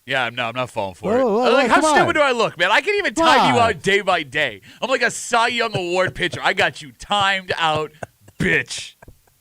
Yeah, I'm not falling for it. Whoa, Like, how come stupid on. do I look, man? I can even Come time you on. out day by day. I'm like a Cy Young Award pitcher. I got you timed out, bitch.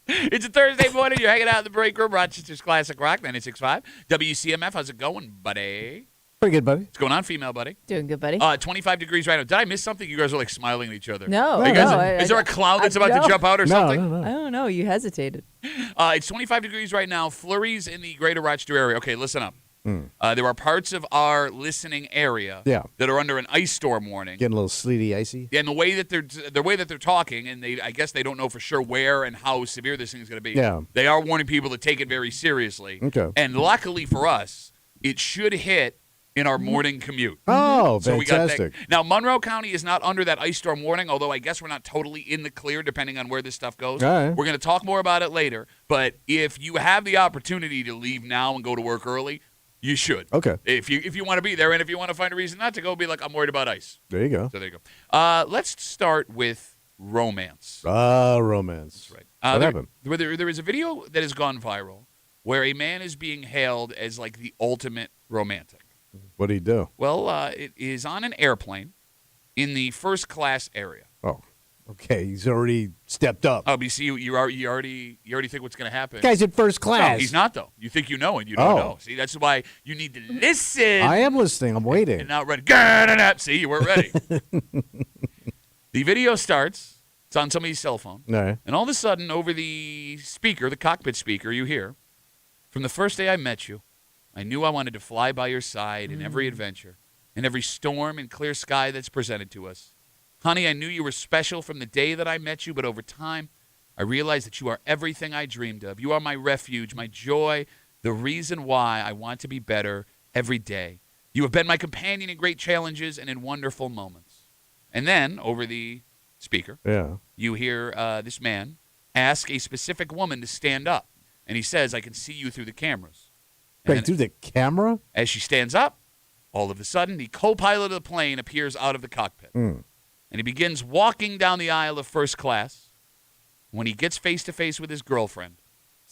It's a Thursday morning. You're hanging out in the break room. Rochester's Classic Rock, 96.5. WCMF, how's it going, buddy? Pretty good, buddy. What's going on, female buddy? Doing good, buddy. 25 degrees right now. Did I miss something? You guys are like smiling at each other. No, Are you guys, no, is there a clown that's about to jump out or No, something? no, I no. don't know. You hesitated. It's 25 degrees right now. Flurries in the greater Rochester area. Okay, listen up. There are parts of our listening area that are under an ice storm warning. Getting a little sleety, icy. And the way that they're talking, and I guess they don't know for sure where and how severe this thing is going to be. Yeah. They are warning people to take it very seriously. Okay. And luckily for us, it should hit in our morning commute. Oh, So we got fantastic. that. Now, Monroe County is not under that ice storm warning, although I guess we're not totally in the clear depending on where this stuff goes. All right. We're going to talk more about it later. But if you have the opportunity to leave now and go to work early, you should. Okay. If you want to be there, and if you want to find a reason not to go, be like, I'm worried about ice. There you go. So there you go. Let's start with romance. Romance. That's right. What happened? There is a video that has gone viral where a man is being hailed as like the ultimate romantic. What do you do? Well, it is on an airplane in the first class area. Oh, okay. He's already stepped up. Oh, but you see, you already think what's going to happen. Guy's in first class. No, he's not though. You think you know and you don't Oh. know. See, that's why you need to listen. I am listening. I'm waiting. And not ready. See, you weren't ready. The video starts. It's on somebody's cell phone. All right. And all of a sudden, over the speaker, the cockpit speaker, you hear, "From the first day I met you, I knew I wanted to fly by your side in every adventure, in every storm and clear sky that's presented to us. Honey, I knew you were special from the day that I met you, but over time, I realized that you are everything I dreamed of. You are my refuge, my joy, the reason why I want to be better every day. You have been my companion in great challenges and in wonderful moments." And then, over the speaker, Yeah. you hear this man ask a specific woman to stand up. And he says, "I can see you through the cameras." And Wait, then through the camera? as she stands up, all of a sudden, the co-pilot of the plane appears out of the cockpit. And he begins walking down the aisle of first class. When he gets face-to-face with his girlfriend.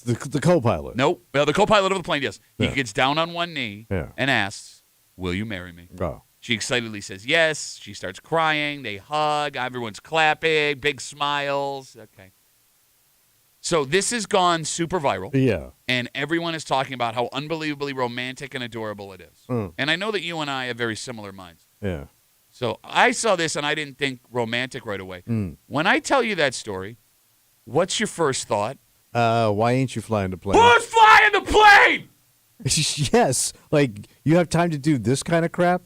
The co-pilot. Nope. Well, the co-pilot of the plane, yes. He Yeah. gets down on one knee and asks, "Will you marry me?" Oh. She excitedly says yes. She starts crying. They hug. Everyone's clapping. Big smiles. Okay. So this has gone super viral. Yeah. And everyone is talking about how unbelievably romantic and adorable it is. And I know that you and I have very similar minds. Yeah. So I saw this and I didn't think romantic right away. When I tell you that story, what's your first thought? Why ain't you flying the plane? Who's flying the plane? Yes. Like, you have time to do this kind of crap?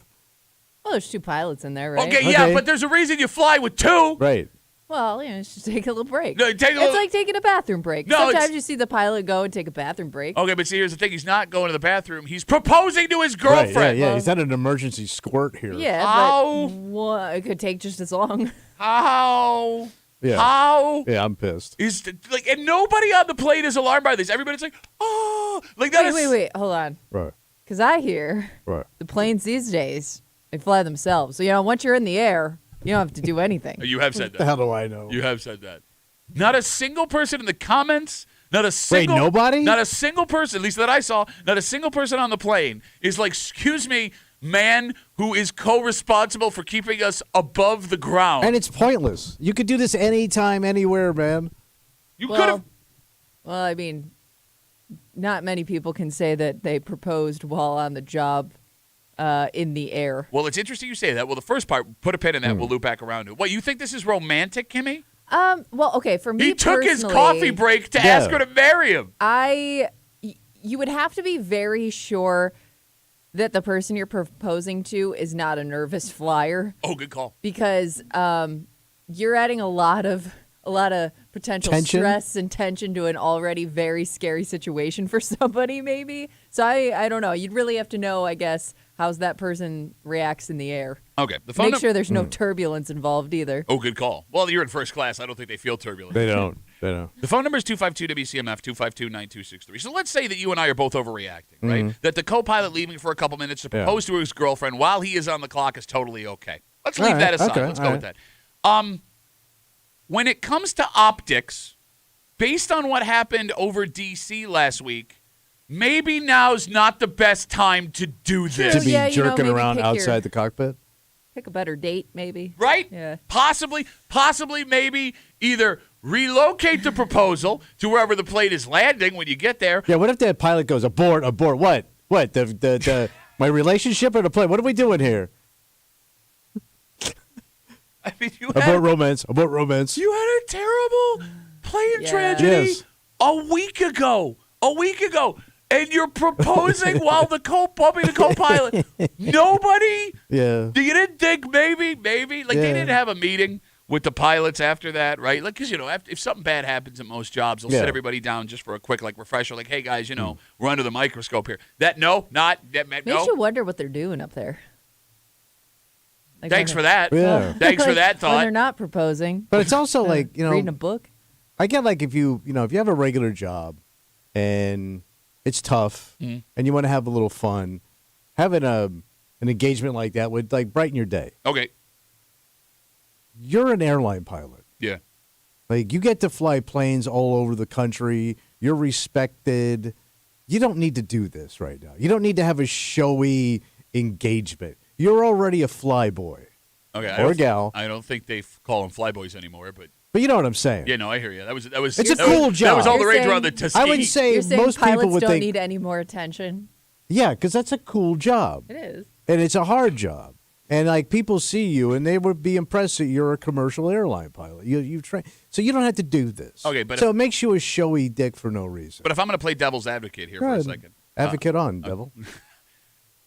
Well, there's two pilots in there, right? Okay, yeah, Okay. but there's a reason you fly with two. Right. Well, just take a little break. No, take a It's little- like taking a bathroom break. No, Sometimes it's- you see the pilot go and take a bathroom break. Okay, but see, here's the thing. He's not going to the bathroom. He's proposing to his Right, girlfriend. yeah. He's had an emergency squirt here. Yeah, How? but it could take just as long. How? Yeah. How? Yeah, I'm pissed. Is like, and nobody on the plane is alarmed by this. Everybody's like, oh, like that. Wait, hold on. Right. Because I hear Right. the planes these days, they fly themselves. So, once you're in the air, you don't have to do anything. You have said The that. hell do I know? You have said that. Not a single person in the comments. Not a Wait, single. nobody? Not a single person, at least that I saw. Not a single person on the plane is like, excuse me, man, who is co-responsible for keeping us above the ground. And it's pointless. You could do this anytime, anywhere, man. You could have. Well, I mean, not many people can say that they proposed while on the job in the air. Well, it's interesting you say that. Well, the first part, put a pin in that. We'll loop back around to it. What, you think this is romantic, Kimmy? Well, okay, for me He took his personally, coffee break to ask her to marry him. You would have to be very sure that the person you're proposing to is not a nervous flyer, Oh, good call. because you're adding a lot of potential Tension? stress and tension to an already very scary situation for somebody, maybe. So I don't know. You'd really have to know, I guess, how that person reacts in the air. Okay. The phone Make num- sure there's no turbulence involved either. Oh, good call. Well, you're in first class. I don't think they feel turbulent. They don't. They don't. The phone number is 252-WCMF, 252-9263. So let's say that you and I are both overreacting, right? That the co-pilot leaving for a couple minutes to propose to his girlfriend while he is on the clock is totally okay. Let's leave that aside. Let's go with that. When it comes to optics, based on what happened over D.C. last week, maybe now's not the best time to do this. To be yeah, jerking maybe around pick outside the cockpit. Pick a better date, maybe. Right? Yeah. Possibly, maybe either relocate the proposal to wherever the plane is landing when you get there. Yeah, what if that pilot goes, abort, what? What, the my relationship or the plane? What are we doing here? I mean, Abort romance. You had a terrible plane tragedy Yes. a week ago. And you're proposing while bumping the co-pilot. Nobody? Yeah. You didn't think maybe? Like, they Yeah. didn't have a meeting with the pilots after that, right? Like, because, if something bad happens at most jobs, they'll sit everybody down just for a quick, refresher. Like, hey, guys, we're under the microscope here. Makes you wonder what they're doing up there. Like Thanks for that. Yeah. Thanks for that When they're thought. not proposing. But it's also like, reading a book. I get like if you have a regular job and it's tough and you want to have a little fun, having an engagement like that would like brighten your day. Okay. You're an airline pilot. Yeah. Like you get to fly planes all over the country. You're respected. You don't need to do this right now. You don't need to have a showy engagement. You're already a fly boy. Okay. Or a gal. I don't think they call them flyboys anymore, but But you know what I'm saying. yeah, no, I hear you. That was. It's a cool job. That was all the You're rage saying- around the Tuskegee. I would say You're saying most pilots people would don't think, need any more attention. yeah, because that's a cool job. It is. And it's a hard job. And like people see you and they would be impressed that you're a commercial airline pilot. You train, so you don't have to do this. Okay, but so it makes you a showy dick for no reason. But if I'm going to play devil's advocate here for a Good. second, Advocate on, devil.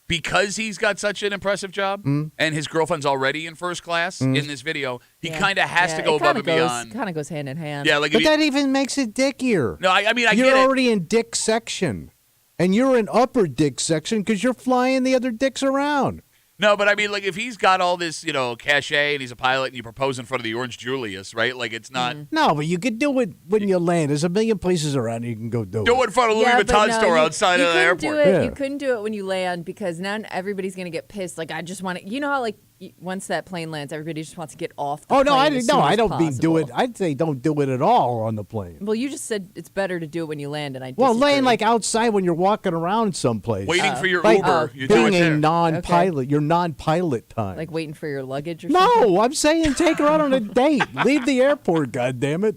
because he's got such an impressive job and his girlfriend's already in first class in this video, he kind of has to go above and beyond. Kind of goes hand in hand. Yeah, like But if he- that even makes it dickier. no, I mean I You're get it. already in dick section, and you're in upper dick section because you're flying the other dicks around. No, but I mean, like, if he's got all this, cachet and he's a pilot and you propose in front of the Orange Julius, right? Like, it's not. No, but you could do it when you land. There's a million places around you can go do Do it in front of Louis Yeah, but Vuitton no, store you- outside you of the couldn't airport. Do it. Yeah. You couldn't do it when you land because now everybody's gonna get pissed. Like I just want to. You know how like once that plane lands, everybody just wants to get off. The Oh no, plane as soon I as don't mean do it. possible. I'd say don't do it at all on the plane. Well, you just said it's better to do it when you land, and I Well, disagree. laying like outside when you're walking around someplace. Waiting for your Like Uber. You do it being a there. non-pilot, your non-pilot time. like waiting for your luggage or something. no, I'm saying take her out on a date. Leave the airport, goddammit.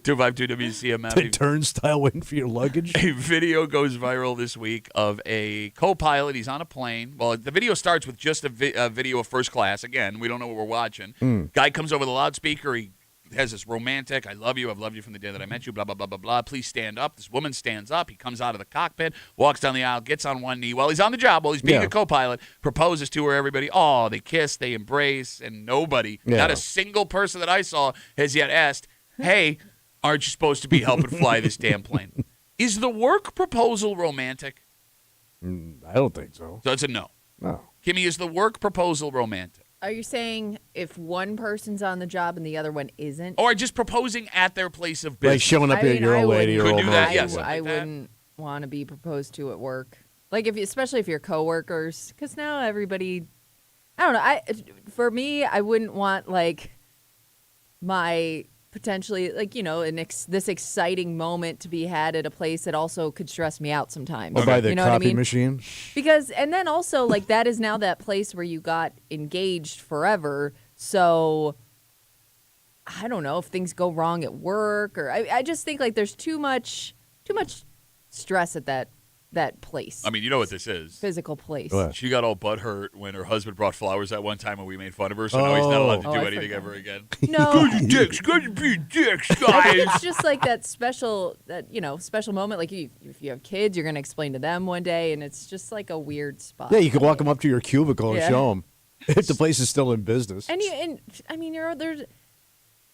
252 WCMF. The turnstile waiting for your luggage. A video goes viral this week of a co-pilot. He's on a plane. Well, the video starts with just a video of first class. Again, we don't know what we're watching. Guy comes over the loudspeaker. He has this romantic, I love you. I've loved you from the day that I met you, blah, blah, blah, blah, blah. Please stand up. This woman stands up. He comes out of the cockpit, walks down the aisle, gets on one knee while he's on the job, while he's being Yeah. a co-pilot, proposes to her, everybody. Oh, they kiss, they embrace, and nobody, Yeah. not a single person that I saw has yet asked, hey, aren't you supposed to be helping fly this damn plane? Is the work proposal romantic? I don't think so. So it's a no. No. Kimmy, is the work proposal romantic? Are you saying if one person's on the job and the other one isn't? Or just proposing at their place of business? Like showing up at your old lady or Could old do that, man. yes. I Like that. wouldn't want to be proposed to at work. Like especially if you're coworkers, because now everybody, I don't know. For me, I wouldn't want like my potentially like this exciting moment to be had at a place that also could stress me out sometimes. Or by the you know what I copy mean? machine. Because and then also like that is now that place where you got engaged forever. So I don't know if things go wrong at work or I just think like there's too much stress at that place. I mean, you know what this is. Physical place. What? She got all butthurt when her husband brought flowers that one time and we made fun of her, so now he's not allowed to Oh, do I anything forgot. ever again. No. Dicks, gotta be dicks, I think guys. it's just like that special moment. Like if you have kids, you're going to explain to them one day, and it's just like a weird spot. Yeah, you can walk them up to your cubicle and Yeah. show them if the place is still in business. And I mean,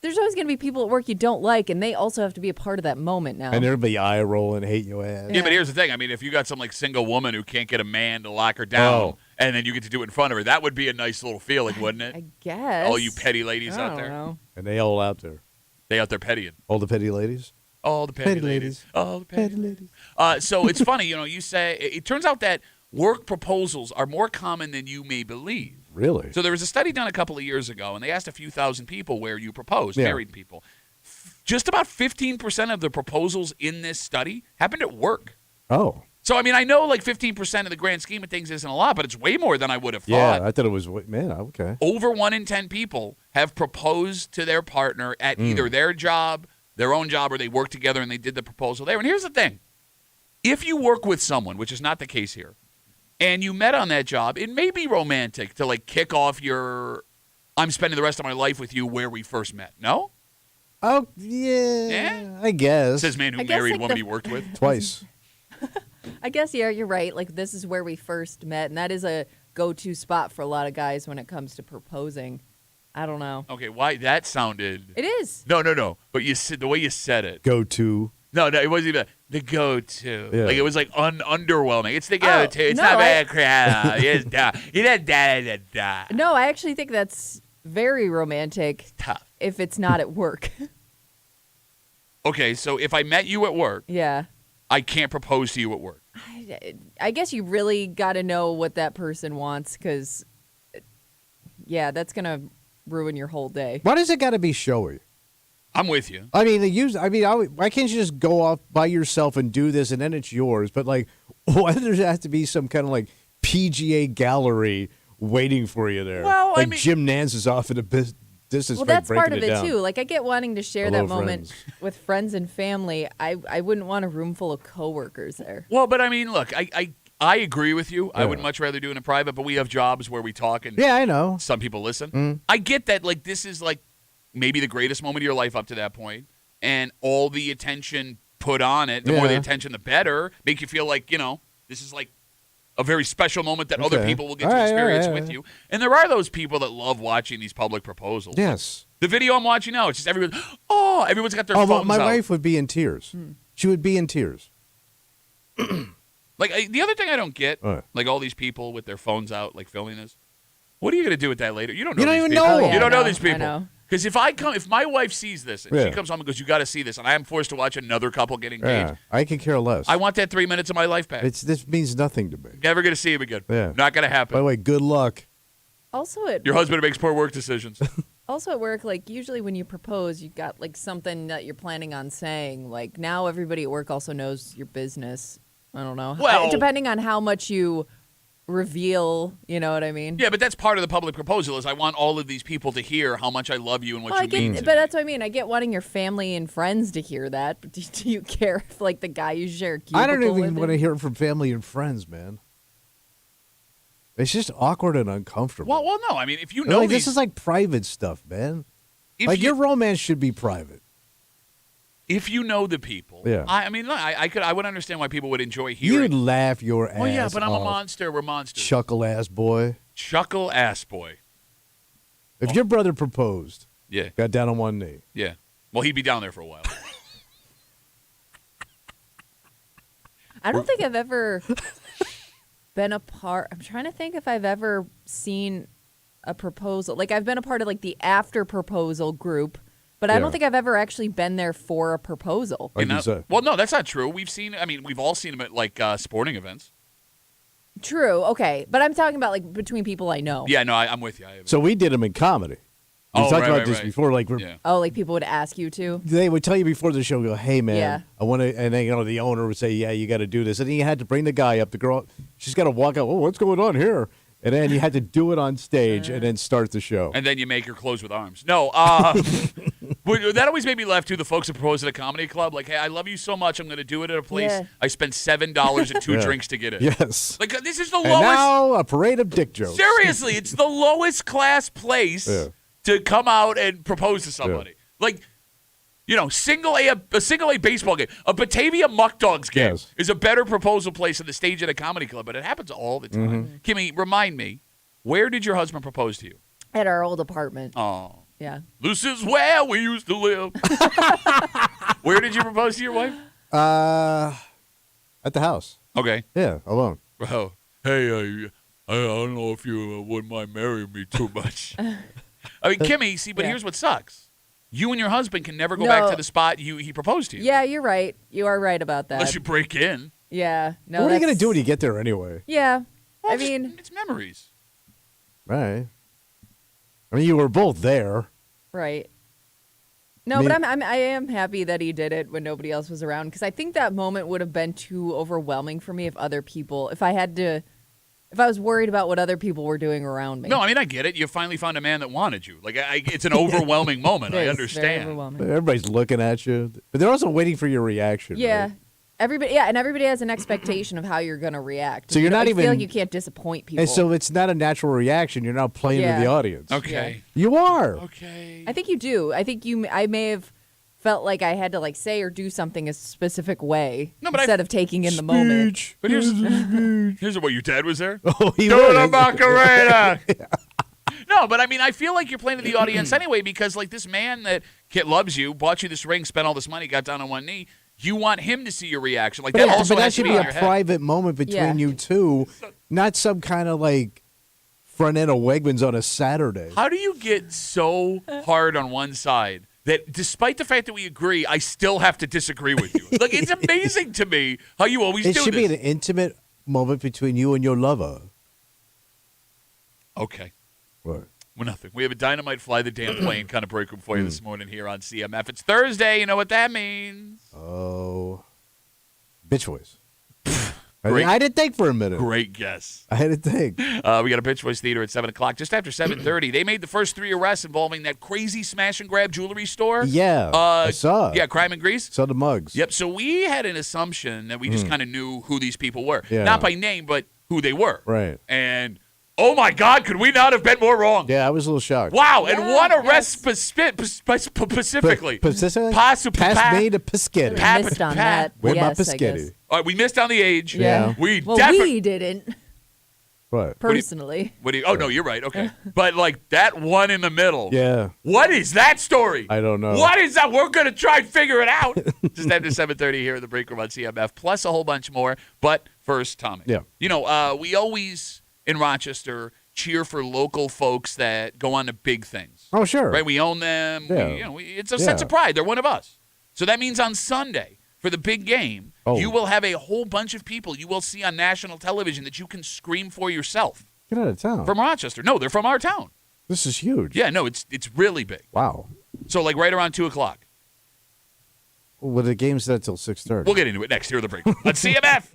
there's always going to be people at work you don't like, and they also have to be a part of that moment now. And there'll be eye rolling, hate you ass. Yeah, but here's the thing. I mean, if you got some like single woman who can't get a man to lock her down, Oh. and then you get to do it in front of her, that would be a nice little feeling, wouldn't it? I guess. All you petty ladies I out don't there. know. And they all out there. They out there pettying. All the petty ladies. All the petty, Petty ladies. ladies. All the petty ladies. So it's funny, you say, it turns out that work proposals are more common than you may believe. Really? So there was a study done a couple of years ago, and they asked a few thousand people where you proposed, Yeah. married people. Just about 15% of the proposals in this study happened at work. Oh. So So, I mean, I know like 15% of the grand scheme of things isn't a lot, but it's way more than I would have Yeah, thought. I thought it was, man, okay. Over 1 in 10 people have proposed to their partner at either their job, their own job, or they work together and they did the proposal there. And here's the thing. If you work with someone, which is not the case here, and you met on that job, it may be romantic to like kick off your I'm spending the rest of my life with you where we first met. No? Oh, yeah, Yeah? I guess. Says man who I guess, married like, woman the- he worked with. Twice. I guess, yeah, you're right. Like, this is where we first met, and that is a go-to spot for a lot of guys when it comes to proposing. I don't know. Okay, why that sounded It is. No. But you said the way you said it. Go to. No, it wasn't even the go-to. Yeah. Like it was like underwhelming. It's the go-to. It's no, not very crowd. It's da. No, I actually think that's very romantic Tough. if it's not at work. Okay, so if I met you at work, Yeah. I can't propose to you at work. I guess you really got to know what that person wants because, yeah, that's going to ruin your whole day. Why does it got to be showy? I'm with you. I mean, why can't you just go off by yourself and do this and then it's yours? But like, why does there have to be some kind of like PGA gallery waiting for you there? Well, I like mean- Jim Nance is off at a distance. Well, right, that's part of breaking it down. too. Like, I get wanting to share Hello, that moment friends. with friends and family. I wouldn't want a room full of coworkers there. Well, but I mean, look, I agree with you. I Yeah. would much rather do it in private, but we have jobs where we talk and Yeah, I know. some people listen. I get that, like, this is like maybe the greatest moment of your life up to that point, and all the attention put on it, the more the Yeah. attention, the better. Make you feel like, this is like a very special moment that other Okay. people will get All to right, experience all right, with all you. And there are those people that love watching these public proposals. Yes. The video I'm watching now, it's just everyone's got their Oh, phones my out. wife would be in tears. She would be in tears. Like, the other thing I don't get, What? like all these people with their phones out, like filming this. What are you going to do with that later? You don't know You don't these even people. know them. Oh, yeah, You don't I know know, these I people. know. Because if my wife sees this and she Yeah. comes home and goes, you got to see this, and I am forced to watch another couple get engaged, Yeah, I can care less. I want that 3 minutes of my life back. This means nothing to me. Never going to see him again. Yeah. Not going to By the happen. way, good luck. Also, at Your husband makes poor work decisions. Also at work, like usually when you propose, you got like something that you're planning on saying. Like now everybody at work also knows your business. I don't know. Well- Depending on how much you reveal, you know what I mean? Yeah, but that's part of the public proposal is I want all of these people to hear how much I love you and what Well, I you mean get, to but me. that's what I mean. I get wanting your family and friends to hear that. But do you care if like the guy you share a cubicle I don't even with want to him? hear it from family and friends, man. It's just awkward and uncomfortable. Well, no. I mean, if you know like, these, this is like private stuff, man. if Like you, your romance should be private. if you know the people, Yeah. I mean, look, I would understand why people would enjoy hearing. You'd laugh your ass Well, yeah, but I'm a off, monster. We're monsters. chuckle ass boy. Chuckle ass boy. If your brother proposed, Yeah, got down on one knee, yeah. Well, he'd be down there for a while. I don't think I've ever been a part. I'm trying to think if I've ever seen a proposal. Like I've been a part of like the after proposal group, but I Yeah. don't think I've ever actually been there for a proposal. like You know? you said. Well, no, that's not true. We've all seen them at like sporting events. True. Okay, but I'm talking about like between people I know. Yeah, no, I'm with you. So we did them in comedy. We Oh, talked right, about right, this right. before. Like, Yeah. Oh, like people would ask you to. they would tell you before the show, go, hey, man, Yeah. I want to, and then, the owner would say, yeah, you got to do this. And then you had to bring the guy up, the girl, she's got to walk out, oh, what's going on here? And then you had to do it on stage and then start the show. And then you make her close with arms. No, that always made me laugh too. The folks that propose at a comedy club, like, hey, I love you so much, I'm going to do it at a place. Yeah. I spent $7 and two Yeah. drinks to get it. Yes. Like this is the And lowest. now a parade of dick jokes. Seriously, it's the lowest class place Yeah. to come out and propose to somebody. Like, a single A baseball game, a Batavia Muck Dogs game Yes. is a better proposal place than the stage at a comedy club, but it happens all the time. Mm-hmm. Kimmy, remind me, where did your husband propose to you? At our old apartment. Oh, Yeah. this is where we used to live. Where did you propose to your wife? At the house. Okay. Yeah, alone. Oh, hey, I don't know if you wouldn't mind marrying me too much. I mean, Kimmy, see, but Yeah. here's what sucks. You and your husband can never go back No. to the spot he proposed to you. Yeah, you're right. You are right about that. Unless you break in. Yeah. No. what are you going to that's- do when you get there anyway? Yeah. Well, I mean, it's memories. Right. I mean, you were both there. right. No, I mean- but I am happy that he did it when nobody else was around because I think that moment would have been too overwhelming for me if I was worried about what other people were doing around me. No, I mean I get it. You finally found a man that wanted you. Like it's an overwhelming moment. It I is very understand. overwhelming. Everybody's looking at you, but they're also waiting for your reaction. Yeah. right? Everybody has an expectation of how you're going to react. So you're not I feel even- like you can't disappoint people. And so it's not a natural reaction. You're not playing Yeah. to the audience. Okay. You are. Okay. I think you do. I may have felt like I had to like say or do something a specific way No, but instead of taking in the moment. Speech. But here's what your dad was there. Oh, he Do would. the Macarena. No, but I mean, I feel like you're playing to the audience anyway because, like, this man that loves you, bought you this ring, spent all this money, got down on one knee. You want him to see your reaction. Like, that Yeah, also but that has to should be be in a your head. private moment between Yeah. you two, not some kind of like front end of Wegmans on a Saturday. How do you get so hard on one side that, despite the fact that we agree, I still have to disagree with you? Like, it's amazing to me how you always It do should be this. an intimate moment between you and your lover. Okay. What? Well, nothing. We have a dynamite fly the damn plane kind of break room for you this morning here on CMF. It's Thursday. You know what that means. Oh, bitch voice. Great. I didn't think for a minute. Great guess. I had to think. We got a Pitch Voice Theater at 7 o'clock. Just after 7:30, they made the first 3 arrests involving that crazy smash and grab jewelry store. Yeah, I saw. Yeah, Crime and Grease. Saw the mugs. Yep. So we had an assumption that we just kind of knew who these people were. Yeah. Not by name, but who they were. Right. And, oh, my God, could we not have been more wrong? Yeah, I was a little shocked. Wow. And Yeah, one arrest yes. specifically. Specifically? Possibly. Pass me to Piscetti. Pa- missed on pa- that. Where's my Yes, I guess. Piscetti? All right, we missed on the age. Yeah. We Well, definitely. we didn't What? personally. What do you? Oh no, you're right. Okay, but like that one in the middle. Yeah, What is that story? I don't know. What is that? We're gonna try and figure it out. Just after 7:30 here in the break room on CMF, plus a whole bunch more. But first, Tommy. Yeah. You know, we always in Rochester cheer for local folks that go on to big things. Oh, sure. Right? We own them. Yeah. It's a sense of pride. They're one of us. So that means on Sunday for the big game, Oh. you will have a whole bunch of people you will see on national television that you can scream for yourself Get out of town. from Rochester. No, they're from our town. This is huge. Yeah, no, it's really big. Wow. So like right around 2:00. Well, the game's set till 6:30. We'll get into it next here at the break on CMF.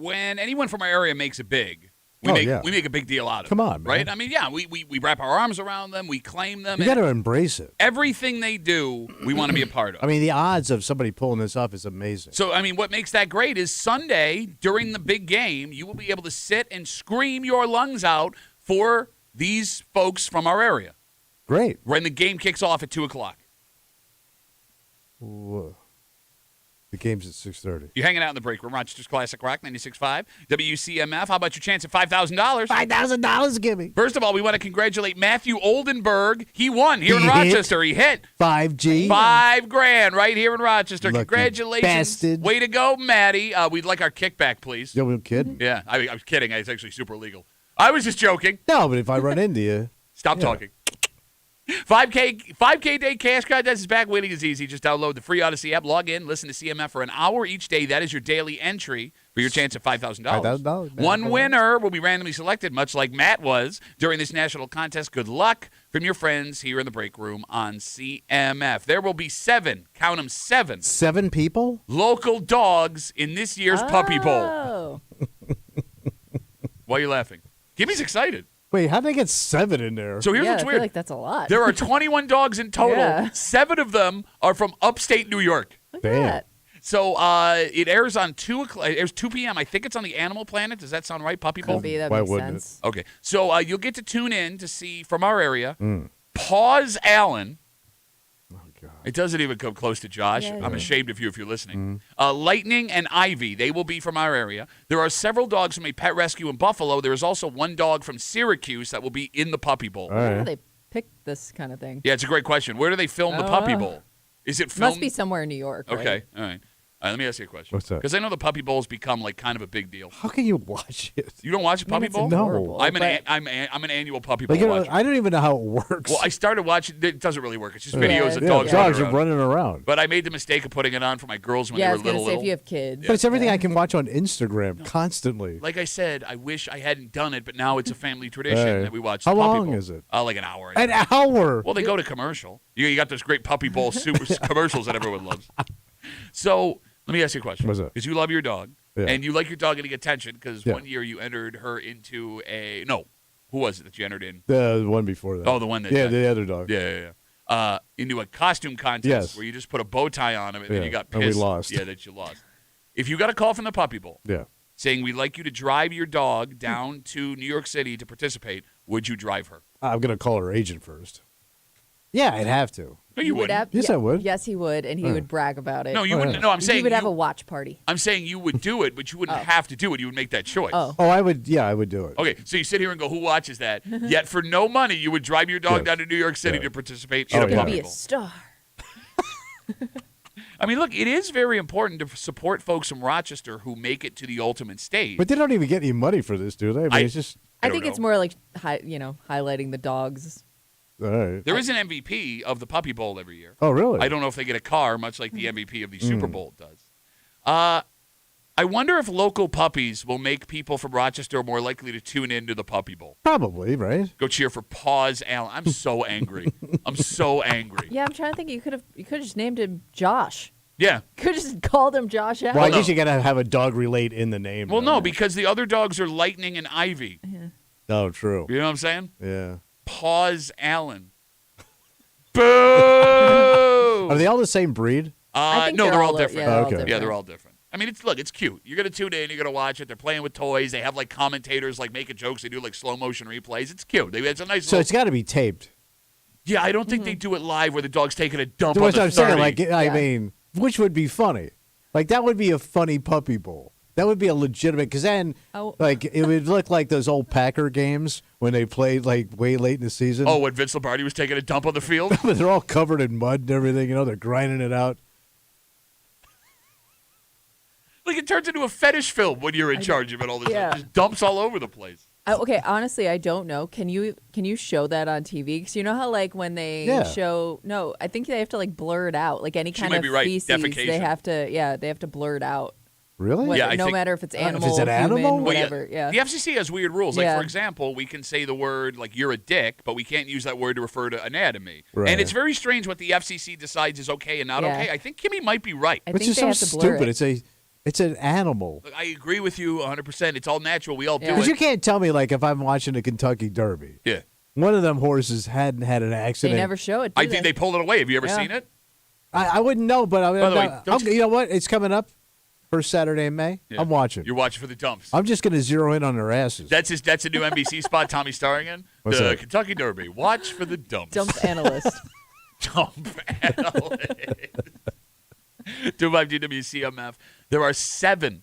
when anyone from our area makes it big, we make a big deal out of it. Come on, man. Right? I mean, yeah, we wrap our arms around them, we claim them. You got to embrace it. Everything they do, we want to be a part of. I mean, the odds of somebody pulling this off is amazing. So, I mean, what makes that great is Sunday, during the big game, you will be able to sit and scream your lungs out for these folks from our area. Great. When the game kicks off at 2 o'clock. Whoa. The game's at 6:30. You're hanging out in the break room, Rochester's Classic Rock, 96.5, WCMF. How about your chance at $5,000? $5,000, give me. First of all, we want to congratulate Matthew Oldenburg. He won here in He Rochester. He hit $5G. $5,000 right here in Rochester. Lucky Congratulations. bastard. Way to go, Matty. We'd like our kickback, please. Yo, we kidding? Yeah, I was kidding. It's actually super illegal. I was just joking. No, but if I run into you. Stop talking. 5K day cash contest is back. Winning is easy. Just download the free Odyssey app, log in, listen to CMF for an hour each day. That is your daily entry for your chance at $5,000. $5,000. One winner will be randomly selected, much like Matt was during this national contest. Good luck from your friends here in the break room on CMF. There will be 7, count them 7, 7 people? local dogs in this year's Puppy Bowl. Oh. Why are you laughing? Kimmy's excited. Wait, how'd they get 7 in there? So here's Yeah, what's I weird. feel like that's a lot. There are 21 dogs in total. Yeah. 7 of them are from upstate New York. Look at Damn. that. So it airs on 2 o'clock. It airs 2 p.m. I think it's on the Animal Planet. Does that sound right, Puppy Bowl? Could be. That Why makes wouldn't it? sense. Okay. So you'll get to tune in to see from our area. Pause Allen. Oh, God. It doesn't even come close to Josh. Yeah, I'm yeah. ashamed of you if you're listening. Lightning and Ivy. They will be from our area. There are several dogs from a pet rescue in Buffalo. There is also one dog from Syracuse that will be in the Puppy Bowl. All How do right. they pick this kind of thing? Yeah, it's a great question. Where do they film the Puppy Bowl? Is it filmed? Must be somewhere in New York. Right? Okay, all right. Let me ask you a question. What's that? Because I know the Puppy Bowl's become like kind of a big deal. How can you watch it? You don't watch I mean, Puppy it's Bowl? No. adorable, I'm but- I'm an annual Puppy Bowl Like, watcher. I don't even know how it works. Well, I started watching. It doesn't really work. It's just videos of yeah, dogs, dogs running are around. running around. But I made the mistake of putting it on for my girls when Yeah, I they was were gonna little. say if you have kids. But it's everything Yeah. I can watch on Instagram constantly. Like I said, I wish I hadn't done it, but now it's a family tradition Right. that we watch. How the Puppy long Bowl. is it? Like an hour. An hour. Well, they go to commercial. You got those great Puppy Bowl super commercials that everyone loves. So let me ask you a question. What's that? Because you love your dog, Yeah. and you like your dog getting attention. Because Yeah. one year you entered her into a who was it that you entered in? The one before that. Oh, the one that Yeah, died. the other dog. Yeah. Into a costume contest Yes. where you just put a bow tie on him and then Yeah, you got and pissed. we lost. Yeah, that you lost. If you got a call from the Puppy Bowl Yeah. saying we'd like you to drive your dog down to New York City to participate, would you drive her? I'm going to call her agent first. Yeah, I'd have to. No, you Would wouldn't. have- Yes, yeah, I would. Yes, he would, and he would brag about it. No, you Oh, wouldn't. yeah. No, I'm he saying would have you, a watch party. I'm saying you would do it, but you wouldn't have to do it. You would make that choice. Oh. Oh, I would. Yeah, I would do it. Okay, so you sit here and go, who watches that? Yet for no money, you would drive your dog Yes. down to New York City Yeah. to participate Oh, in a yeah. Could Puppy be a Bowl. star. I mean, look, it is very important to support folks from Rochester who make it to the ultimate stage. But they don't even get any money for this, do they? I mean, it's just. I don't think it's know. more like highlighting the dogs. All right. There is an MVP of the Puppy Bowl every year. Oh, really? I don't know if they get a car, much like the MVP of the Super Hmm. Bowl does. I wonder if local puppies will make people from Rochester more likely to tune into the Puppy Bowl. Probably, right? Go cheer for Paws Allen. I'm so angry. I'm so angry. Yeah, I'm trying to think. You could have just named him Josh. Yeah. Could have just called him Josh Allen. Well, I no. guess you got to have a dog relate in the name. Well, though. no, because the other dogs are Lightning and Ivy. Oh, true. You know what I'm saying? Yeah. Paws Allen. Boo! Are they all the same breed? I think no, they're all yeah, different. they're all Okay. different. Yeah, they're all different. I mean, it's cute. You're gonna tune in. You're gonna watch it. They're playing with toys. They have like commentators like making jokes. They do like slow motion replays. It's cute. It's a nice. So little, it's got to be taped. yeah, I don't think they do it live where the dog's taking a dump That's on what the I'm saying. 30. Like, I Yeah. mean, which would be funny? Like, that would be a funny Puppy Bowl. That would be a legitimate, because then, Oh. like, it would look like those old Packer games when they played, like, way late in the season. Oh, when Vince Lombardi was taking a dump on the field. But they're all covered in mud and everything. You know, they're grinding it out. Like it turns into a fetish film when you're in charge of it all the time. Yeah. Just dumps all over the place. Okay, honestly, I don't know. Can you show that on TV? Because you know how like when they Yeah. show no, I think they have to like blur it out. Like any She kind might of be right. feces, Defecation. they have to blur it out. Really? What- Yeah, I no think- matter if it's If animal, it's an animal? human, Well, whatever. Yeah. The FCC has weird rules. Like, Yeah. for example, we can say the word, like, you're a dick, but we can't use that word to refer to anatomy. Right. And it's very strange what the FCC decides is okay and not Yeah. okay. I think Kimmy might be right. I Which think is they so have to blur stupid. it. It's a It's an animal. Look, I agree with you 100%. It's all natural. We all do Because it. you can't tell me, like, if I'm watching a Kentucky Derby, Yeah. one of them horses hadn't had an They accident. never show it. I think they pulled it away. Have you ever seen it? I wouldn't know, but By the way, don't you know what? It's coming up first Saturday in May. Yeah. I'm watching. You're watching for the dumps. I'm just going to zero in on their asses. That's a new NBC spot Tommy's starring in. What's the that? Kentucky Derby. Watch for the dumps. Dump analyst. Dump analyst. 252 WCMF. There are seven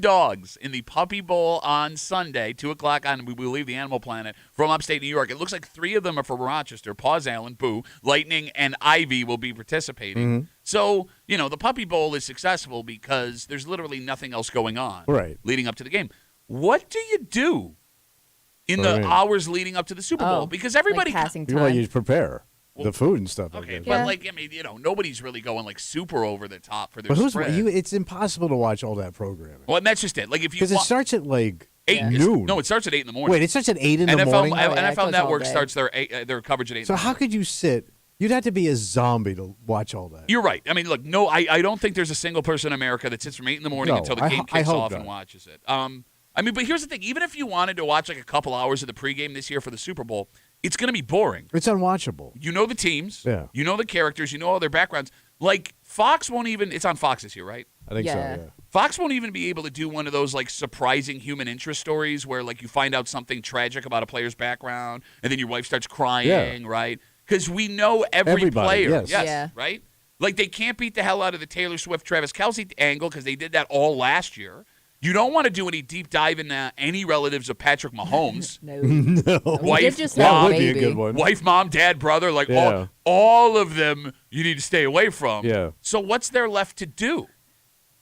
dogs in the Puppy Bowl on Sunday, 2 o'clock on, we believe, the Animal Planet, from upstate New York. It looks like 3 of them are from Rochester. Paws Allen, Boo, Lightning, and Ivy will be participating. Mm-hmm. So, the Puppy Bowl is successful because there's literally nothing else going on leading up to the game. What do you do in the hours leading up to the Super Bowl? Because everybody... Like passing Well, time. you prepare the food and stuff. Okay, I guess. but nobody's really going like super over the top for their But spread. it's impossible to watch all that programming. Well, and that's just it. Like if you Because it starts at like 8 noon. No, it starts at 8 in the morning. Wait, it starts at 8 in the NFL morning? yeah, it NFL goes Network all day. starts their coverage at 8. So how could you sit? You'd have to be a zombie to watch all that. You're right. I mean, look, no, I don't think there's a single person in America that sits from 8 in the morning No, until the I game hope kicks off not. and watches it. I mean, but here's the thing. Even if you wanted to watch like a couple hours of the pregame this year for the Super Bowl, it's going to be boring. It's unwatchable. You know the teams. Yeah. You know the characters. You know all their backgrounds. Like Fox won't even – it's on Fox this year, right? I think so, Yeah. yeah. Fox won't even be able to do one of those like surprising human interest stories where like you find out something tragic about a player's background and then your wife starts crying, right? Because we know every Everybody, player. yes. Yeah. Right? Like they can't beat the hell out of the Taylor Swift, Travis Kelce angle because they did that all last year. You don't want to do any deep dive in any relatives of Patrick Mahomes. No. No. We Wife, did just That have a would be a baby. good one. Wife, mom, dad, brother, like Yeah. all of them you need to stay away from. Yeah. So what's there left to do?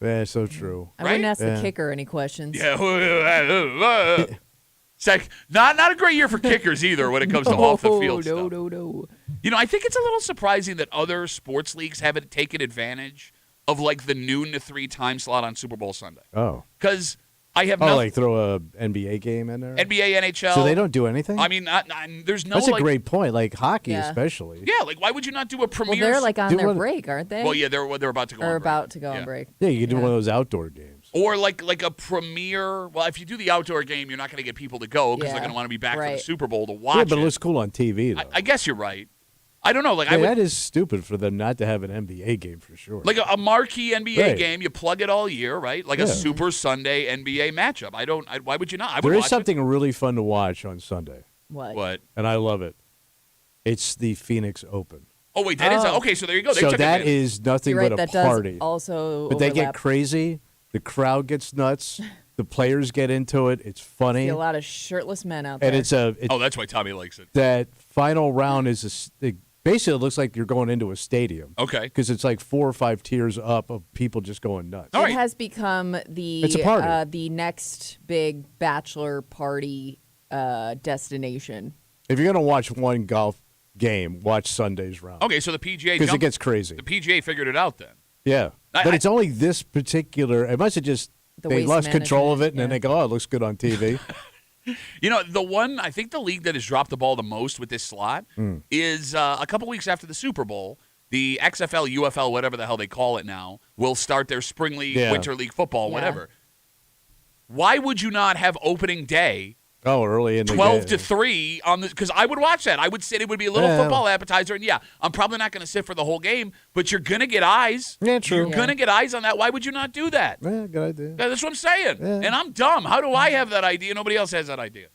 Yeah, so true. I wouldn't Right? ask Yeah. the kicker any questions. Yeah. It's like, not a great year for kickers either when it comes to off the field stuff. No. I think it's a little surprising that other sports leagues haven't taken advantage of like the noon to 3 time slot on Super Bowl Sunday. Oh. Because I have Oh, nothing. like throw a NBA game in there? NBA, NHL. So they don't do anything? I mean, there's no That's a like, great point. Like hockey, Yeah. especially. Yeah, like why would you not do a Well, premiere? they're like on Do their one- break, aren't they? Well, yeah, they're about to go. Or on break. about to go Yeah. on break. Yeah, you could do Yeah. one of those outdoor games. Or like a premiere. Well, if you do the outdoor game, you're not going to get people to go because they're Yeah. going to want to be back for the Right. Super Bowl to watch Yeah, but it. it looks cool on TV, though. I guess you're right. I don't know. Like Yeah, I would, that is stupid for them not to have an NBA game for sure. like a marquee NBA Right. game, you plug it all year, right? Like a Yeah. Super Sunday NBA matchup. Why would you not? I would there is watch something really fun to watch on Sunday, What? What? and I love it. It's the Phoenix Open. Oh wait, that is Oh. okay. So there you go. They So took that advantage. is nothing You're right. but a That party. does also But they get overlap. crazy. The crowd gets nuts. The players get into it. It's funny, See a lot of shirtless men out there. and it's Oh, that's why Tommy likes it. that final round is basically it looks like you're going into a stadium Okay. because it's like 4 or 5 tiers up of people just going nuts. All it right. has become the It's a party. the next big bachelor party destination. If you're gonna watch one golf game, watch Sunday's round. Okay, so the PGA Because it jumped- gets crazy. the PGA figured it out then. Yeah, I- but it's only this particular. It must have just The they waste lost control of it, and then management, they go, "Oh, it looks good on TV." The one I think the league that has dropped the ball the most with this slot Hmm. is a couple weeks after the Super Bowl. The XFL, UFL, whatever the hell they call it now, will start their spring league, Yeah. winter league football, Yeah. whatever. Why would you not have opening day Oh, early in the 12 game. to 3 on the because I would watch that. I would sit it would be a little Yeah. football appetizer and yeah, I'm probably not going to sit for the whole game, but you're going to get eyes. Yeah, true. You're going to get eyes on that. Why would you not do that? Yeah, good idea. Yeah, that's what I'm saying. Yeah. And I'm dumb. How do I have that idea? Nobody else has that idea.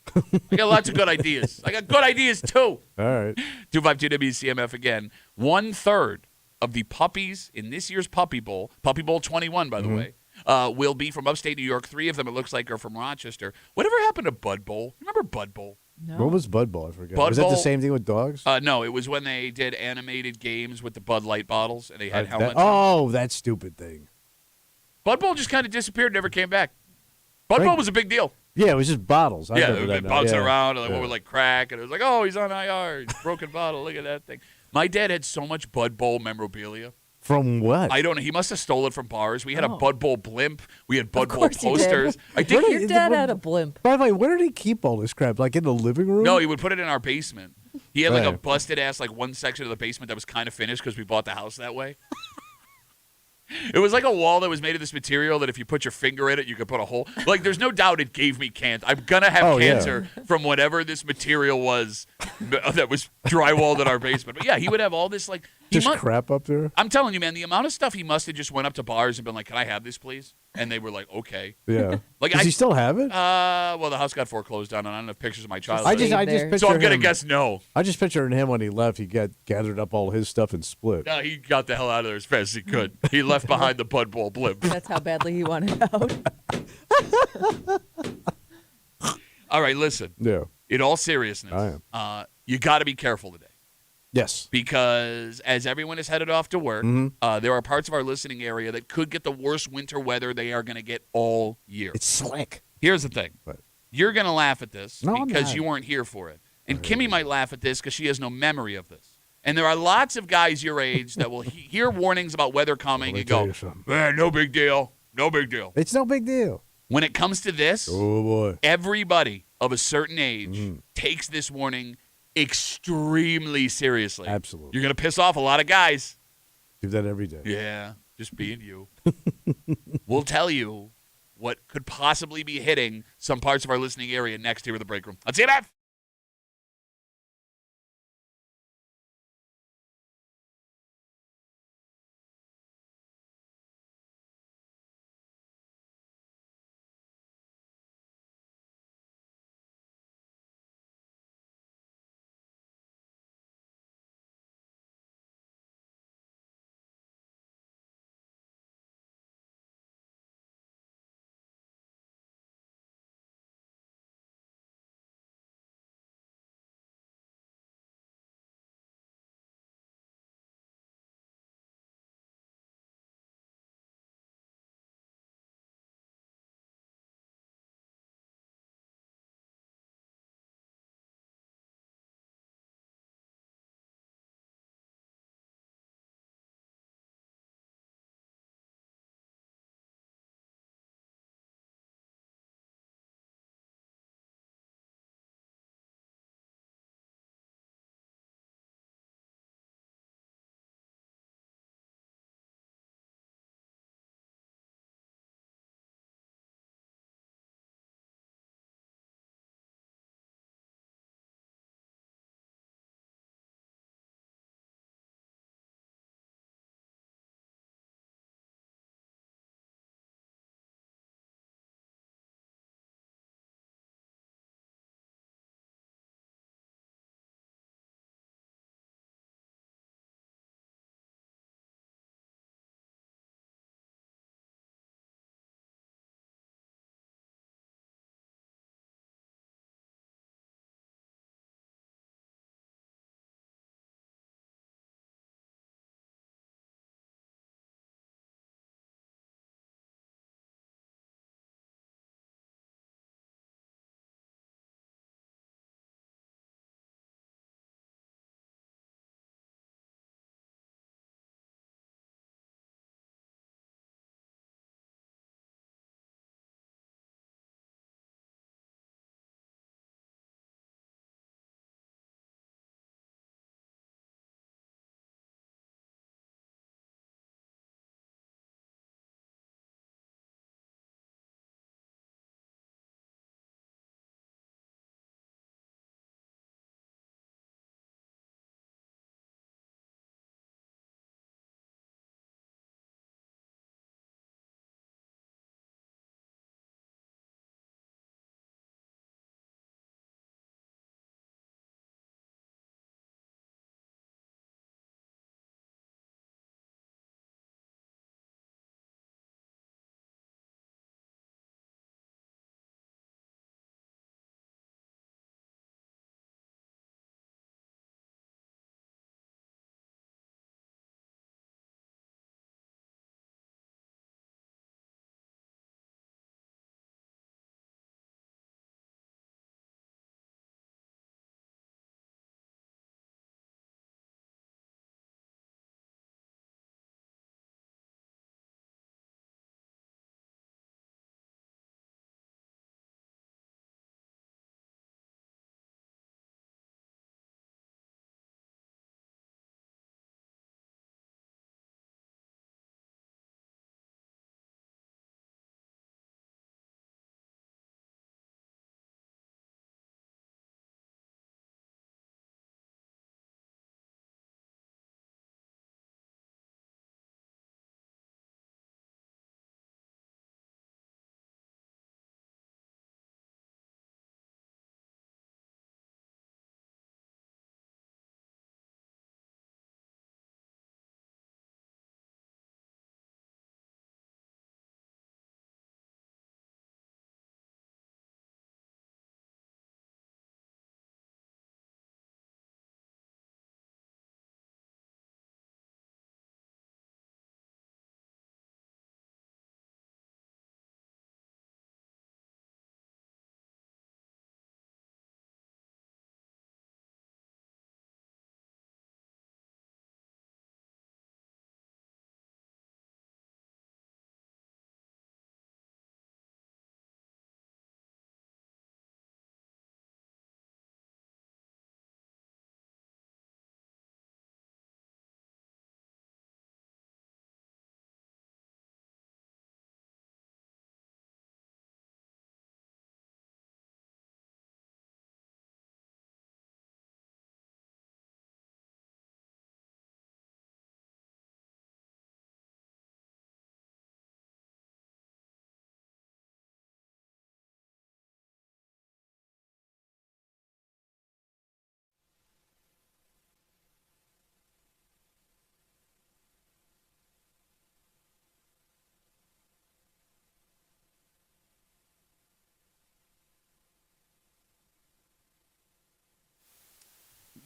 I got lots of good ideas. I got good ideas too. All right. 252 WCMF again. 1/3 of the puppies in this year's Puppy Bowl 21, by the way, will be from upstate New York. 3 of them, it looks like, are from Rochester. Whatever happened to Bud Bowl? Remember Bud Bowl? No. What was Bud Bowl? I forgot. Bud was that the Bowl- same thing with dogs? No, it was when they did animated games with the Bud Light bottles and they had That- helmets. on. that stupid thing. Bud Bowl just kind of disappeared, never came back. Bud Right. Bowl was a big deal. Yeah, it was just bottles. I Yeah, remember they've that been now. bouncing Yeah. around and like, Yeah. what would like crack, and it was like, oh, he's on IR, broken bottle. Look at that thing. My dad had so much Bud Bowl memorabilia. From what? I don't know. He must have stole it from bars. We had a Oh. Bud Bowl blimp. We had Bud Bowl course he did. posters. I think What Your is- dad what- had a blimp. By the way, where did he keep all this crap? Like in the living room? no, he would put it in our basement. He had like a Right. busted ass like one section of the basement that was kind of finished because we bought the house that way. It was like a wall that was made of this material that if you put your finger in it, you could put a hole. Like, there's no doubt it gave me cancer. I'm going to have Oh, yeah. cancer from whatever this material was that was drywalled in our basement. But, yeah, he would have all this, like... Just crap up there? I'm telling you, man, the amount of stuff he must have just went up to bars and been like, can I have this, please? And they were like, okay. Yeah. Like, Does he still have it? Well, the house got foreclosed on, and I don't have pictures of my child. I just there. picture so I'm going to him- guess no. I just pictured him when he left. He gathered up all his stuff and split. No, he got the hell out of there as fast as he could. He left behind the Bud Bowl blimp. That's how badly he wanted out. All right, listen. Yeah. In all seriousness, you got to be careful today. Yes. Because as everyone is headed off to work, Mm-hmm. there are parts of our listening area that could get the worst winter weather they are going to get all year. It's slick. Here's the thing. But You're going to laugh at this No, I'm because not. you weren't here for it. And Kimmy might laugh at this because she has no memory of this. And there are lots of guys your age that will hear warnings about weather coming Let me and tell go, you something. no big deal. No big deal. It's no big deal. When it comes to this, Oh, boy. everybody of a certain age Mm-hmm. takes this warning extremely seriously. Absolutely. You're going to piss off a lot of guys. Do that every day. Yeah, just being you. We'll tell you what could possibly be hitting some parts of our listening area next here with the break room. On CMF.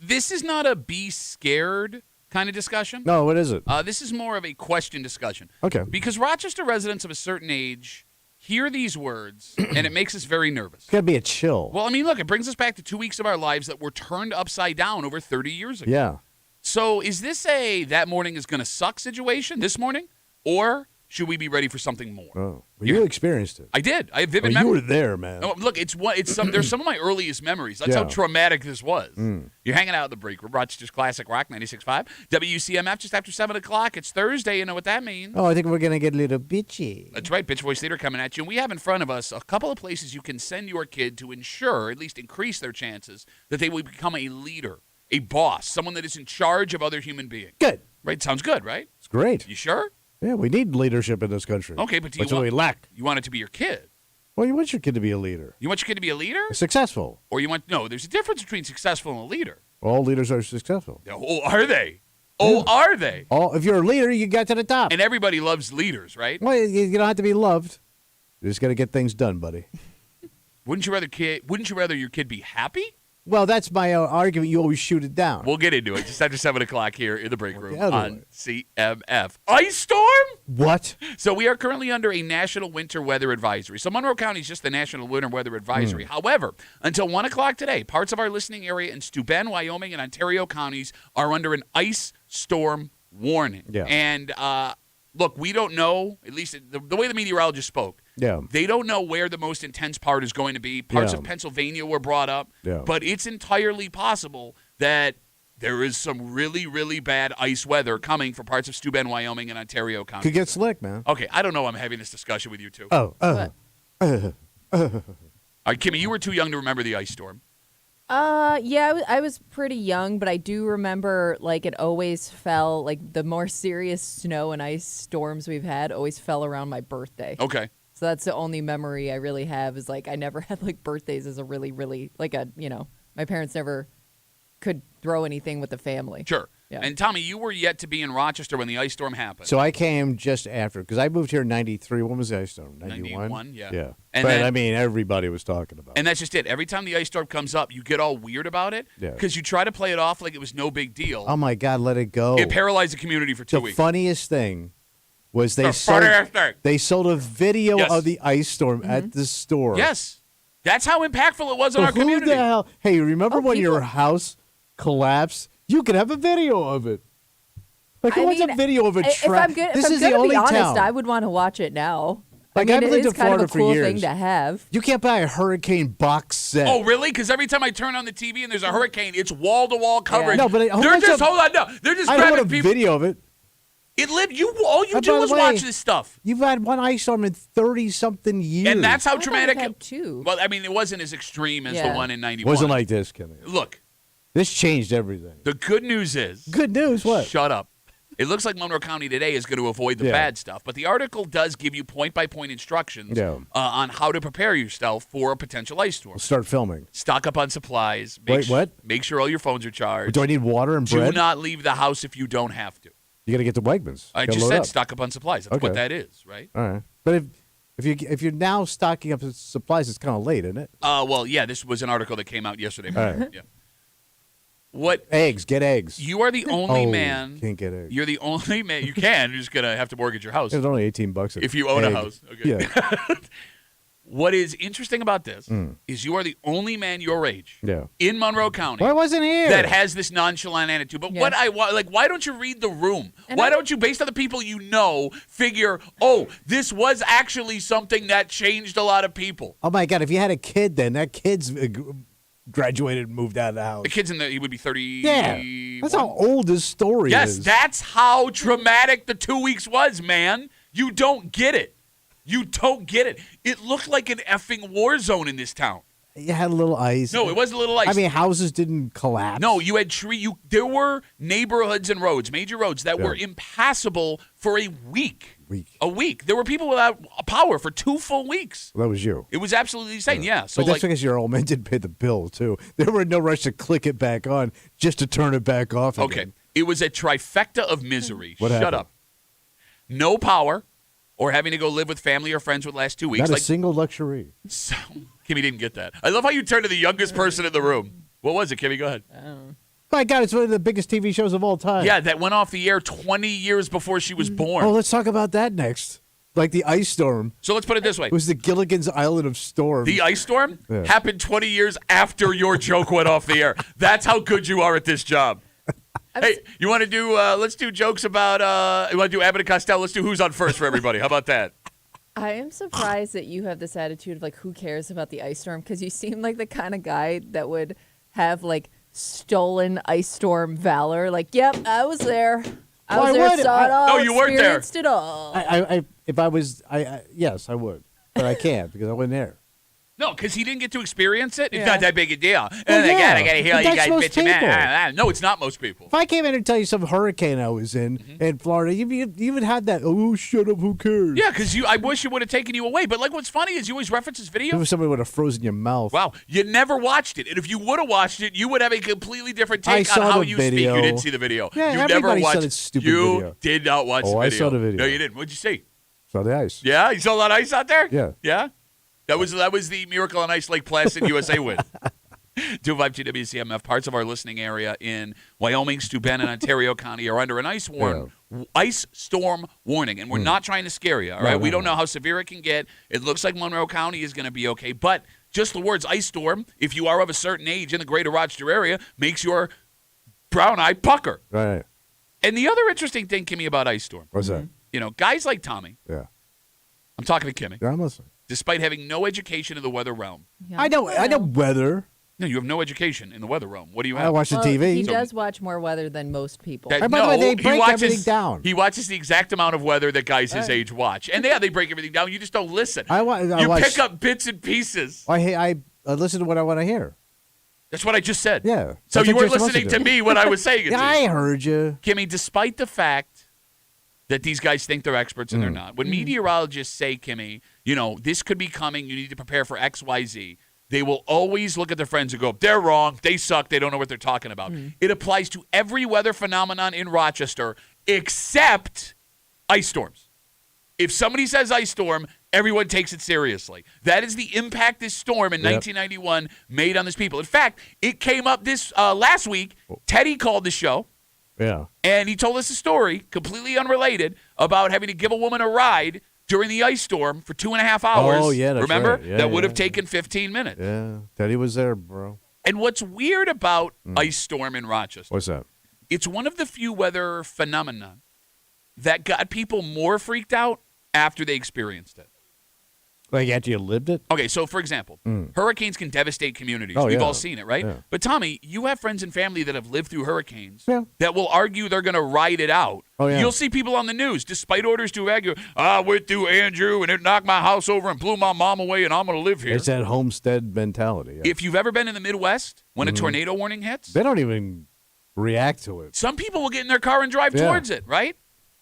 This is not a be scared kind of discussion. No, what is it? This is more of a question discussion. Okay. Because Rochester residents of a certain age hear these words, and it makes us very nervous. It's gotta be a chill. Well, I mean, look, it brings us back to 2 weeks of our lives that were turned upside down over 30 years ago. Yeah. So is this a that morning is going to suck situation this morning, or should we be ready for something more? Oh, well, you experienced it. I did. I have vivid You memories. were there, man. Oh, look, there's some of my earliest memories. That's Yeah. how traumatic this was. You're hanging out at the break. We're Rochester's Classic Rock 96.5. WCMF just after 7 o'clock. It's Thursday. You know what that means. Oh, I think we're gonna get a little bitchy. That's right. Bitch Voice Theater coming at you. And we have in front of us a couple of places you can send your kid to ensure, at least increase their chances, that they will become a leader, a boss, someone that is in charge of other human beings. Good. Right? Sounds good, right? It's great. You sure? Yeah, we need leadership in this country. Okay, but do That's you what we lack. you want it to be your kid? Well, you want your kid to be a leader. You want your kid to be a leader? Successful. Or you want, no, there's a difference between successful and a leader. All leaders are successful. Oh, are they? Oh, are they? If you're a leader, you got to the top. And everybody loves leaders, right? Well, you don't have to be loved. You just got to get things done, buddy. Wouldn't you rather your kid be happy? Well, that's my argument. You always shoot it down. We'll get into it just after 7 o'clock here in the break room the other on way. CMF. Ice storm? What? So we are currently under a national winter weather advisory. So Monroe County is just the national winter weather advisory. However, until 1 o'clock today, parts of our listening area in Steuben, Wyoming, and Ontario counties are under an ice storm warning. Yeah. And look, we don't know, at least the way the meteorologist spoke, Yeah. they don't know where the most intense part is going to be. Parts Yeah. of Pennsylvania were brought up. Yeah. But it's entirely possible that there is some really, really bad ice weather coming for parts of Steuben, Wyoming, and Ontario counties. Could get slick, man. Okay, I don't know I'm having this discussion with you two. Oh. What? All right, Kimmy, you were too young to remember the ice storm. Yeah, I was pretty young, but I do remember like it always fell, like the more serious snow and ice storms we've had always fell around my birthday. Okay. So that's the only memory I really have is like I never had like birthdays as a really, really like my parents never could throw anything with the family. Sure. Yeah. And Tommy, you were yet to be in Rochester when the ice storm happened. So I came just after, because I moved here in 93. When was the ice storm? 91? 91, yeah. Yeah. And but, then- I mean, everybody was talking about it. And that's just it. Every time the ice storm comes up, you get all weird about it Yeah. because you try to play it off like it was no big deal. Oh, my God, let it go. It paralyzed the community for 2 The weeks. funniest thing was The funniest thing. they sold a video Yes. of the ice storm at the store. Yes. That's how impactful it was on So our who community. the hell? Hey, remember Oh, when your people- house collapsed? You could have a video of it. Like, who wants a video of a If truck? I'm good, This if I'm is gonna the only be honest, town. I would want to watch it now. Like, I I've mean, lived it is in kind of Florida a for cool years. thing to have. You can't buy a hurricane box set. Oh, really? Because every time I turn on the TV and there's a hurricane, it's wall-to-wall coverage. No, but they're just, hold on, no. They're just I don't grabbing want a people. video of it. It lived, all you And do by the is way, watch this stuff. You've had one ice storm in 30-something years. And that's how I thought traumatic it had it two. Well, I mean, it wasn't as extreme as the Yeah. one in It 91. wasn't like this, Kenny. Look, This changed everything. the good news is. Good news, what? Shut up. It looks like Monroe County today is going to avoid the Yeah. bad stuff, but the article does give you point-by-point instructions Yeah. on how to prepare yourself for a potential ice storm. We'll start filming. Stock up on supplies. Wait, what? Make sure all your phones are charged. Do I need water and Do bread? not leave the house if you don't have to. You got to get to Wegmans. I Gotta just load said up. stock up on supplies. That's Okay. what that is, right? All right. But if you're now stocking up supplies, it's kind of late, isn't it? Well, yeah, this was an article that came out yesterday. All right. Yeah. What? Eggs. Get eggs. You are the only Oh, man. can't get eggs. You're the only man. You can. You're just going to have to mortgage your house It's only $18 if you own a egg. house. Okay. Yeah. What is interesting about this is you are the only man your age Yeah. in Monroe County Well, I wasn't here. that has this nonchalant attitude. But Yeah. what why don't you read the room? And Why I- don't you, based on the people you know, figure, oh, this was actually something that changed a lot of people. Oh my God! If you had a kid, then that kid's graduated and moved out of the house. The kid's he would be 30. Yeah, that's how old this story Yes, is. that's how traumatic the 2 weeks was, man. You don't get it. You don't get it. It looked like an effing war zone in this town. You had a little ice. No, it wasn't a little ice. I mean, houses didn't collapse. No, you had there were neighborhoods and roads, major roads, that were impassable for a week. A week. There were people without power for 2 full weeks. Well, that was you. It was absolutely insane. Yeah. So But that's because your old man didn't pay the bill too. There were no rush to click it back on just to turn it back off. okay, Again. it was a trifecta of misery. What Shut happened? up. No power, or having to go live with family or friends for the last 2 weeks. Not a single luxury. So, Kimmy didn't get that. I love how you turned to the youngest person in the room. What was it, Kimmy? Go ahead. My God, it's one of the biggest TV shows of all time. Yeah, that went off the air 20 years before she was born. Oh, let's talk about that next. Like the ice storm. So let's put it this way. It was the Gilligan's Island of storms. The ice storm Yeah. happened 20 years after your joke went off the air. That's how good you are at this job. Hey, you want to do, let's do jokes about, you want to do Abbott and Costello? Let's do who's on first for everybody. How about that? I am surprised that you have this attitude of like, who cares about the ice storm? Because you seem like the kind of guy that would have like stolen ice storm valor. Like, yep, I was there. I was there, saw it all. No, you weren't there. Experienced it all. If I was, yes, I would. But I can't because I wasn't there. No, because he didn't get to experience it. It's Yeah. not that big a deal. Oh, Well, my yeah, God, I got to hear all but you that's guys most bitching. people. No, it's not most people. If I came in and tell you some hurricane I was in Florida, you would have that, oh, shut up, who cares? Yeah, because I wish it would have taken you away. But like, what's funny is you always reference his If video. somebody would have frozen your mouth. Wow, you never watched it. And if you would have watched it, you would have a completely different I take on saw how the you video. speak. You didn't see the video. Yeah, you never everybody saw watched that stupid You video. did not watch Oh, the I video. saw the video. No, you didn't. What'd you see? Saw the ice. Yeah, you saw a lot of ice out there? Yeah. Yeah? That was the Miracle on Ice Lake Placid USA win. 252 WCMF. Parts of our listening area in Wyoming, Steuben, and Ontario County are under an ice storm warning, and we're not trying to scare you. All right, we don't know how severe it can get. It looks like Monroe County is going to be okay, but just the words ice storm, if you are of a certain age in the greater Rochester area, makes your brown eye pucker. Right. And the other interesting thing, Kimmy, about ice storm, What's that? you know, guys like Tommy. Yeah. I'm talking to Kimmy. Yeah, I'm listening. Despite having no education in the weather realm. Yeah. I know weather. No, you have no education in the weather realm. What do you I have? watch the Well, TV. He does watch more weather than most people. That- By the way, they he break watches everything down. He watches the exact amount of weather that guys his age watch, and yeah, they break everything down. You just don't listen. I you watch- pick up bits and pieces. I listen to what I want to hear. That's what I just said. Yeah. So That's you what weren't you're supposed listening to to do. me when I was saying it. Yeah, to I you. heard you. Kimmy, despite the fact that these guys think they're experts and they're not, when meteorologists say, Kimmy, you know, this could be coming, you need to prepare for X, Y, Z, they will always look at their friends and go, they're wrong, they suck, they don't know what they're talking about. It applies to every weather phenomenon in Rochester except ice storms. If somebody says ice storm, everyone takes it seriously. That is the impact this storm in 1991 made on this people. In fact, it came up this last week. Teddy called the show. Yeah. And he told us a story, completely unrelated, about having to give a woman a ride during the ice storm for 2.5 hours. Oh, yeah, that's Remember? right. Yeah, that would have yeah. taken 15 minutes. Yeah. Teddy was there, bro. And what's weird about ice storm in Rochester, What's that? it's one of the few weather phenomena that got people more freaked out after they experienced it. Like after you lived it? Okay, so for example, hurricanes can devastate communities. Oh, We've yeah. all seen it, right? Yeah. But Tommy, you have friends and family that have lived through hurricanes Yeah. that will argue they're going to ride it out. Oh, yeah. You'll see people on the news, despite orders to evacuate, I went through Andrew and it knocked my house over and blew my mom away and I'm going to live here. It's that homestead mentality. Yeah. If you've ever been in the Midwest when a tornado warning hits, They don't even react to it. some people will get in their car and drive Yeah. towards it, right?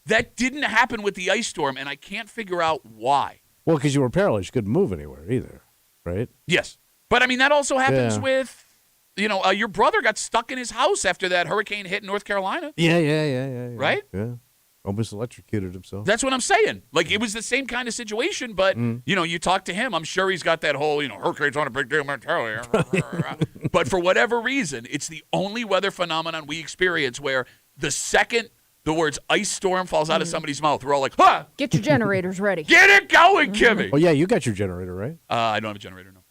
That didn't happen with the ice storm, and I can't figure out why. Well, because you were paralyzed. You couldn't move anywhere either, right? Yes. But, I mean, that also happens Yeah. with, you know, your brother got stuck in his house after that hurricane hit North Carolina. Yeah. Right? Yeah. Almost electrocuted himself. That's what I'm saying. Like, it was the same kind of situation, but, you know, you talk to him, I'm sure he's got that whole, you know, hurricanes aren't a big deal mentality. But for whatever reason, it's the only weather phenomenon we experience where the second the words ice storm falls out of somebody's mouth, we're all like, huh, Get your generators ready. get it going, Kimmy. Oh, yeah, you got your generator, right? I don't have a generator, no.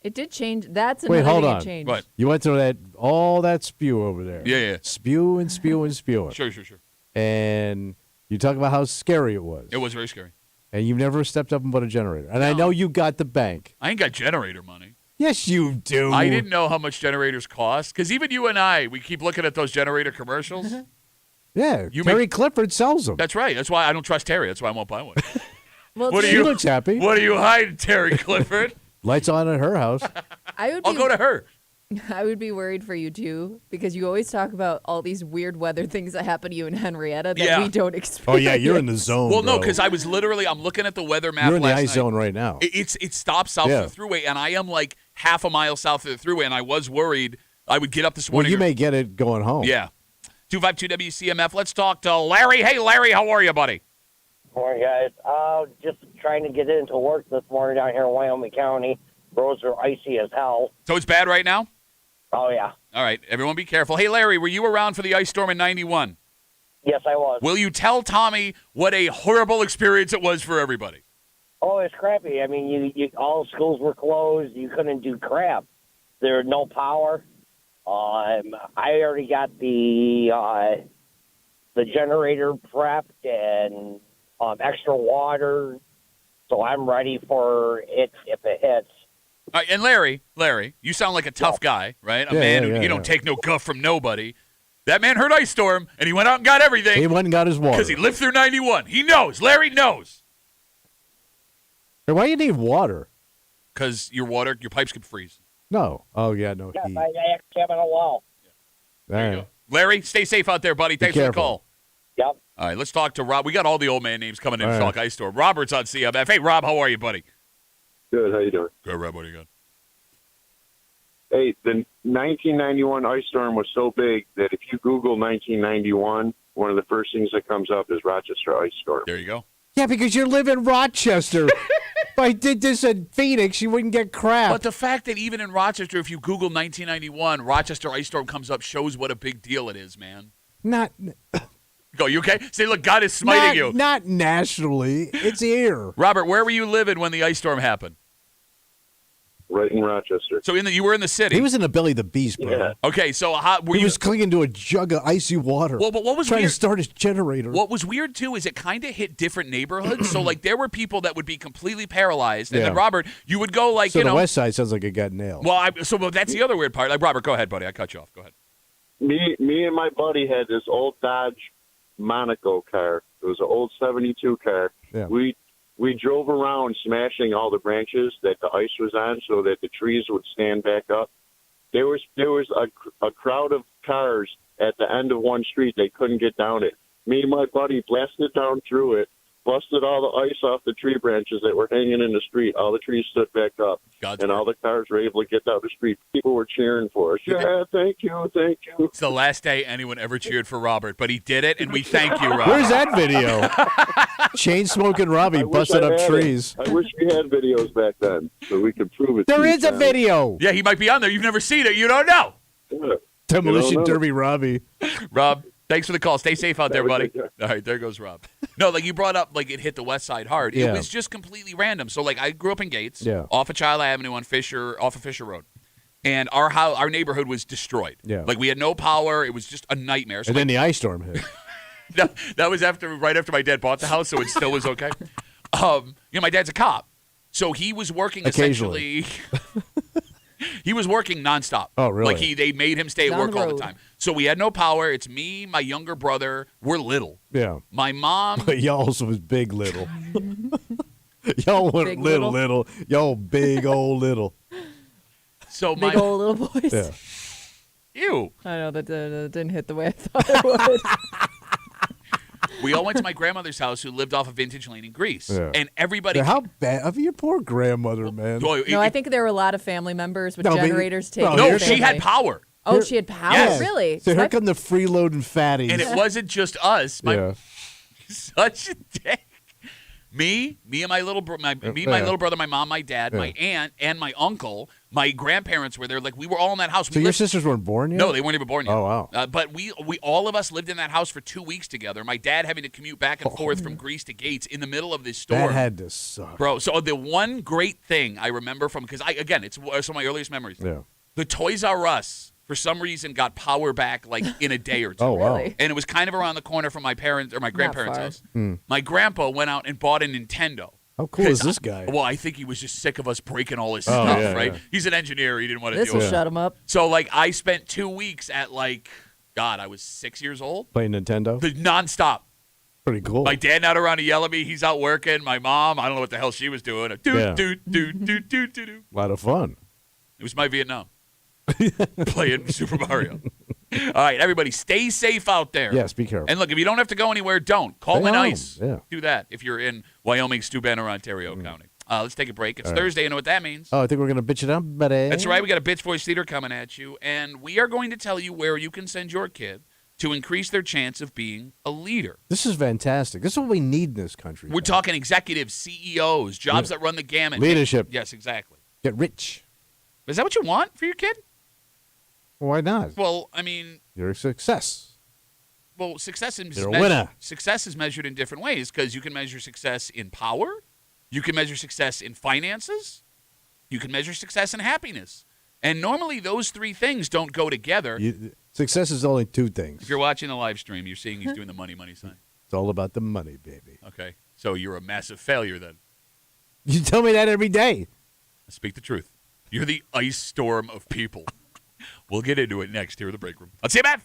It did change. That's Wait, another hold thing on. it changed. What? You went through all that spew over there. Yeah. Spew and spew and spewing. Sure. And you talk about how scary it was. It was very scary. And you've never stepped up and bought a generator. And I know you got the bank. I ain't got generator money. Yes, you do. I didn't know how much generators cost because even you and I, we keep looking at those generator commercials. Yeah, You Terry make- Clifford sells them. That's right. That's why I don't trust Terry. That's why I won't buy one. Well, What do She you- looks happy. What are you hiding, Terry Clifford? Lights on at her house. I would be, I'll go to her. I would be worried for you too because you always talk about all these weird weather things that happen to you in Henrietta that Yeah. we don't experience. Oh, yeah, you're in the zone, Well, no, bro. because I was literally, I'm looking at the weather map You're in the last ice night. zone right now. It stops south Yeah. of the thruway, and I am like half a mile south of the thruway, and I was worried I would get up this Well, morning. you may get it going home. Yeah. 252 WCMF. Let's talk to Larry. Hey, Larry, how are you, buddy? Morning, guys. Just trying to get into work this morning down here in Wyoming County. Roads are icy as hell. So it's bad right now? Oh, yeah. All right, everyone be careful. Hey, Larry, were you around for the ice storm in 91? Yes, I was. Will you tell Tommy what a horrible experience it was for everybody? Oh, it's crappy. I mean, you all schools were closed. You couldn't do crap. There was no power. I already got the generator prepped and extra water, so I'm ready for it if it hits. All right, and Larry, you sound like a tough guy, right? A man who you don't take no guff from nobody. That man heard ice storm, and he went out and got everything. He went and got his water. Because he lived through 91. He knows. Larry knows. Hey, why do you need water? Because your pipes could freeze. No. Oh, yeah, no Yes, heat. I actually have it on a wall. There you go. Larry, stay safe out there, buddy. Thanks for the careful. call. Yep. All right, let's talk to Rob. We got all the old man names coming in All to right. talk ice storm. Robert's on CMF. Hey, Rob, how are you, buddy? Good. How you doing? Good, Rob. What do you got? Hey, the 1991 ice storm was so big that if you Google 1991, one of the first things that comes up is Rochester ice storm. There you go. Yeah, because you live in Rochester. If I did this in Phoenix, you wouldn't get crap. But the fact that even in Rochester, if you Google 1991, Rochester ice storm comes up shows what a big deal it is, man. Not Go, you okay? Say, look, God is smiting you. Not nationally. It's here. Robert, where were you living when the ice storm happened? Right in Rochester. So you were in the city. He was in the Belly the Beast, bro. Yeah. Okay, so how were He you? was clinging to a jug of icy water. Well, but what was trying weird? to start his generator. What was weird too is it kind of hit different neighborhoods. So like there were people that would be completely paralyzed, and then Yeah. Robert, you would go like so you the know. West Side sounds like it got nailed. Well, that's the other weird part. Like Robert, go ahead, buddy. I cut you off. Go ahead. Me and my buddy had this old Dodge Monaco car. It was an old 72 car. Yeah. We drove around smashing all the branches that the ice was on so that the trees would stand back up. There was a crowd of cars at the end of one street. They couldn't get down it. Me and my buddy blasted down through it, busted all the ice off the tree branches that were hanging in the street. All the trees stood back up, God's and all the cars were able to get down the street. People were cheering for us. Yeah, thank you, thank you. It's the last day anyone ever cheered for Robert, but he did it, and we thank you, Robert. Where's that video? Chain smoking Robbie I wish busted I up had trees. it. I wish we had videos back then so we could prove it. There to you, is a Tom. video. Yeah, he might be on there. You've never seen it. You don't know. Yeah. Demolition You don't know. Derby Robbie. Rob, thanks for the call. Stay safe out there, Have a buddy. good day. All right, there goes Rob. No, like you brought up, like it hit the West Side hard. It Yeah. was just completely random. So, like, I grew up in Gates, Yeah. off of Child Avenue off of Fisher Road, and our neighborhood was destroyed. Yeah. Like we had no power. It was just a nightmare. So And then the ice storm hit. that was right after my dad bought the house, so it still was okay. My dad's a cop, so he was working Occasionally. essentially. He was working nonstop. Oh, really? Like they made him stay at Down work the all the road. time. So we had no power. It's me, my younger brother. We're little. Yeah. My mom. But y'all also was big little. Y'all went Big little. Y'all big old little. So Big my old little boys. Yeah. ew. I know that didn't hit the way I thought it would. We all went to my grandmother's house, who lived off of Vintage Lane in Greece, Yeah. and everybody. Yeah, how bad of your poor grandmother, man. Boy, No, I think there were a lot of family members with No, but- generators no, taking. no, their she had family. power, Oh, she had power. Yes. Really? So here that- come the freeloading fatties. and it wasn't just us. My yeah. such a dick. Me and my little my Yeah. little brother, my mom, my dad, Yeah. my aunt, and my uncle. My grandparents were there. Like we were all in that house. So your sisters weren't born yet? No, they weren't even born yet. Oh, wow. But we all of us lived in that house for 2 weeks together. My dad having to commute back and forth from Greece to Gates in the middle of this storm. That had to suck. Bro, so the one great thing I remember from, because it's some of my earliest memories. Yeah. The Toys R Us, for some reason, got power back like in a day or two. Oh, wow. Really? And it was kind of around the corner from my parents or my grandparents' far. house. Hmm. My grandpa went out and bought a Nintendo. How cool is this guy? Well, I think he was just sick of us breaking all his Oh, stuff, yeah, right? yeah. He's an engineer. He didn't want to This deal will with it. shut him up. So, like, I spent 2 weeks at, like, God, I was 6 years old. Playing Nintendo? The nonstop. Pretty cool. My dad not around to yell at me. He's out working. My mom, I don't know what the hell she was doing. Yeah. Do. A lot of fun. It was my Vietnam. Playing Super Mario. All right, everybody, stay safe out there. Yes, be careful. And look, if you don't have to go anywhere, don't. Call Stay Win home. Ice. Yeah. Do that if you're in Wyoming, Steuben, or Ontario County. Let's take a break. It's Thursday. You know what that means. Oh, I think we're going to bitch it up, buddy. That's right. We got a Bitch Voice Theater coming at you, and we are going to tell you where you can send your kid to increase their chance of being a leader. This is fantastic. This is what we need in this country. We're talking executives, CEOs, jobs that run the gamut. Leadership. Yes, exactly. Get rich. Is that what you want for your kid? Why not? Well, I mean, You're a success. well, success is You're a winner. Success is measured in different ways because you can measure success in power, you can measure success in finances, you can measure success in happiness, and normally those three things don't go together. Success is only two things. If you're watching the live stream, you're seeing he's doing the money sign. It's all about the money, baby. Okay, so you're a massive failure then. You tell me that every day. Speak the truth. You're the ice storm of people. We'll get into it next here in the break room. Let's see you, Matt.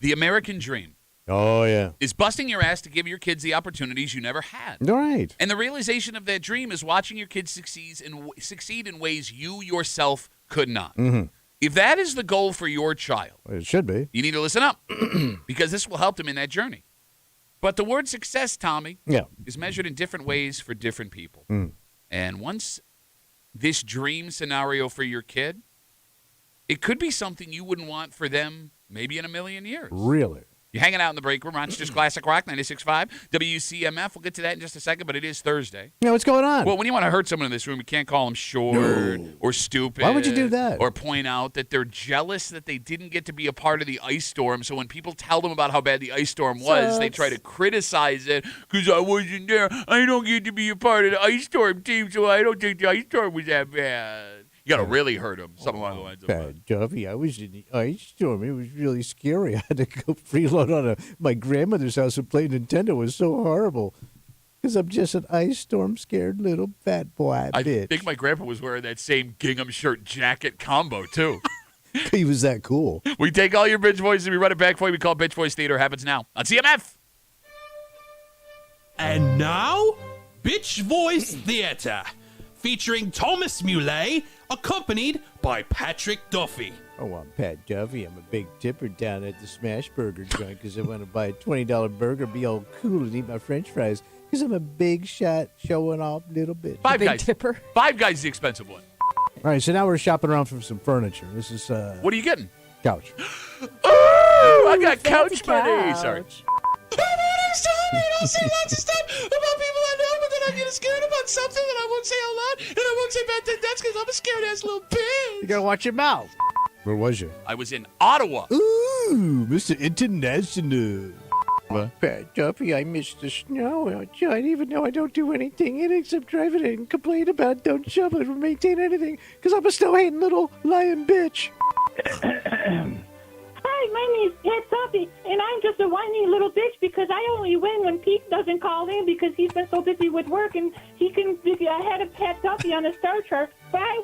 The American dream Oh, yeah. is busting your ass to give your kids the opportunities you never had. All right. And the realization of that dream is watching your kids succeed in ways you yourself could not. Mm-hmm. If that is the goal for your child, It should be. you need to listen up because this will help them in that journey. But the word success, Tommy, Yeah. is measured in different ways for different people. Mm. And once this dream scenario for your kid, it could be something you wouldn't want for them maybe in a million years. Really? You're hanging out in the break room, Rochester's Classic Rock, 96.5, WCMF. We'll get to that in just a second, but it is Thursday. Yeah, what's going on? Well, when you want to hurt someone in this room, you can't call them short or stupid. Why would you do that? Or point out that they're jealous that they didn't get to be a part of the ice storm. So when people tell them about how bad the ice storm was, they try to criticize it because I wasn't there. I don't get to be a part of the ice storm team, so I don't think the ice storm was that bad. You got to really hurt them, something along the lines of that. Bad, Duffy. I was in the ice storm. It was really scary. I had to go freeload on my grandmother's house and play Nintendo. It was so horrible. Because I'm just an ice storm scared little fat boy, I bitch. think my grandpa was wearing that same gingham shirt jacket combo, too. He was that cool. We take all your bitch voices and we run it back for you. We call it Bitch Voice Theater. Happens now on CMF. And now, Bitch Voice Theater, featuring Thomas Muley, accompanied by Patrick Duffy. Oh, I'm Pat Duffy. I'm a big tipper down at the Smash Burger joint because I want to buy a $20 burger, be all cool, and eat my French fries because I'm a big shot, showing off little bit. Five Big Guys. tipper. Five Guys is the expensive one. All right, so now we're shopping around for some furniture. This is What are you getting? couch. Oh, I got Fancy couch money. Sorry. couch. I'll say lots of stuff about people I know, but then I get scared about something that I won't say out loud, and I won't say bad things. That's because I'm a scared-ass little bitch. You gotta watch your mouth. Where was you? I was in Ottawa. Ooh, Mr. International. Pat Duffy, I miss the snow outside, even though I don't do anything in it except drive it and complain about it, don't shovel it or maintain anything, because I'm a snow-hating little lying bitch. Hi, my name's Pat Duffy, and I'm just a whiny little bitch because I only win when Pete doesn't call in because he's been so busy with work and he can be ahead of Pat Duffy on the star chart. But I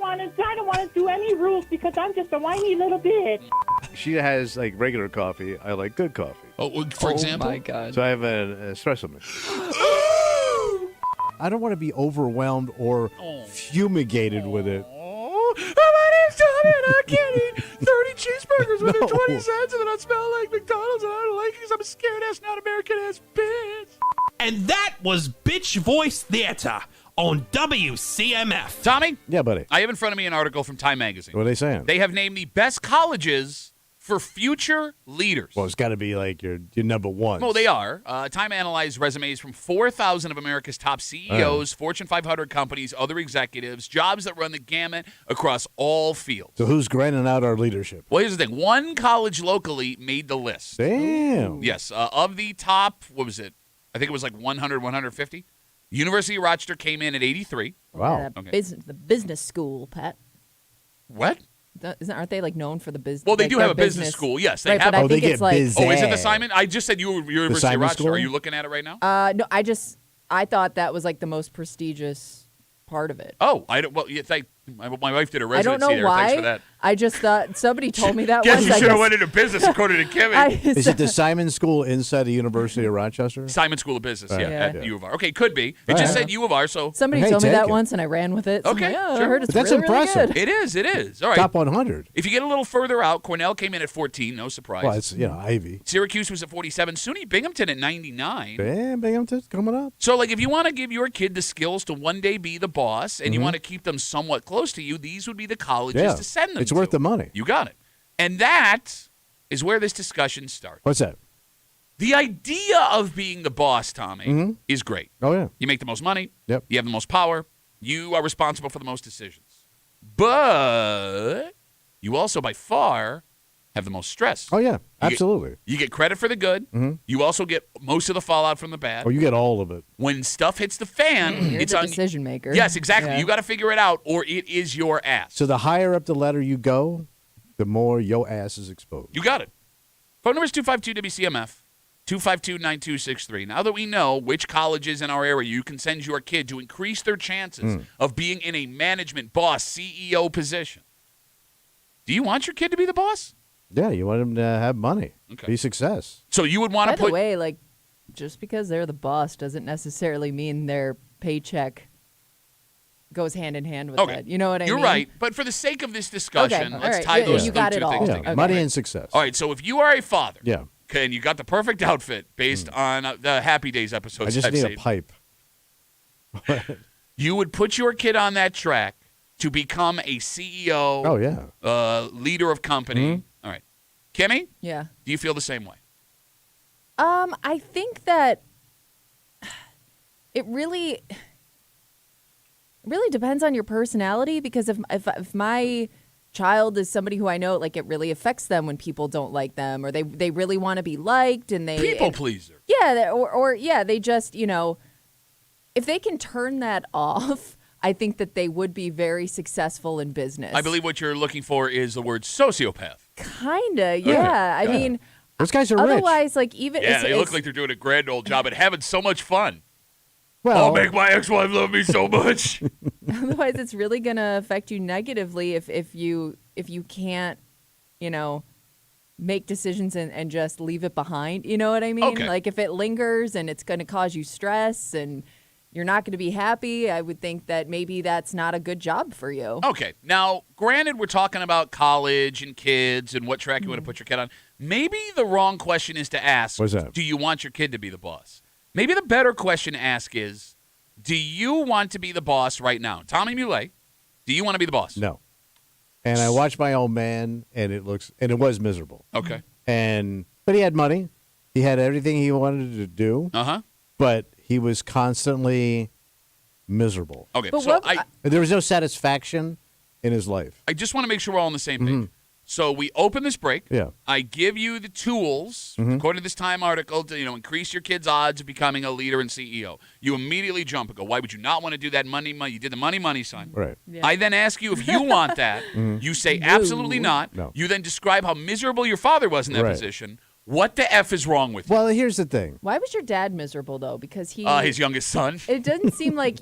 don't want to do any rules because I'm just a whiny little bitch. She has, like, regular coffee. I like good coffee. Oh, for example? my God. So I have an espresso machine. I don't want to be overwhelmed or fumigated with it. Oh, my name's Tommy, and I can't eat 30 cheeseburgers when No. they're 20 cents, and then I smell like McDonald's, and I don't like it because I'm a scared-ass, not American-ass bitch. And that was Bitch Voice Theater on WCMF. Tommy, Yeah, buddy. I have in front of me an article from Time Magazine. What are they saying? They have named the best colleges for future leaders. Well, it's got to be like your number one. Well, they are. Time analyzed resumes from 4,000 of America's top CEOs, Fortune 500 companies, other executives, jobs that run the gamut across all fields. So who's grinding out our leadership? Well, here's the thing. One college locally made the list. Damn. Yes. Of the top, what was it? I think it was like 100, 150. University of Rochester came in at 83. Wow. Okay. The business school, Pat. What? Aren't they like known for the business? Well, they like, do their have a business school. Yes, they right, have. but I Oh, they think get it's like busy. Oh, is it the Simon? I just said University of Simon Rochester. School? Are you looking at it right now? no, I thought that was like the most prestigious part of it. Oh, I don't. Well, yeah, my wife did a I don't residency know there. why. Thanks for that. I just thought somebody told me that Guess once. you I should have guess- went into business according to Kimmy. Is it the Simon School inside the University of Rochester? Simon School of Business, Right. yeah, Yeah. at U of R. Okay, could be. It just said U of R, so Somebody Hey, told me take that it. once, and I ran with it. So Okay, I'm like, oh, sure. I heard it's But that's really, impressive. Really good. it is. It is. All right. Top 100. If you get a little further out, Cornell came in at 14. No surprise. Well, it's, Ivy. Syracuse was at 47. SUNY Binghamton at 99. Bam, Binghamton's coming up. So, like, if you want to give your kid the skills to one day be the boss, and you Mm-hmm. want to keep them somewhat close to you, these would be the colleges to send them It's to. worth the money. You got it. And that is where this discussion starts. What's that? The idea of being the boss, Tommy, is great. Oh, yeah. You make the most money. Yep. You have the most power. You are responsible for the most decisions. But you also, by far, have the most stress. Oh, yeah. You get- Absolutely. You get credit for the good. You also get most of the fallout from the bad. Oh, you get all of it. When stuff hits the fan, You're it's the on. decision maker. Yes, exactly. Yeah. You got to figure it out, or it is your ass. So the higher up the ladder you go, the more your ass is exposed. You got it. Phone number is 252-WCMF, 252-9263. Now that we know which colleges in our area you can send your kid to increase their chances of being in a management, boss, CEO position, do you want your kid to be the boss? Yeah, you want them to have money, Okay. be success. So you would want By to the put. way, like, just because they're the boss doesn't necessarily mean their paycheck goes hand in hand with Okay. it. You know what I You're mean? right, but for the sake of this discussion, Okay, all let's right. tie Yeah, those you two got it all. things Yeah, together. money Right. and success. All right, so if you are a father, Yeah. okay, and you got the perfect outfit based on the Happy Days episodes I just I've need seen, a pipe. you would put your kid on that track to become a CEO, Oh, yeah. leader of company. All right. Kimmy, Yeah. do you feel the same way? I think that it really depends on your personality, because if my child is somebody who I know, like, it really affects them when people don't like them, or they really want to be liked, and they People pleaser. yeah, or they just, if they can turn that off, I think that they would be very successful in business. I believe what you're looking for is the word sociopath. Kinda, yeah. I mean, Those guys are rich. otherwise, like, even Yeah, it's- they look it's- like they're doing a grand old job and having so much fun. Well, I'll make my ex-wife love me so much. otherwise it's really gonna affect you negatively if you can't, make decisions and just leave it behind. You know what I mean? Okay. Like, if it lingers and it's gonna cause you stress and you're not gonna be happy, I would think that maybe that's not a good job for you. Okay. Now, granted, we're talking about college and kids and what track you want to put your kid on. Maybe the wrong question is to ask, What's that? do you want your kid to be the boss? Maybe the better question to ask is, do you want to be the boss right now? Tommy Muley, do you want to be the boss? no. And I watched my old man, and it was miserable. Okay. But he had money. He had everything he wanted to do, Uh-huh. but he was constantly miserable. Okay. But so what- There was no satisfaction in his life. I just want to make sure we're all on the same page. So we open this break. Yeah. I give you the tools, according to this Time article, to increase your kid's odds of becoming a leader and CEO. You immediately jump and go, why would you not want to do that money? You did the money sign. Right. Yeah. I then ask you if you want that. You say absolutely not. No. You then describe how miserable your father was in that Right. position. What the F is wrong with you? Well, here's the thing. Why was your dad miserable though? Because His youngest son. it doesn't seem like,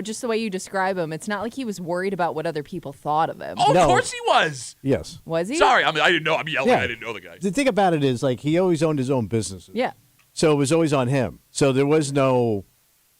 just the way you describe him, it's not like he was worried about what other people thought of him. Oh, No. of course he was. Yes. Was he? Sorry, I didn't know. I'm yelling. Yeah. I didn't know the guy. The thing about it is, like, he always owned his own businesses. Yeah. So it was always on him. So there was no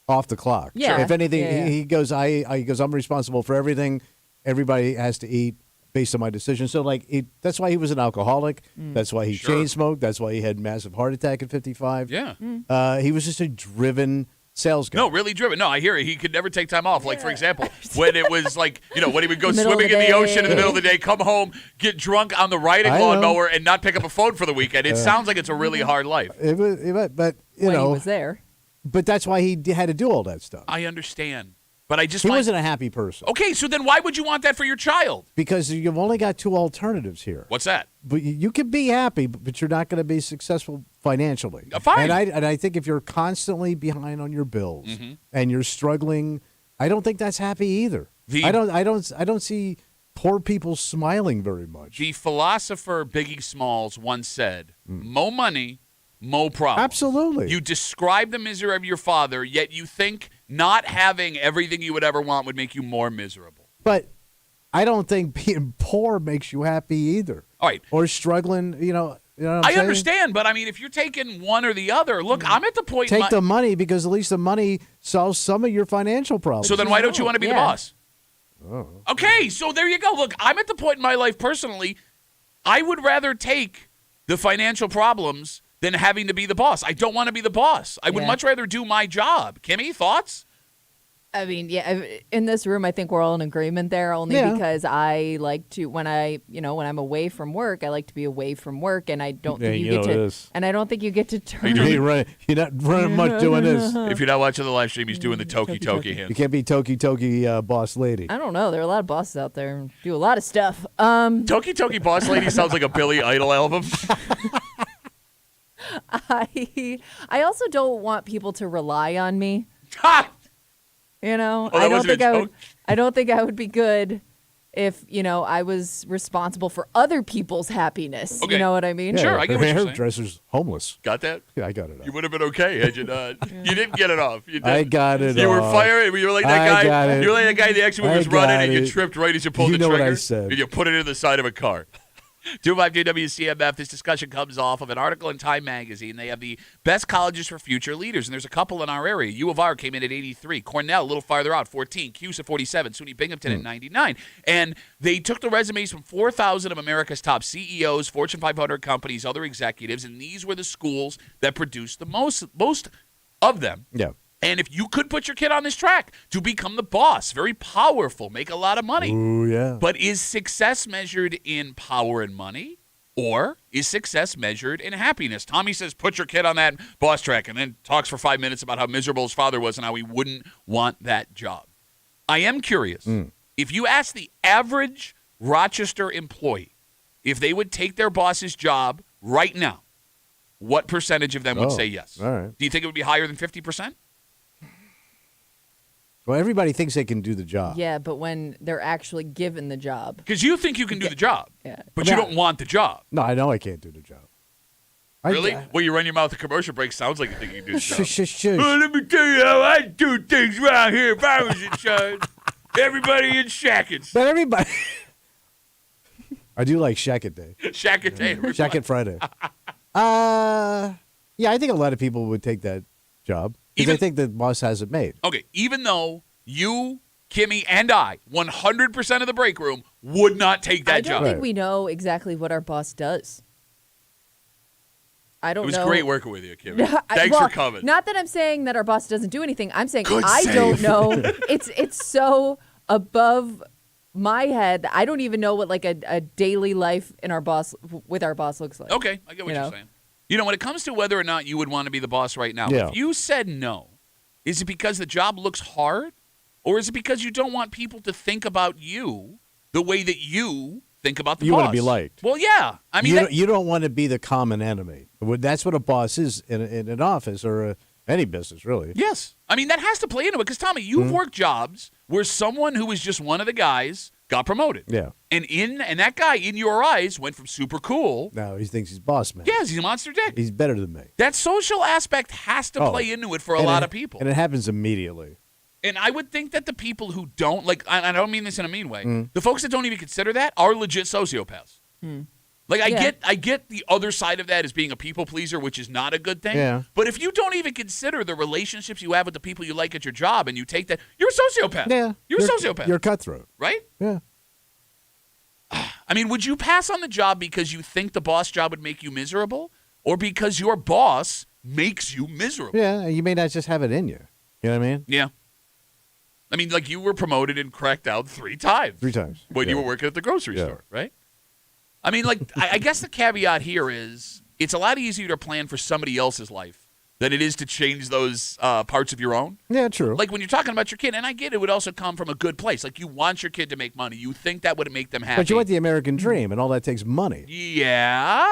off the clock. Yeah. If anything, Yeah. he goes, he goes, I'm responsible for everything. Everybody has to eat based on my decision. So, like, that's why he was an alcoholic. That's why he Sure. chain smoked. That's why he had massive heart attack at 55. Yeah. He was just a driven sales guy. No, really driven. No, I hear it. He could never take time off. Like, for example, when it was like, when he would go Middle of swimming the in the ocean in the day. middle of the day, come home, get drunk on the riding I know. lawnmower, and not pick up a phone for the weekend. It sounds like it's a really hard life. But, When he was there. but that's why he had to do all that stuff. I understand. But I just He find. wasn't a happy person. Okay, so then why would you want that for your child? Because you've only got two alternatives here. What's that? But you can be happy, but you're not going to be successful financially. Fine. And I think if you're constantly behind on your bills and you're struggling, I don't think that's happy either. I don't see poor people smiling very much. The philosopher Biggie Smalls once said, "Mo money, mo problems." Absolutely. You describe the misery of your father, yet you think not having everything you would ever want would make you more miserable. But I don't think being poor makes you happy either. All right. Or struggling, you know what I'm I saying? understand, but I mean, if you're taking one or the other, look, I'm at the point. Take the money because at least the money solves some of your financial problems. So then, why don't you want to be the Yeah. boss? Okay, so there you go. Look, I'm at the point in my life personally, I would rather take the financial problems than having to be the boss. I don't want to be the boss. I would Yeah. much rather do my job. Kimmy, thoughts? I mean, yeah, in this room, I think we're all in agreement there only Yeah. because I like to, when I'm away from work, I like to be away from work, and I don't Yeah, think you you get know to, this. and I don't think you get to turn. You're not running much doing this. If you're not watching the live stream, he's doing the Toki hand. You can't be Toki boss lady. I don't know. There are a lot of bosses out there who do a lot of stuff. Toki Boss Lady sounds like a Billy Idol album. I also don't want people to rely on me. Ha! You know, Oh, that I don't wasn't a think I would. joke? I don't think I would be good if I was responsible for other people's happiness. Okay. You know what I mean? Sure, I get what you're saying. Hairdresser's homeless. Got that? Yeah, I got it. You would have been okay had you not. You didn't get it off. You did. I got it You were off. fired. You were like that I guy. got it. You were like that guy that actually I was running got and you it. tripped right as you pulled You the know trigger. what I said. And you put it in the side of a car. 252 WCMF. This discussion comes off of an article in Time Magazine. They have the best colleges for future leaders, and there's a couple in our area. U of R came in at 83. Cornell, a little farther out, 14. Cuse at 47. SUNY Binghamton at 99. And they took the resumes from 4,000 of America's top CEOs, Fortune 500 companies, other executives, and these were the schools that produced the most of them. Yeah. And if you could put your kid on this track to become the boss, very powerful, make a lot of money. Ooh, yeah. But is success measured in power and money, or is success measured in happiness? Tommy says, put your kid on that boss track, and then talks for 5 minutes about how miserable his father was and how he wouldn't want that job. I am curious. If you ask the average Rochester employee if they would take their boss's job right now, what percentage of them would say yes? All right. Do you think it would be higher than 50%? Well, everybody thinks they can do the job. Yeah, but when they're actually given the job. Because you think you can do the job, Yeah. but you don't want the job. No, I know I can't do the job. Really? Well, you run your mouth at commercial break. Sounds like you think you can do the job. Shush. Well, let me tell you how I do things around here. If I was in charge, everybody in shackets. But everybody. I do like Shacket Day. Shacket day. Shacket Friday. Yeah, I think a lot of people would take that job because Even- they think the boss has it made. Okay, even though you, Kimmy, and I, 100% of the break room, would not take that I don't job. think we know exactly what our boss does. I don't It know. was great working with you, Kimmy. Thanks Well, for coming. Not that I'm saying that our boss doesn't do anything. I'm saying Good I save. don't know. It's so above my head. I don't even know what like a daily life in our boss with our boss looks like. Okay, I get what You you're know? saying. You know, when it comes to whether or not you would want to be the boss right now, Yeah. if you said no, is it because the job looks hard, or is it because you don't want people to think about you the way that you think about the You boss? wanna be liked. Well, yeah. I mean, You don't want to be the common enemy. That's what a boss is in an office or any business, really. yes. I mean, that has to play into it because, Tommy, you've worked jobs where someone who was just one of the guys got promoted. Yeah. And that guy, in your eyes, went from super cool. Now he thinks he's boss man. Yes, he's a monster dick. He's better than me. That social aspect has to Oh. play into it for a And lot it- of people. And it happens immediately. And I would think that the people who don't, like, I don't mean this in a mean way, Mm. the folks that don't even consider that are legit sociopaths. Like, Yeah. I get the other side of that as being a people pleaser, which is not a good thing. Yeah. But if you don't even consider the relationships you have with the people you like at your job and you take that, you're a sociopath. Yeah. You're a sociopath. You're cutthroat. right? Yeah. I mean, would you pass on the job because you think the boss job would make you miserable or because your boss makes you miserable? Yeah. You may not just have it in you. You know what I mean? Yeah. I mean, like you were promoted and cracked out 3 times. 3 times. When you Yeah. were working at the grocery Yeah. store, right? I mean, like, I guess the caveat here is it's a lot easier to plan for somebody else's life than it is to change those parts of your own. Yeah, true. Like when you're talking about your kid, and I get it would also come from a good place. Like you want your kid to make money. You think that would make them happy. But you want the American dream, and all that takes money, Yeah.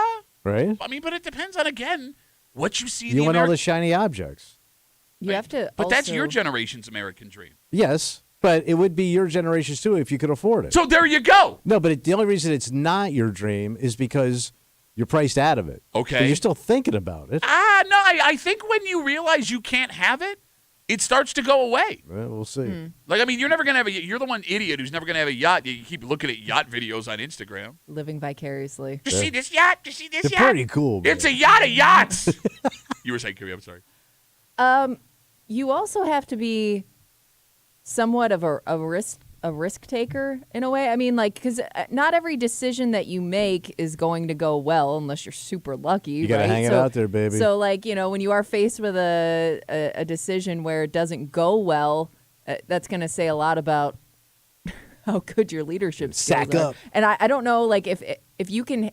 right? I mean, but it depends on, again, what you see in You the want all American. the shiny objects. You have to. But that's your also- generation's American dream. Yes, but it would be your generation's too if you could afford it. So there you go. No, but the only reason it's not your dream is because you're priced out of it. Okay. But you're still thinking about it. No, I think when you realize you can't have it, it starts to go away. Well, we'll see. Like, I mean, you're never going to have a, you're the one idiot who's never going to have a yacht. You keep looking at yacht videos on Instagram. living vicariously. You see this yacht? You see this They're yacht? pretty cool. It's man. a yacht of yachts. You were saying, Kimmy, I'm sorry. You also have to be somewhat of a risk taker in a way. I mean, like, because not every decision that you make is going to go well unless you're super lucky. You gotta right? hang it out there, baby. So, like, you know, when you are faced with a decision where it doesn't go well, that's going to say a lot about how good your leadership skills Sack are. up. And I don't know, like, if you can.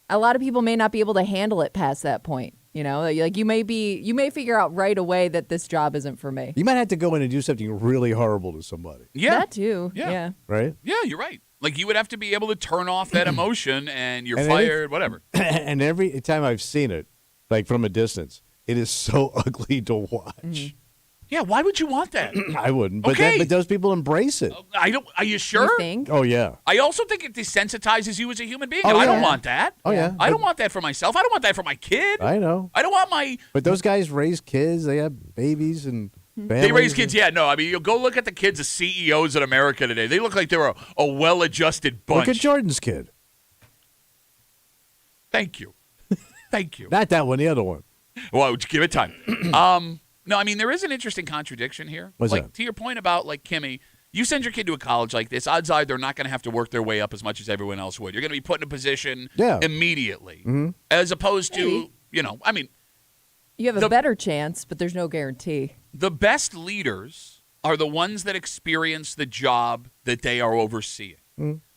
A lot of people may not be able to handle it past that point. You know, like you may figure out right away that this job isn't for me. You might have to go in and do something really horrible to somebody, Yeah. That too. Yeah. Yeah. right? Yeah, you're right. Like, you would have to be able to turn off that emotion and you're And fired, whatever. And every time I've seen it, like from a distance, it is so ugly to watch. Yeah, why would you want that? I wouldn't, but Okay. but those people embrace it. I don't. Are you sure? You think? Oh yeah, I also think it desensitizes you as a human being. Oh, I don't yeah. want that. oh yeah. I don't want that for myself. I don't want that for my kid. I know, I don't want my. but those guys raise kids. They have babies and families. They raise kids. Yeah, no. I mean, you go look at the kids of CEOs in America today. They look like they're a well-adjusted bunch. Look at Jordan's kid. Thank you. Thank you. Not that one, the other one. Well, give it time. No, I mean, there is an interesting contradiction here. What's like, that? To your point about, like, Kimmy, you send your kid to a college like this, odds are they're not going to have to work their way up as much as everyone else would. You're going to be put in a position immediately, as opposed to, I mean. You have a better chance, but there's no guarantee. The best leaders are the ones that experience the job that they are overseeing.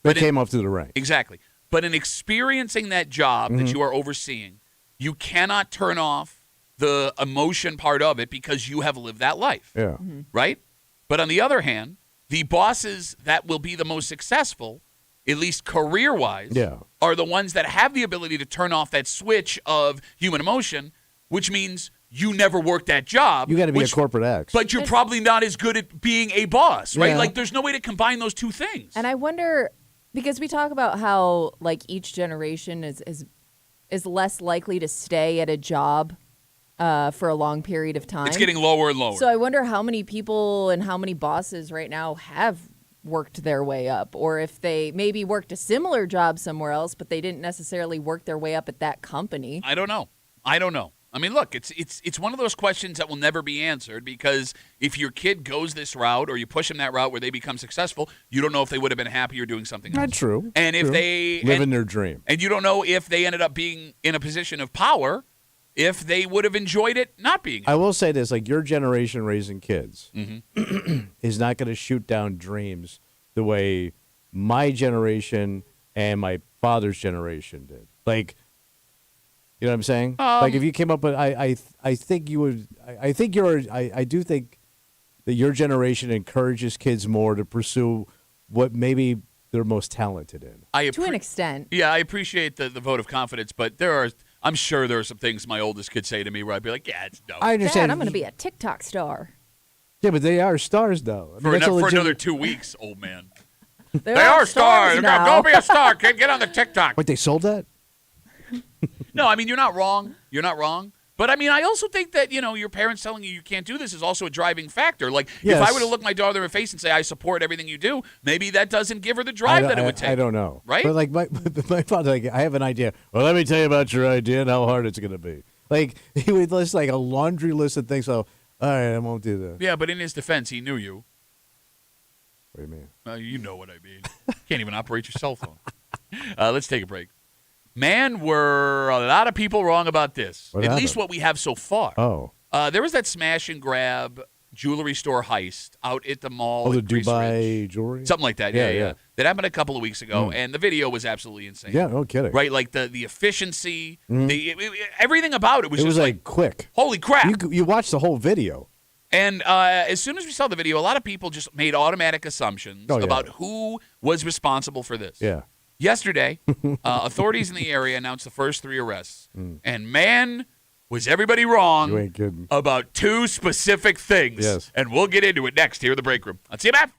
They came up to the rank. Exactly. But in experiencing that job that you are overseeing, you cannot turn off the emotion part of it because you have lived that life. Yeah. Right? But on the other hand, the bosses that will be the most successful, at least career-wise, are the ones that have the ability to turn off that switch of human emotion, which means you never worked that job. You got to be a corporate X. But you're probably not as good at being a boss, right? Yeah. Like, there's no way to combine those two things. And I wonder, because we talk about how, like, each generation is less likely to stay at a job for a long period of time. It's getting lower and lower. So I wonder how many people and how many bosses right now have worked their way up, or if they maybe worked a similar job somewhere else, but they didn't necessarily work their way up at that company. I don't know. I mean, look, it's one of those questions that will never be answered, because if your kid goes this route or you push them that route where they become successful, you don't know if they would have been happier doing something else. Not true. And if they living their dream, and you don't know if they ended up being in a position of power, if they would have enjoyed it not being. I will say this: like, your generation raising kids is not going to shoot down dreams the way my generation and my father's generation did. Like, you know what I'm saying? Like, if you came up with, I think you would. I do think that your generation encourages kids more to pursue what maybe they're most talented in. To an extent. Yeah, I appreciate the vote of confidence, but I'm sure there are some things my oldest could say to me where I'd be like, yeah, it's no. I understand. Dad, I'm going to be a TikTok star. Yeah, but they are stars, though. I For, mean, that's a for legit- another 2 weeks, old man. They are stars. now. Go be a star, kid. Get on the TikTok. Wait, they sold that? No, I mean, you're not wrong. You're not wrong. But, I mean, I also think that, your parents telling you can't do this is also a driving factor. Like, if I were to look my daughter in the face and say, I support everything you do, maybe that doesn't give her the drive that it would take. I don't know. Right? But, like, my father, like, I have an idea. Well, let me tell you about your idea and how hard it's going to be. Like, he would list, like, a laundry list of things. So, all right, I won't do that. Yeah, but in his defense, he knew you. What do you mean? You know what I mean. Can't even operate your cell phone. Let's take a break. Man, were a lot of people wrong about this. What At happened? least what we have so far. Oh. There was that smash and grab jewelry store heist out at the mall. Oh, the at Grease Dubai Ridge. jewelry? Something like that. Yeah. Yeah. That happened a couple of weeks ago, and the video was absolutely insane. Yeah, no kidding. Right? Like the efficiency, everything about it was It just was, like, quick. holy crap. You watched the whole video. And as soon as we saw the video, a lot of people just made automatic assumptions about who was responsible for this. Yeah. Yesterday, authorities in the area announced the first 3 arrests. And man, was everybody wrong You ain't kidding. about 2 specific things. Yes. And we'll get into it next here in the break room. On CMF.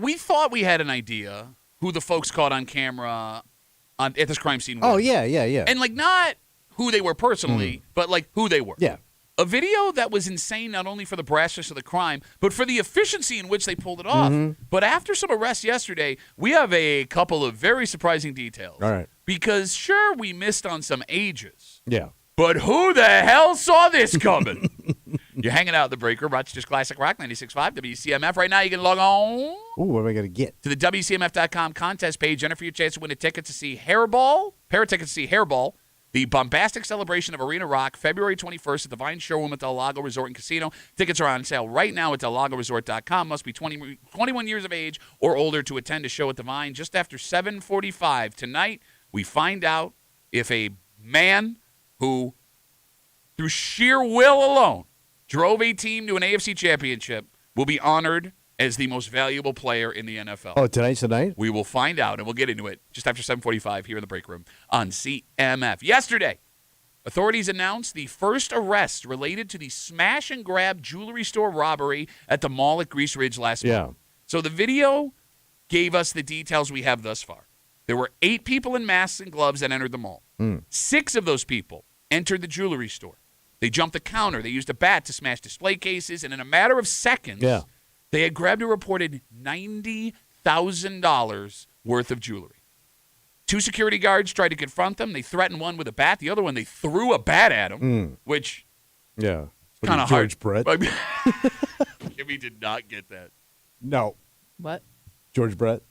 we thought we had an idea who the folks caught on camera at this crime scene. Oh, were. yeah. And, like, not who they were personally, but, like, who they were. Yeah. A video that was insane not only for the brashness of the crime, but for the efficiency in which they pulled it off. But after some arrests yesterday, we have a couple of very surprising details. All right. Because, sure, we missed on some ages. Yeah. But who the hell saw this coming? You're hanging out at the break room, Rochester's Classic Rock 96.5 WCMF. Right now, you can log on Ooh, what am I going to get? to the WCMF.com contest page. Enter for your chance to win a ticket to see Hairball, pair of tickets to see Hairball, the bombastic celebration of Arena Rock, February 21st at the Vine Showroom at Del Lago Resort and Casino. Tickets are on sale right now at DelLagoResort.com. Must be 21 years of age or older to attend a show at the Vine. Just after 7:45 tonight, we find out if a man who, through sheer will alone, drove a team to an AFC championship will be honored as the most valuable player in the NFL. Oh, tonight's the night? We will find out, and we'll get into it just after 7:45 here in the break room on CMF. Yesterday, authorities announced the first arrest related to the smash-and-grab jewelry store robbery at the mall at Grease Ridge last month. So the video gave us the details we have thus far. There were 8 people in masks and gloves that entered the mall. 6 of those people entered the jewelry store. They jumped the counter. They used a bat to smash display cases, and in a matter of seconds, they had grabbed a reported $90,000 worth of jewelry. 2 security guards tried to confront them. They threatened one with a bat. The other one, they threw a bat at him, which kind of hard. George Brett. Jimmy did not get that. No. What? George Brett.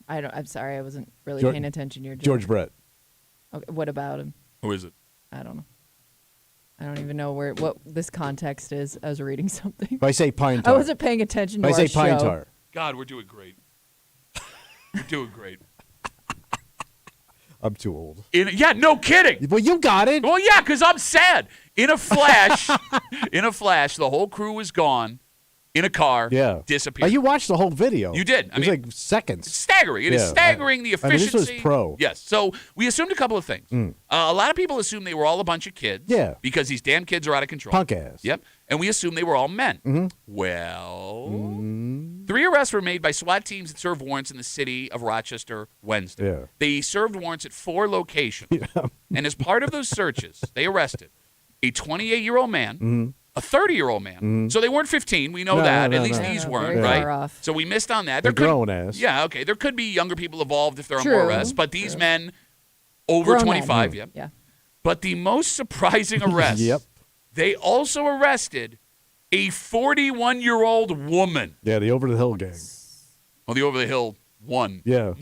I'm sorry. I wasn't really George- paying attention to your joke. George Brett. Okay, what about him? Who is it? I don't know. I don't even know what this context is. I was reading something. If I say pine I tar. wasn't paying attention to If I our say pine show. tar. God, we're doing great. We're doing great. I'm too old. No kidding. Well, you got it. Well, yeah, because I'm sad. In a flash, the whole crew was gone. In a car, disappeared. You watched the whole video. You did. It was like seconds. Staggering. It is staggering, the efficiency. this was pro. Yes. So we assumed a couple of things. A lot of people assumed they were all a bunch of kids. Yeah. Because these damn kids are out of control. Punk ass. Yep. And we assumed they were all men. Well, 3 arrests were made by SWAT teams that served warrants in the city of Rochester Wednesday. Yeah. They served warrants at 4 locations. And as part of those searches, they arrested a 28-year-old man, a 30-year-old man. So they weren't 15. We know that. No, At least no. these No, weren't, very right? far off. So we missed on that. They're could- grown ass. Yeah, okay. There could be younger people involved if there are True. more arrests, but these men over Grown 25, men. Yeah. But the most surprising arrest, they also arrested a 41-year-old woman. Yeah, the Over the Hill gang. Well, the Over the Hill one. Yeah.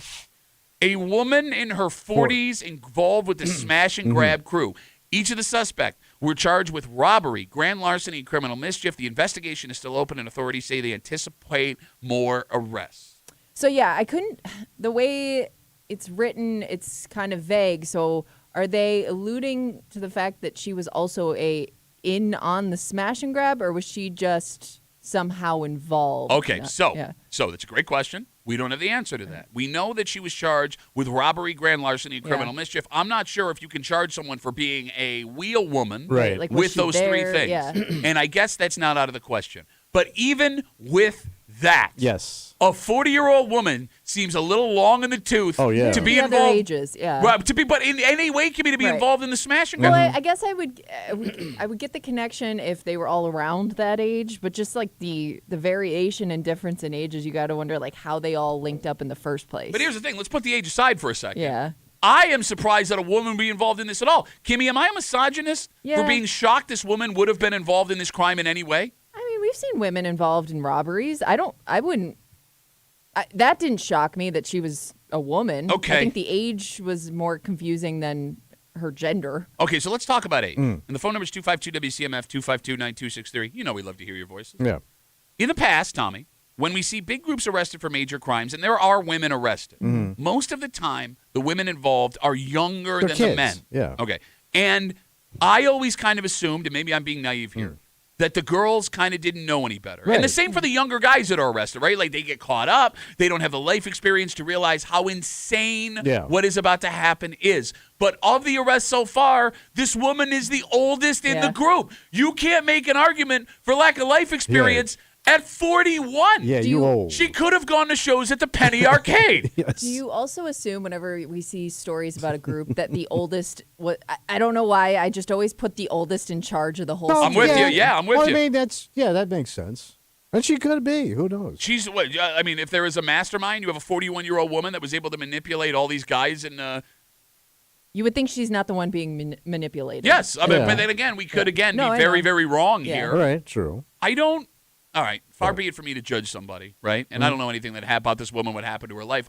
A woman in her 40s involved with the smash and grab crew. Each of the suspects were charged with robbery, grand larceny, and criminal mischief. The investigation is still open, and authorities say they anticipate more arrests. So yeah, I couldn't. The way it's written, it's kind of vague. So are they alluding to the fact that she was also in on the smash and grab, or was she just somehow involved? Okay, so that's a great question. We don't have the answer to that. We know that she was charged with robbery, grand larceny, and criminal mischief. I'm not sure if you can charge someone for being a wheel woman Right. Like, was with she those 3 there? things. Yeah. And I guess that's not out of the question. But even with that, Yes. a 40-year-old woman seems a little long in the tooth Oh, yeah. to be The other involved. ages, yeah. Right, but in any way can be to be Right. involved in the smash and Well, grab. I guess I would get the connection if they were all around that age, but just like the variation and difference in ages, you got to wonder like how they all linked up in the first place. But here's the thing. Let's put the age aside for a second. Yeah. I am surprised that a woman would be involved in this at all. Kimmy, am I a misogynist for Yeah. being shocked this woman would have been involved in this crime in any way? I mean, we've seen women involved in robberies. That didn't shock me that she was a woman. Okay. I think the age was more confusing than her gender. Okay, so let's talk about age. And the phone number is 252-WCMF, 252-9263. You know we love to hear your voices. Yeah. In the past, Tommy, when we see big groups arrested for major crimes, and there are women arrested, most of the time the women involved are younger They're than kids. the men. Yeah. Okay. And I always kind of assumed, and maybe I'm being naive here, that the girls kind of didn't know any better. Right. And the same for the younger guys that are arrested, right? Like they get caught up. They don't have the life experience to realize how insane what is about to happen is. But of the arrests so far, this woman is the oldest in the group. You can't make an argument for lack of life experience At 41. Yeah, Do you you- old. She could have gone to shows at the Penny Arcade. Yes. Do you also assume whenever we see stories about a group that the oldest? I don't know why. I just always put the oldest in charge of the whole. I'm with you. Yeah, I'm with well, you. I mean, that makes sense. And she could be. Who knows? She's what? I mean, if there is a mastermind, you have a 41-year-old woman that was able to manipulate all these guys and. You would think she's not the one being manipulated. Yes, I mean, Yeah. but then again, we could No, be I very, know. very wrong Yeah. here. All right, true. I don't. All right, far be it for me to judge somebody, right? And I don't know anything that about this woman, what happened to her life.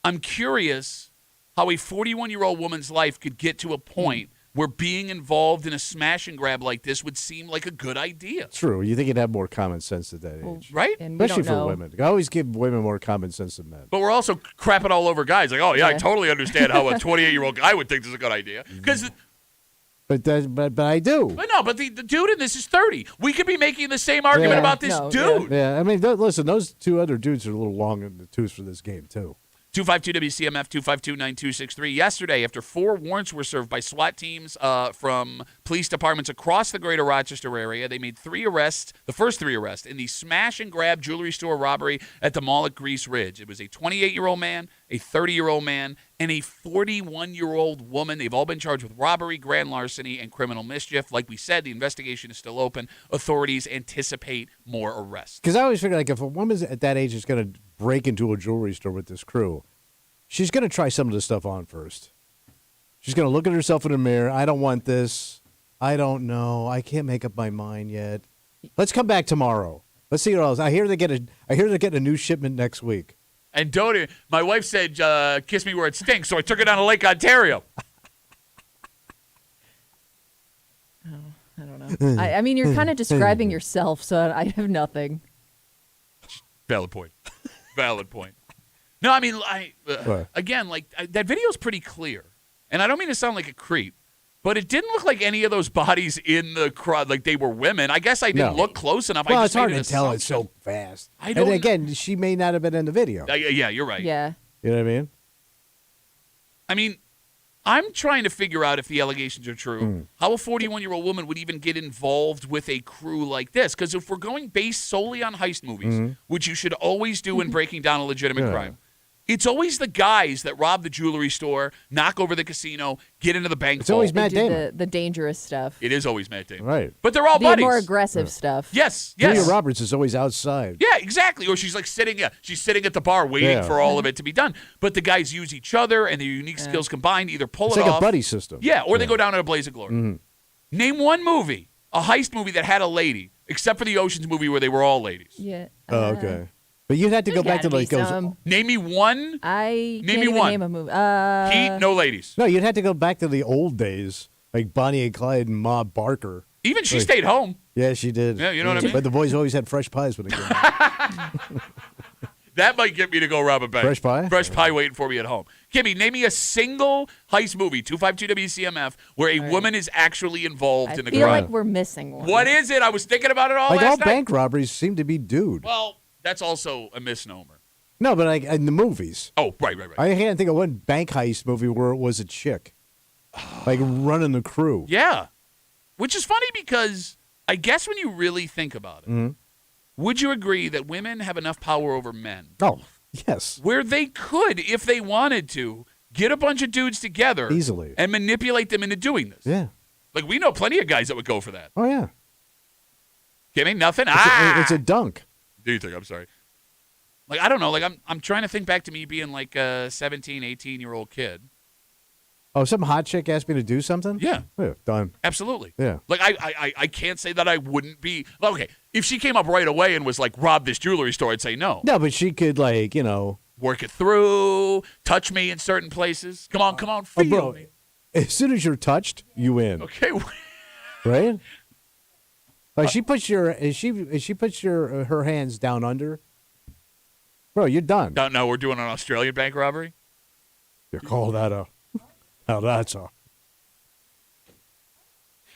I'm curious how a 41-year-old woman's life could get to a point where being involved in a smash and grab like this would seem like a good idea, True. You think you'd have more common sense at that age. right? And we Especially don't for know. women. I always give women more common sense than men. But we're also crapping all over guys. Like, oh, yeah, I Yeah. totally understand how a 28-year-old guy would think this is a good idea. Because, But I do. but the dude in this is 30. We could be making the same argument Yeah. about this No, dude. Yeah, I mean, listen, those two other dudes are a little long in the tooth for this game, too. 252-WCMF, 252-9263. Yesterday, after 4 warrants were served by SWAT teams from police departments across the greater Rochester area, they made 3 arrests, the first 3 arrests, in the smash and grab jewelry store robbery at the mall at Grease Ridge. It was a 28-year-old man, a 30-year-old man, and a 41-year-old woman. They've all been charged with robbery, grand larceny, and criminal mischief. Like we said, the investigation is still open. Authorities anticipate more arrests. Because I always figure, like, if a woman at that age is going to break into a jewelry store with this crew, she's going to try some of this stuff on first. She's going to look at herself in the mirror. I don't want this. I don't know. I can't make up my mind yet. Let's come back tomorrow. Let's see what else. I hear they're getting a new shipment next week. And my wife said, kiss me where it stinks, so I took her down to Lake Ontario. I don't know. I mean, you're kind of describing yourself, so I have nothing. Valid point. Valid point. No, I mean, What? again, that video's pretty clear. And I don't mean to sound like a creep, but it didn't look like any of those bodies in the crowd, like they were women. I guess I didn't No. look close enough. Well, I it's just hard made to an tell. It's so assumption. fast. I don't And again, she may not have been in the video. Yeah, you're right. Yeah. You know what I mean? I mean, I'm trying to figure out if the allegations are true. How a 41-year-old woman would even get involved with a crew like this? Because if we're going based solely on heist movies, which you should always do in breaking down a legitimate Yeah. crime, it's always the guys that rob the jewelry store, knock over the casino, get into the bank It's always vault. Matt They do Damon. the dangerous stuff. It is always Matt Damon. Right. But they're all The buddies. more aggressive stuff. Yes. Julia Roberts is always outside. Yeah, exactly. Or she's like sitting at the bar waiting Yeah. for all of it to be done. But the guys use each other and their unique skills combined, either pull It's it like off. a buddy system. Yeah, or they go down in a blaze of glory. Name one movie, a heist movie that had a lady, except for the Ocean's movie where they were all ladies. Yeah. Oh, okay. But you'd have to go There's back to gotta like be those. some. Name me one. I Name can't me even one. name a movie. Heat, no ladies. No, you'd have to go back to the old days, like Bonnie and Clyde and Ma Barker. Even she Right. stayed home. Yeah, she did. Yeah, you know what I mean? But the boys always had fresh pies when they came home. That might get me to go rob a bank. Fresh pie? Fresh pie waiting for me at home. Kimmy, name me a single heist movie, 252-WCMF, where a woman is actually involved I in the feel crime. like we're missing one. What is it? I was thinking about it all Like all last night. bank robberies seem to be dude. Well, that's also a misnomer. No, but like in the movies. Oh, right. I can't think of one bank heist movie where it was a chick. Like running the crew. Yeah. Which is funny because I guess when you really think about it, would you agree that women have enough power over men Oh, yes. where they could, if they wanted to, get a bunch of dudes together Easily. and manipulate them into doing this? Yeah. Like, we know plenty of guys that would go for that. Oh, yeah. Kimmy, nothing? It's a dunk. Do you think? I'm sorry. Like, I don't know. Like, I'm trying to think back to me being like a 17, 18-year-old kid. Oh, some hot chick asked me to do something? Yeah. Yeah, done. Absolutely. Yeah. Like, I can't say that I wouldn't be. Okay, if she came up right away and was like, rob this jewelry store, I'd say no. No, but she could, like, you know. Work it through, touch me in certain places. Come on, Oh, feel bro, me. as soon as you're touched, you win. Okay. Right? Like she puts her hands down under. Bro, you're done. No, we're doing an Australian bank robbery. You call that a. Now that's a.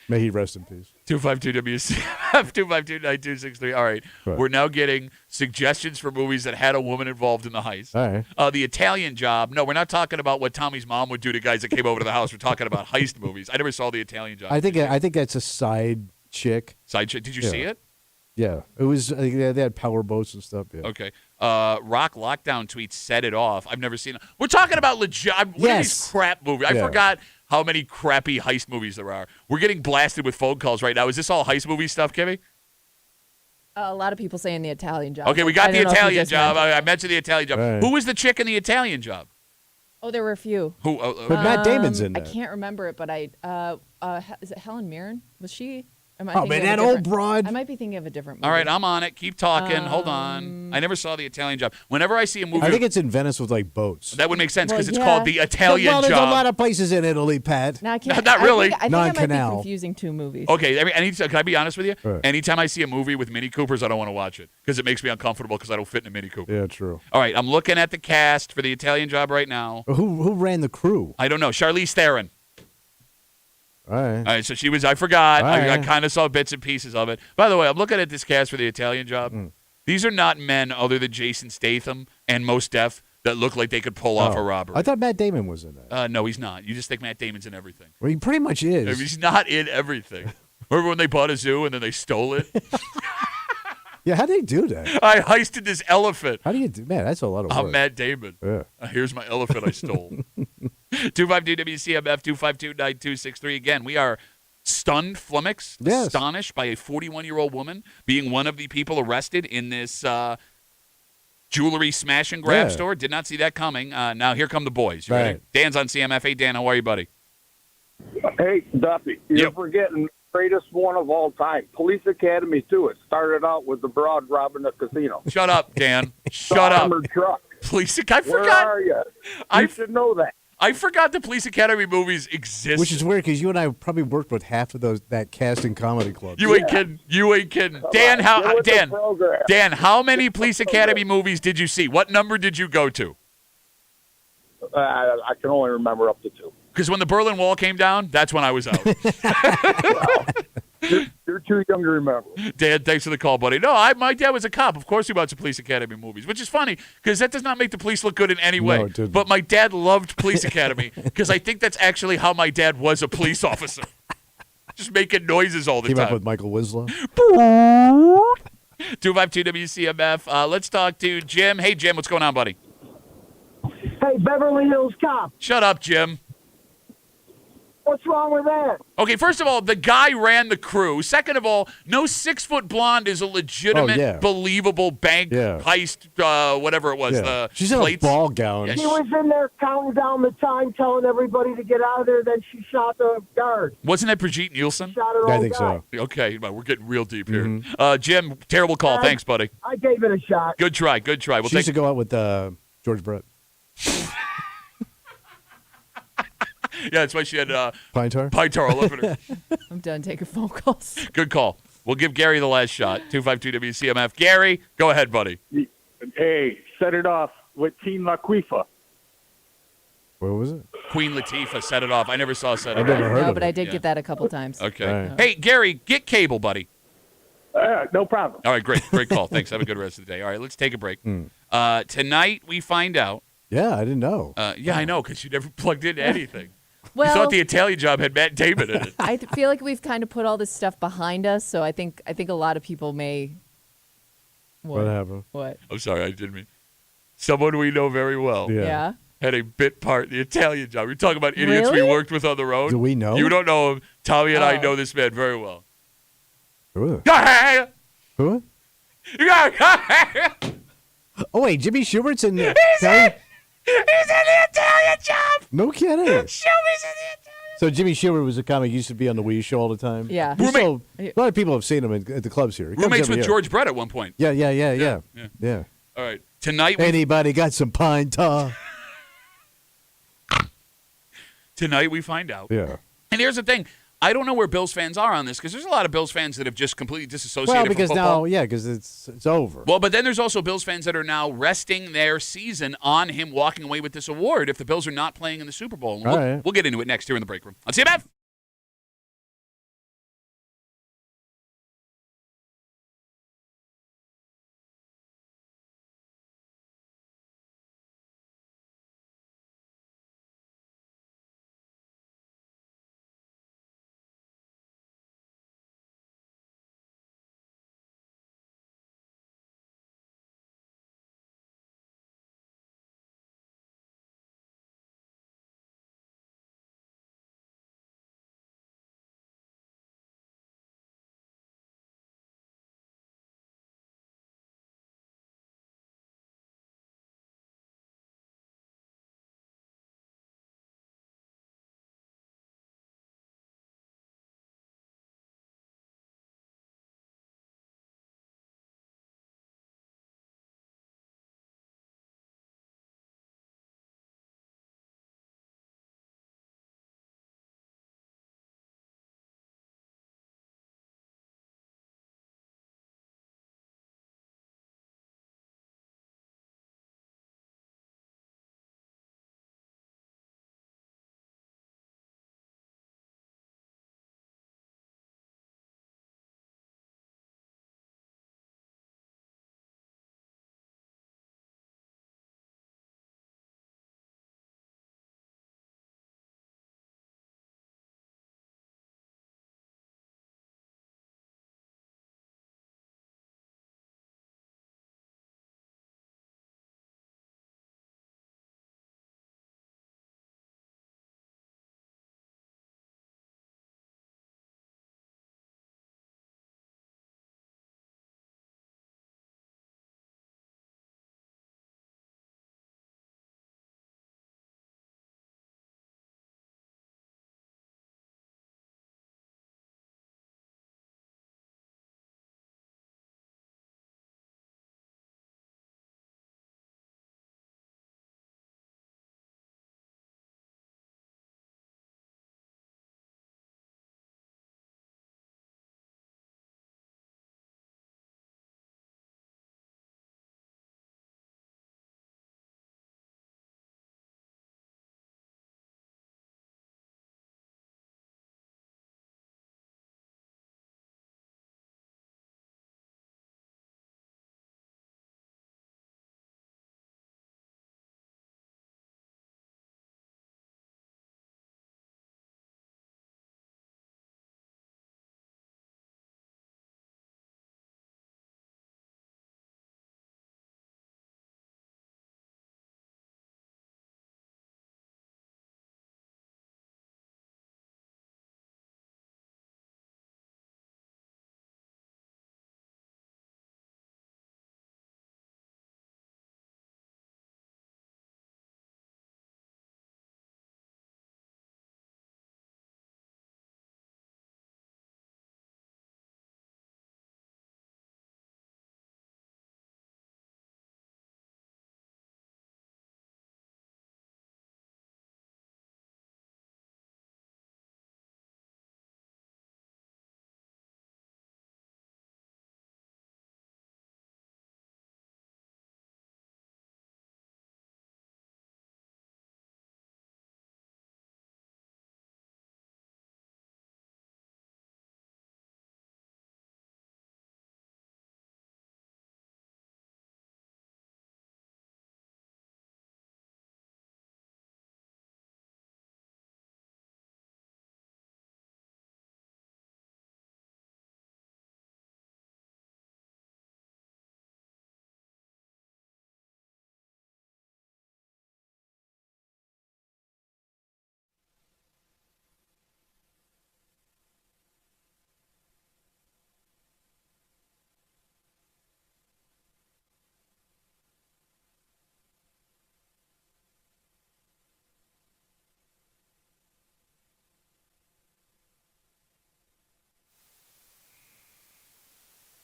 May he rest in peace. 252-WCMF, 252-9263. All right. Right. We're now getting suggestions for movies that had a woman involved in the heist. All right. The Italian Job. No, we're not talking about what Tommy's mom would do to guys that came over to the house. We're talking about heist movies. I never saw The Italian Job. I think that's a side chick. Side chick. Did you Yeah. see it? Yeah, it was. Yeah, they had power boats and stuff. Yeah. Okay. Rock Lockdown tweets set it off. I've never seen it. We're talking about legit. What are these Yes. crap movies? I Yeah. forgot how many crappy heist movies there are. We're getting blasted with phone calls right now. Is this all heist movie stuff, Kimmy? A lot of people saying the Italian Job. Okay, we I got the don't know if you Italian just Job. mentioned- I mentioned the Italian Job. Right. Who was the chick in the Italian Job? Oh, there were a few. Who? But Matt Damon's in I that. can't remember it, but is it Helen Mirren? Was she? Am I Oh, thinking man, of a that old different- broad. I might be thinking of a different movie. All right, I'm on it. Keep talking. Hold on. I never saw the Italian Job. Whenever I see a movie, I think it's in Venice with like boats. that would make sense because Well, it's yeah. called the Italian well, there's Job. a lot of places in Italy, Pat. Now, I can't, Not really. I think I might be Non-canal. confusing two movies. Okay, can I be honest with you? Right. Anytime I see a movie with Mini Coopers, I don't want to watch it because it makes me uncomfortable because I don't fit in a Mini Cooper. Yeah, true. All right, I'm looking at the cast for the Italian Job right now. Who ran the crew? I don't know. Charlize Theron. All right. All right, so she was. I forgot. All I right. kind of saw bits and pieces of it. By the way, I'm looking at this cast for the Italian Job. These are not men other than Jason Statham and Mos Def that look like they could pull off a robbery. I thought Matt Damon was in that. No, he's not. You just think Matt Damon's in everything. Well, he pretty much is. He's not in everything. Remember when they bought a zoo and then they stole it? Yeah, how do they do that? I heisted this elephant. How do you do? Man, that's a lot of work. I'm Matt Damon. Yeah. Here's my elephant I stole. 252 WCMF 252-9263. Again, we are stunned, flummoxed, Yes. astonished by a 41-year-old woman being one of the people arrested in this jewelry smash and grab Yeah. store. Did not see that coming. Now here come the boys. You ready? Right. Dan's on CMF. Hey, Dan, how are you, buddy? Hey, Duffy, you're Yep. forgetting the greatest one of all time. Police Academy 2. It started out with the broad robbing the casino. Shut up, Dan. Shut up. Armored truck. Police Academy. I Where forgot. are you? I You f- should know that. I forgot the Police Academy movies exist. Which is weird because you and I probably worked with half of that cast in comedy clubs. You ain't kidding. You ain't kidding. Dan, Get how with the Dan? program. Dan, how many Police Academy movies did you see? What number did you go to? I can only remember up to 2. Because when the Berlin Wall came down, that's when I was out. You're too young to remember. Dan, thanks for the call, buddy. No, my dad was a cop. Of course he watched the Police Academy movies, which is funny because that does not make the police look good in any way. it didn't. But my dad loved Police Academy because I think that's actually how my dad was a police officer. Just making noises all the Came up time. with Michael Winslow. 252 WCMF. Let's talk to Jim. Hey, Jim, what's going on, buddy? Hey, Beverly Hills Cop, Shut up, Jim. what's wrong with that? Okay, first of all, the guy ran the crew. Second of all, no 6-foot blonde is a legitimate, Oh, yeah. believable bank Yeah. heist, whatever it was. Yeah. The She's in plates. a ball gown. Yeah, She was in there counting down the time, telling everybody to get out of there. Then she shot the guard. Wasn't that Brigitte Nielsen? Shot her I own think guy. so. Okay, well, we're getting real deep here. Mm-hmm. Jim, terrible call. Thanks, buddy. I gave it a shot. Good try. Good try. We'll She used to take. go out with George Brett. Yeah, that's why she had Pine tar? pine tar all over her. I'm done taking phone calls. Good call. We'll give Gary the last shot. 252 WCMF. Gary, go ahead, buddy. Hey, set it off with Teen Laquifa. Where was it? Queen Latifah set it off. I never saw set it I've never off. heard No, of but it. I did Yeah. get that a couple times. Okay. All right. Hey, Gary, get cable, buddy. No problem. All right, great. Great call. Thanks. Have a good rest of the day. All right, let's take a break. Hmm. Tonight, we find out. Yeah, I didn't know. Yeah, I know, because you never plugged into anything. You Well, thought the Italian Job had Matt Damon in it. I feel like we've kind of put all this stuff behind us, so I think a lot of people may. What happened? What? I'm sorry, I didn't mean. Someone we know very well Yeah. Yeah. had a bit part in the Italian Job. You're talking about idiots we Really? worked with on the road. Do we know? You don't know him. Tommy and I Oh. know this man very well. Who? Yeah. Who? Oh, wait, Jimmy Schubert's in there. He's in the Italian Job. No kidding. Shelby's in the Italian. So Jimmy Schubert was a comic. He used to be on the Wii Show all the time. Yeah. He's Roommate- still- a lot of people have seen him at the clubs here. He comes Roommates every with year. George Brett at one point. Yeah. Yeah. Yeah. All right. Tonight we Anybody got some pine tar? find out. Yeah. And here's the thing. I don't know where Bills fans are on this because there's a lot of Bills fans that have just completely disassociated Well, because from football. now, yeah, because it's over. Well, but then there's also Bills fans that are now resting their season on him walking away with this award if the Bills are not playing in the Super Bowl. And All we'll, right. we'll get into it next here in the break room. On CMF.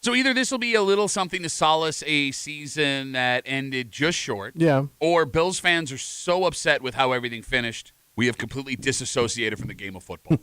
So either this will be a little something to solace a season that ended just short, Yeah. or Bills fans are so upset with how everything finished, we have completely disassociated from the game of football.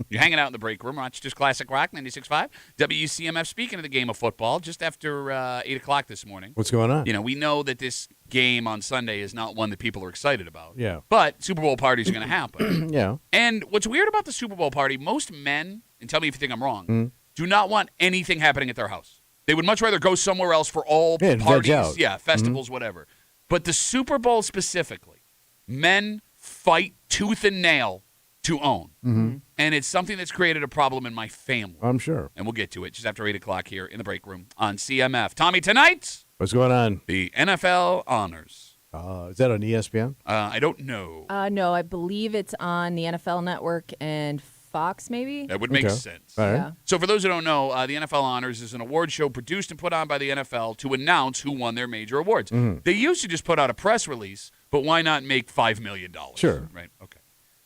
You're hanging out in the break room, Rochester's Classic Rock, 96.5. WCMF, speaking of the game of football, just after 8 o'clock this morning. What's going on? You know, we know that this game on Sunday is not one that people are excited about. Yeah. But Super Bowl parties are going to happen. Yeah. And what's weird about the Super Bowl party, most men, and tell me if you think I'm wrong, Mm. do not want anything happening at their house. They would much rather go somewhere else for all Yeah, and veg parties, out. yeah, festivals, whatever. But the Super Bowl specifically, men fight tooth and nail to own. Mm-hmm. And it's something that's created a problem in my family. I'm sure. And we'll get to it just after 8 o'clock here in the break room on CMF. Tommy, tonight, What's going on? the NFL honors. Is that on ESPN? I don't know. No, I believe it's on the NFL Network and Fox, maybe. That would make Okay. sense. All right. Yeah. So for those who don't know, the NFL Honors is an award show produced and put on by the NFL to announce who won their major awards. Mm-hmm. They used to just put out a press release, but why not make $5 million? Sure. Right, okay.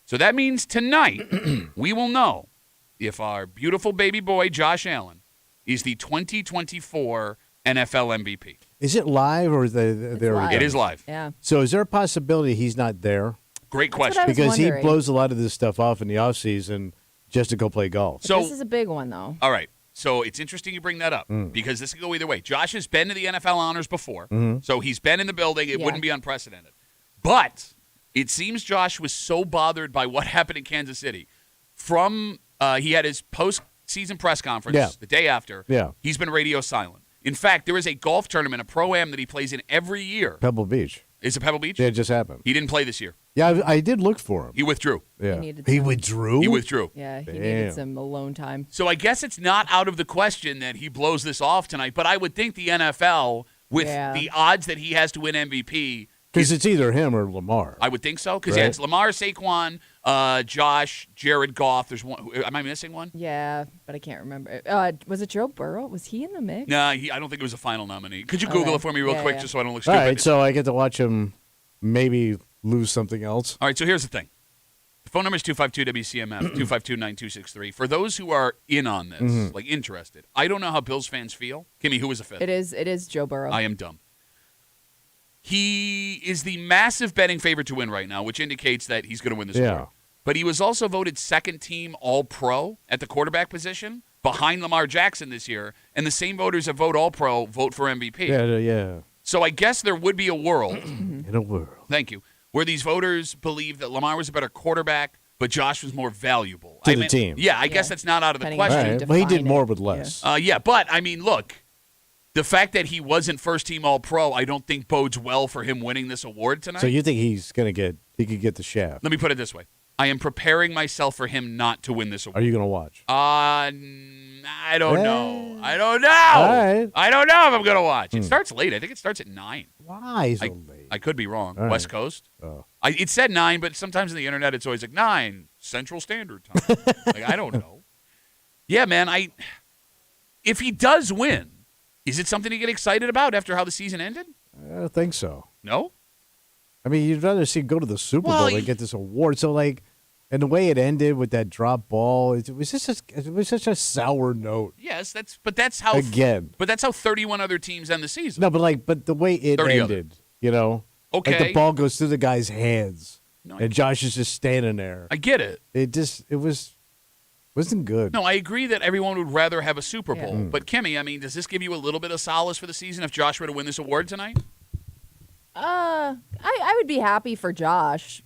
So that means tonight we will know if our beautiful baby boy, Josh Allen, is the 2024 NFL MVP. Is it live or is they there? live. It is live. Yeah. So is there a possibility he's not there? Great That's what question. I was Because he wondering. blows a lot of this stuff off in the off season just to go play golf. So This is a big one, though. all right. So it's interesting you bring that up because this could go either way. Josh has been to the NFL honors before, so he's been in the building. It Yeah. wouldn't be unprecedented. But it seems Josh was so bothered by what happened in Kansas City. He had his post-season press conference Yeah. the day after. Yeah. He's been radio silent. In fact, there is a golf tournament, a Pro-Am that he plays in every year. Pebble Beach. Is it Pebble Beach? Yeah, it just happened. He didn't play this year. Yeah, I did look for him. He withdrew. Yeah. needed He some- withdrew? He withdrew. Yeah, he Damn. needed some alone time. So I guess it's not out of the question that he blows this off tonight, but I would think the NFL, with Yeah. the odds that he has to win MVP, Because it's either him or Lamar. I would think so. Because Right. it's Lamar, Saquon, Josh, Jared Goff. There's one. Am I missing one? Yeah, but I can't remember. Was it Joe Burrow? Was he in the mix? No, I don't think it was a final nominee. Could you Google Okay. it for me real Yeah, quick yeah. just so I don't look All stupid? right, so I get to watch him maybe lose something else. All right, so here's the thing. The phone number is 252-WCMF, 252-9263. For those who are in on this, Mm-hmm. like interested, I don't know how Bills fans feel. Kimmy, who was the fifth? It is Joe Burrow. I am dumb. He is the massive betting favorite to win right now, which indicates that he's going to win this Yeah. award. But he was also voted second team All-Pro at the quarterback position behind Lamar Jackson this year, and the same voters that vote All-Pro vote for MVP. Yeah. So I guess there would be a world, In a world. thank you, where these voters believe that Lamar was a better quarterback, but Josh was more valuable. To the team. Yeah, I guess Yeah. that's not out of the Depending on All question. how you right. Well, he did define more it. with less. Yeah, but I mean, look, the fact that he wasn't first team All Pro, I don't think bodes well for him winning this award tonight. So you think he could get the shaft? Let me put it this way: I am preparing myself for him not to win this Are award. you going to watch? I don't know. I don't know. All right. I don't know if I'm gonna watch. It starts late. I think it starts at 9. Why so late? I could be wrong. All right. West Coast. Oh. It said 9, but sometimes on the internet it's always like 9 Central Standard Time. Like I don't know. Yeah, man. If he does win, is it something to get excited about after how the season ended? I don't think so. No. I mean, you'd rather see him go to the Super Well, Bowl than get this award. So, like, and the way it ended with that drop ball, it was such a sour note. Yes, that's how Again. But that's how 31 other teams end the season. No, but the way it 30 ended, you know, like Okay. the ball goes through the guy's hands, No, and Josh is just standing there. I get it. Wasn't good. No, I agree that everyone would rather have a Super Bowl. Yeah. But Kimmy, I mean, does this give you a little bit of solace for the season if Josh were to win this award tonight? I would be happy for Josh.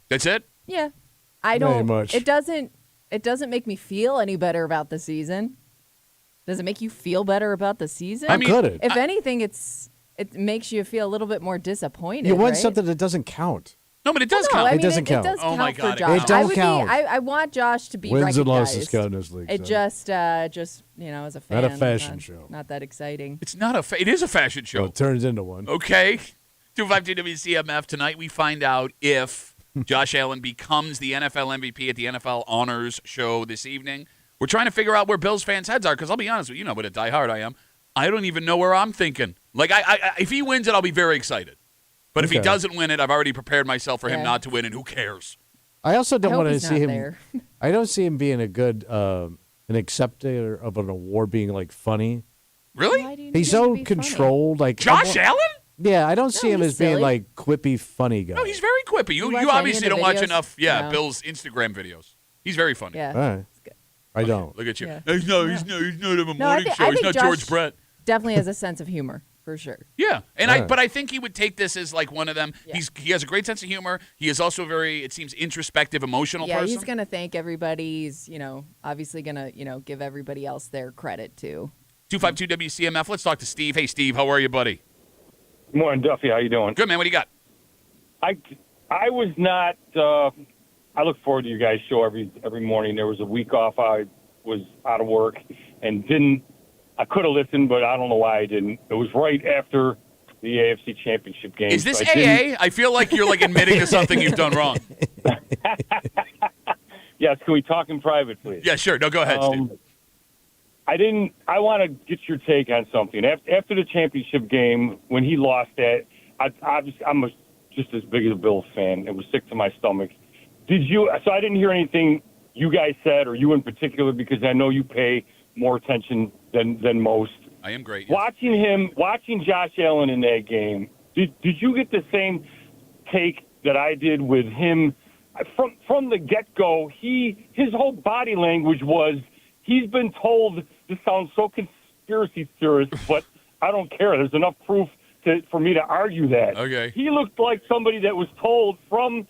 That's it? Yeah. I Very don't much. It doesn't make me feel any better about the season. Does it make you feel better about the season? I mean, could it? if anything, it makes you feel a little bit more disappointed. You won right? something that doesn't count. No, but it does No, count. I It mean, doesn't count. It does Oh count my for God, it Josh. counts. It I don't would count. I want Josh to be Wins and recognized. losses count in this league. It so. just as a fan, Not a fashion show. Not that exciting. It's not it is a fashion show. Well, it turns into one. Okay. 252 WCMF tonight we find out if Josh Allen becomes the NFL MVP at the NFL Honors Show this evening. We're trying to figure out where Bills fans' heads are because I'll be honest with you, what a diehard I am. I don't even know where I'm thinking. Like, I if he wins it, I'll be very excited. But if he Okay. doesn't win it, I've already prepared myself for him Yeah. not to win, and who cares? I also I don't hope want to he's see not him. there. I don't see him being a good an acceptor of an award being like funny. Really? Why do you need He's him to so be funny? controlled. Like Josh Allen? Yeah, I don't see him he's as being silly. like quippy funny guy. No, he's very quippy. You watch you any obviously of the don't watch videos? enough. Yeah, No. Bill's Instagram videos. He's very funny. Yeah. All right. It's good. I don't. Look at you. Yeah. He's not of a No, I morning thi- show. I He's think not George Josh- Brett. Definitely has a sense of humor, for sure. Yeah, and Yeah. but I think he would take this as like one of them. Yeah. He has a great sense of humor. He is also very, it seems, introspective, emotional Yeah, person. he's going to thank everybody. He's, obviously going to, give everybody else their credit, too. 252 WCMF. Let's talk to Steve. Hey, Steve, how are you, buddy? Morning, Duffy. How you doing? Good, man. What do you got? I was not. I look forward to you guys' show every morning. There was a week off. I was out of work and didn't. I could have listened, but I don't know why I didn't. It was right after the AFC Championship game. Is this so I AA? I feel like you're like admitting to something you've done wrong. Yes. Can we talk in private, please? Yeah, sure. No, go ahead, Steve. I want to get your take on something. After the championship game, when he lost that, I'm just as big as a Bills fan. It was sick to my stomach. So I didn't hear anything you guys said, or you in particular, because I know you pay more attention than most. I am great. Yes. Watching Josh Allen in that game, did you get the same take that I did with him? From the get-go, his whole body language was, he's been told, this sounds so conspiracy theorist, but I don't care. There's enough proof for me to argue that. Okay. He looked like somebody that was told from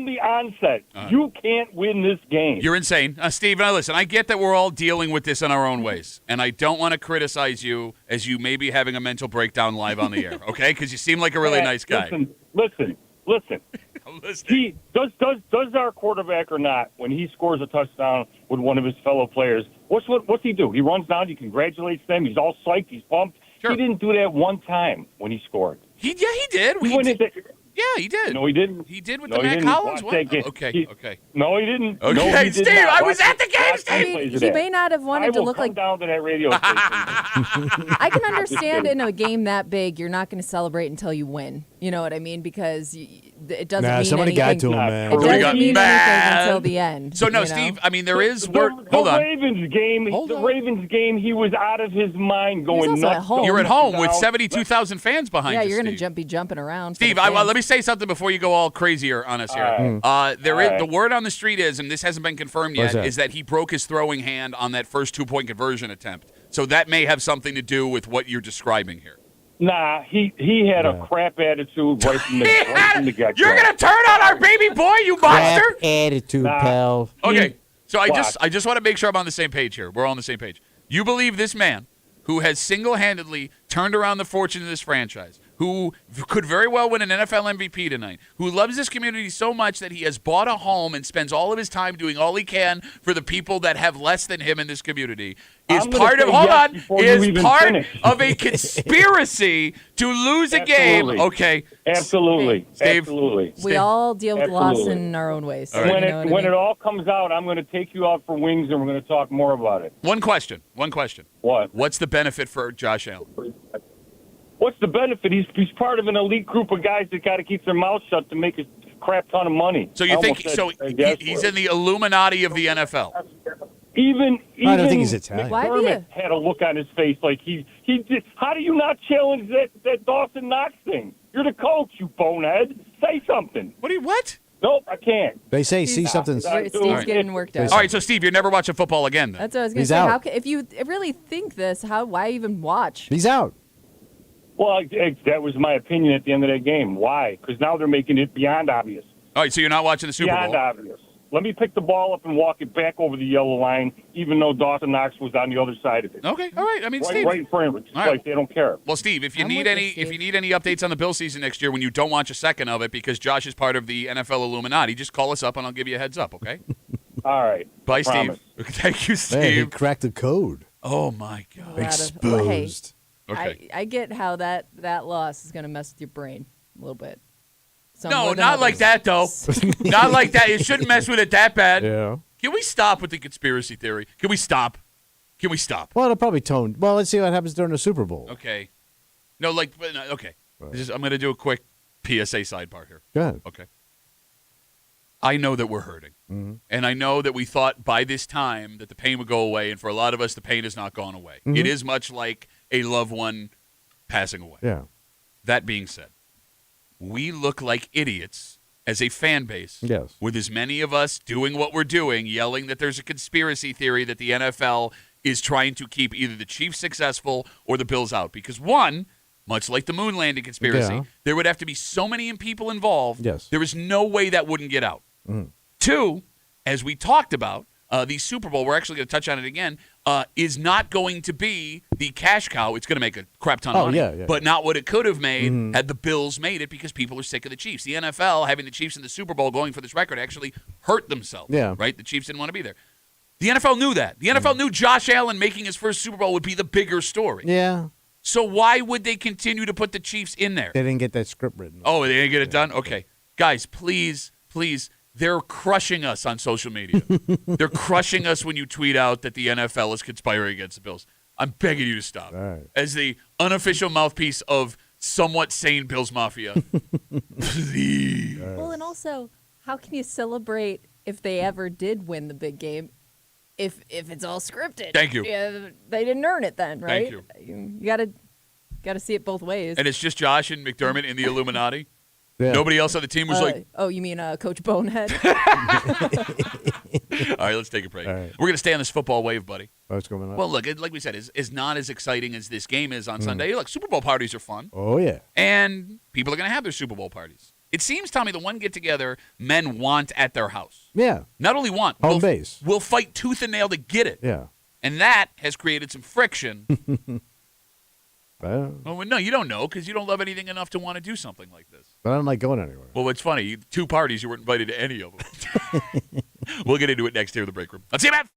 the onset, you can't win this game. You're insane. Steve, now listen, I get that we're all dealing with this in our own ways, and I don't want to criticize you as you may be having a mental breakdown live on the air, okay? Because you seem like a really nice guy. Listen. I'm listening. He does our quarterback or not, when he scores a touchdown with one of his fellow players, what's he do? He runs down, he congratulates them, he's all psyched, he's pumped. Sure. He didn't do that one time when he scored. He did. Yeah, he did. No, he didn't. He did with No, the he Matt didn't. Collins Watch one. that game. Okay. No, he didn't. Okay, no, he did Steve, not. I was Watch- at the game, watch Steve. replays of He that. may not have wanted I to will look come like. down to that radio station. I can understand in a game that big, you're not going to celebrate until you win. You know what I mean? Because it doesn't mean somebody anything. got to him, man. It Somebody doesn't got mean mad. anything until the end. So, no, you know? Steve, I mean, there is The word. Hold on. Ravens game. Hold the on. Ravens game. He was out of his mind, going also nuts. at home. You're at home with Now, 72,000 fans behind Yeah, you, you're going Steve. to be jumping around. Steve, let me say something before you go all crazier on us here. All right. The word on the street is, and this hasn't been confirmed yet, What's that? is that he broke his throwing hand on that first 2-point conversion attempt. So that may have something to do with what you're describing here. Nah, he had a crap attitude right from the get-go. You're going to turn on our baby boy, you monster? Crap attitude, pal. Okay, so I Watch. just want to make sure I'm on the same page here. We're all on the same page. You believe this man, who has single-handedly turned around the fortune of this franchise, who could very well win an NFL MVP tonight, who loves this community so much that he has bought a home and spends all of his time doing all he can for the people that have less than him in this community, is I'm gonna part of say yes before you is even part finish. of a conspiracy to lose a game. Absolutely. Okay. Absolutely. Steve. Absolutely. We all deal with loss Absolutely. in our own ways. All right. You know what I When mean? it all comes out, I'm going to take you out for wings, and we're going to talk more about it. One question. What? What's the benefit for Josh Allen? What's the benefit? He's part of an elite group of guys that got to keep their mouths shut to make a crap ton of money. So you I think almost said gas he's for in the Illuminati of the NFL? Even I don't think he's Italian. Why be McDermott had a look on his face like he did. How do you not challenge that Dawson Knox thing? You're the coach, you bonehead. Say something. What? Nope, I can't. They say see something. Steve's Alright. getting worked out. All right, so Steve, you're never watching football again then. That's what I was going to He's say. out. How if you really think this, why even watch? He's out. Well, that was my opinion at the end of that game. Why? Because now they're making it beyond obvious. All right, so you're not watching the Super Beyond Bowl. obvious. Let me pick the ball up and walk it back over the yellow line, even though Dawson Knox was on the other side of it. Okay, all right. I mean, Steve. Right in front of it. It's All right. like they don't care. Well, Steve, if you I'm need with you, any Steve. updates on the Bill season next year when you don't watch a second of it because Josh is part of the NFL Illuminati, just call us up and I'll give you a heads up, okay? All right. Bye, Promise. Steve. Thank you, Man, he Steve. cracked the code. Oh my God. Exposed. Okay. I get how that loss is going to mess with your brain a little bit. Some No, more than not like others. that though. Not like that. You shouldn't mess with it that bad. Yeah. Can we stop with the conspiracy theory? Can we stop? Well, it'll probably tone. Well, let's see what happens during the Super Bowl. Okay. No, okay. I'm going to do a quick PSA sidebar here. Go ahead. Okay. I know that we're hurting. Mm-hmm. And I know that we thought by this time that the pain would go away. And for a lot of us, the pain has not gone away. Mm-hmm. It is much like a loved one passing away. Yeah. That being said, we look like idiots as a fan base. Yes. With as many of us doing what we're doing, yelling that there's a conspiracy theory that the NFL is trying to keep either the Chiefs successful or the Bills out. Because one, much like the moon landing conspiracy, Yeah. there would have to be so many people involved. Yes. There is no way that wouldn't get out. Mm-hmm. Two, as we talked about, the Super Bowl, we're actually going to touch on it again, is not going to be the cash cow. It's going to make a crap ton of money, yeah. but not what it could have made had the Bills made it, because people are sick of the Chiefs. The NFL, having the Chiefs in the Super Bowl going for this record, actually hurt themselves. Yeah. Right? The Chiefs didn't want to be there. The NFL knew that. The NFL knew Josh Allen making his first Super Bowl would be the bigger story. Yeah. So why would they continue to put the Chiefs in there? They didn't get that script written. Oh, they didn't get it done? Okay. Guys, please, they're crushing us on social media. They're crushing us when you tweet out that the NFL is conspiring against the Bills. I'm begging you to stop. All right. As the unofficial mouthpiece of somewhat sane Bills Mafia, please. Well, and also, how can you celebrate if they ever did win the big game if it's all scripted? Thank you. Yeah, they didn't earn it then, right? Thank you. You gotta see it both ways. And it's just Josh and McDermott in the Illuminati? Yeah. Nobody else on the team was like, oh, you mean Coach Bonehead? all right, let's take a break. All right. We're going to stay on this football wave, buddy. What's going on? Well, look, like we said, is not as exciting as this game is on Sunday. Look, Super Bowl parties are fun. Oh, yeah. And people are going to have their Super Bowl parties. It seems, Tommy, the one get-together men want at their house. Yeah. Not only want, Home base. We'll fight tooth and nail to get it. Yeah. And that has created some friction. But Well, no, you don't know, because you don't love anything enough to want to do something like this. I don't like going anywhere. Well, it's funny. 2 parties, you weren't invited to any of them. We'll get into it next here in the break room. Let's see, Matt.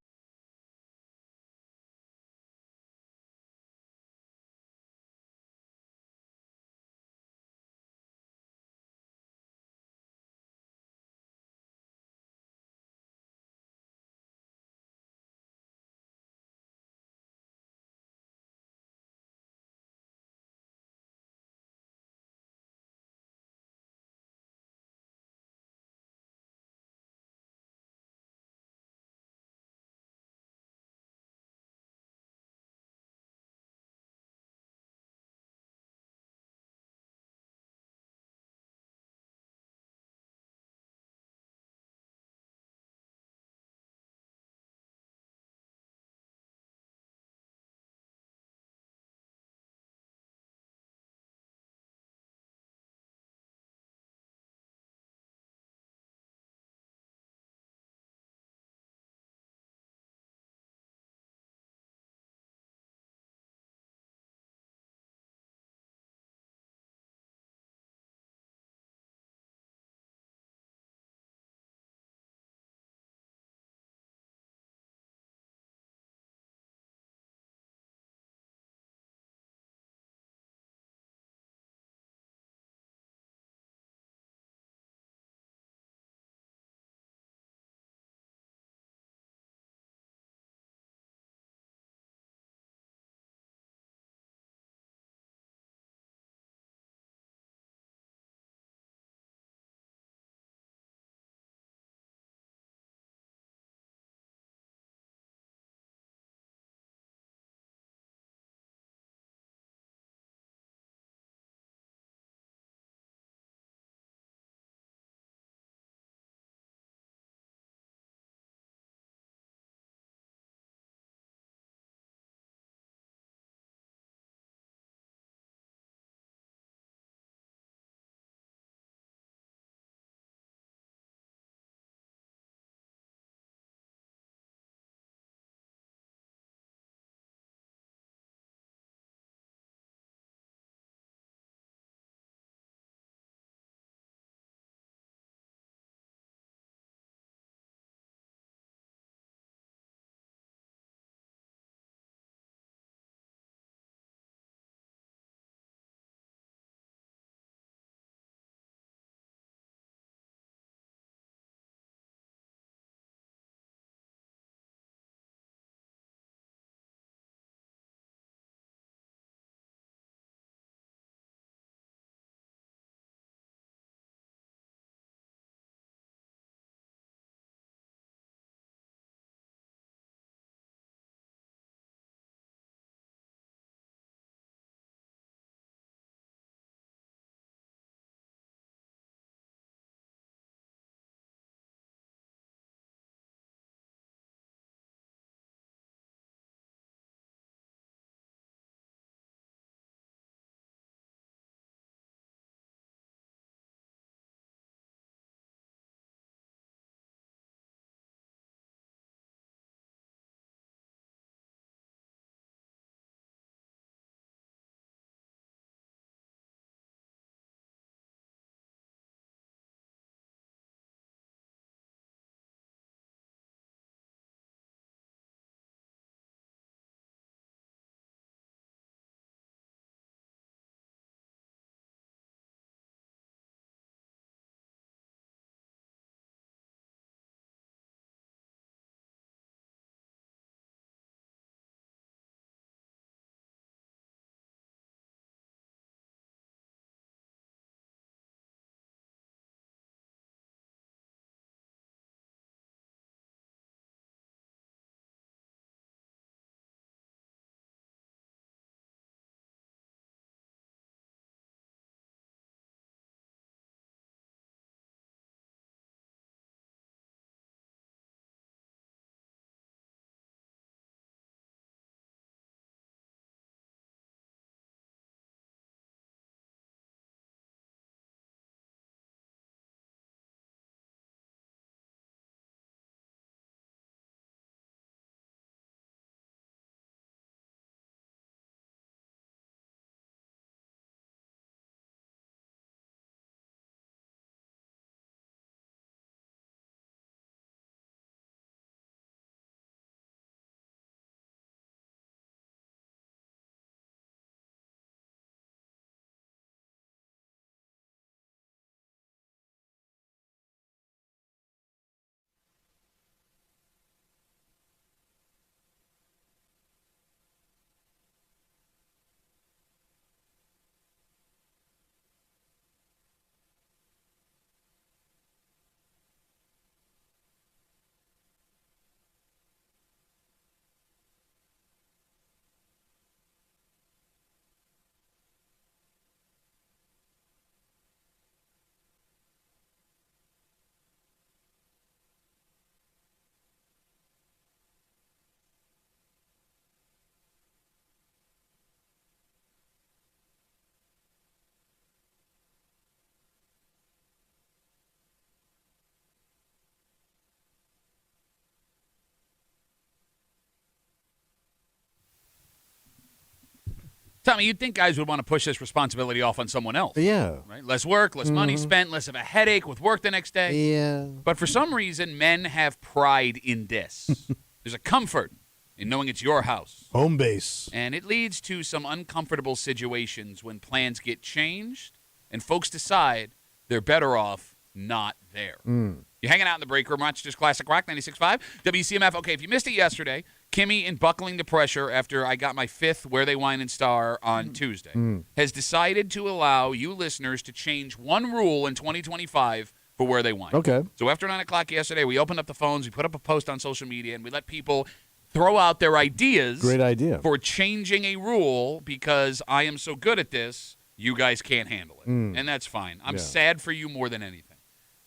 Tommy, you'd think guys would want to push this responsibility off on someone else. Yeah. Right? Less work, less money spent, less of a headache with work the next day. Yeah. But for some reason, men have pride in this. There's a comfort in knowing it's your house. Home base. And it leads to some uncomfortable situations when plans get changed and folks decide they're better off not there. You're hanging out in the break room, Rochester's Classic Rock 96.5, WCMF. Okay, if you missed it yesterday, Kimmy, in buckling to pressure after I got my 5th Where They Wine and Star on Tuesday, has decided to allow you listeners to change one rule in 2025 for Where They Wine. Okay. So after 9 o'clock yesterday, we opened up the phones, we put up a post on social media, and we let people throw out their ideas. Great idea. For changing a rule because I am so good at this, you guys can't handle it. And that's fine. I'm sad for you more than anything.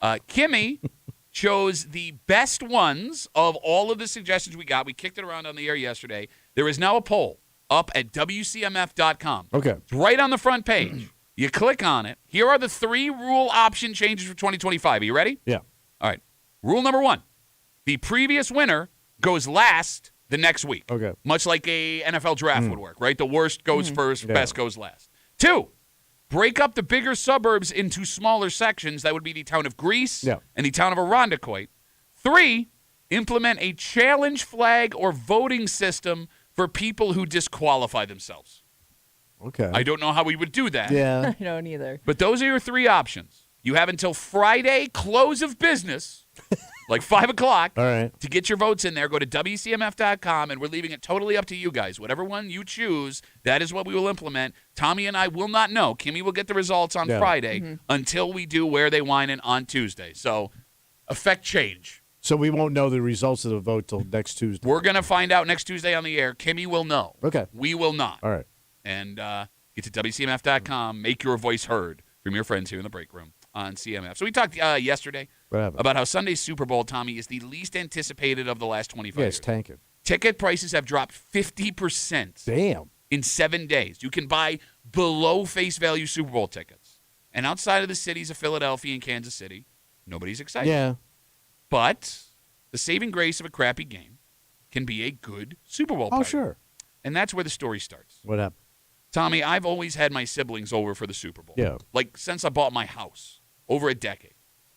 Kimmy chose the best ones of all of the suggestions we got. We kicked it around on the air yesterday. There is now a poll up at WCMF.com. Okay. It's right on the front page. You click on it. Here are the 3 rule option changes for 2025. Are you ready? Yeah. All right. Rule number 1. The previous winner goes last the next week. Okay. Much like a NFL draft would work, right? The worst goes first, best goes last. 2. Break up the bigger suburbs into smaller sections. That would be the town of Greece and the town of Irondequoit. 3, implement a challenge flag or voting system for people who disqualify themselves. Okay. I don't know how we would do that. Yeah. I don't either. But those are your 3 options. You have until Friday, close of business, like 5 o'clock, All right. to get your votes in there. Go to WCMF.com, and we're leaving it totally up to you guys. Whatever one you choose, that is what we will implement. Tommy and I will not know. Kimmy will get the results on Friday until we do Where They Whinin' on Tuesday. So, affect change. So we won't know the results of the vote till next Tuesday. We're going to find out next Tuesday on the air. Kimmy will know. Okay. We will not. All right. And get to WCMF.com. Make your voice heard from your friends here in the break room on CMF. So we talked yesterday about how Sunday's Super Bowl, Tommy, is the least anticipated of the last 25 years. Yeah, it's tanking. Ticket prices have dropped 50%. Damn. In 7 days. You can buy below face value Super Bowl tickets. And outside of the cities of Philadelphia and Kansas City, nobody's excited. Yeah. But the saving grace of a crappy game can be a good Super Bowl party. Oh, sure. And that's where the story starts. What happened? Tommy, I've always had my siblings over for the Super Bowl. Yeah. Like since I bought my house, over a decade.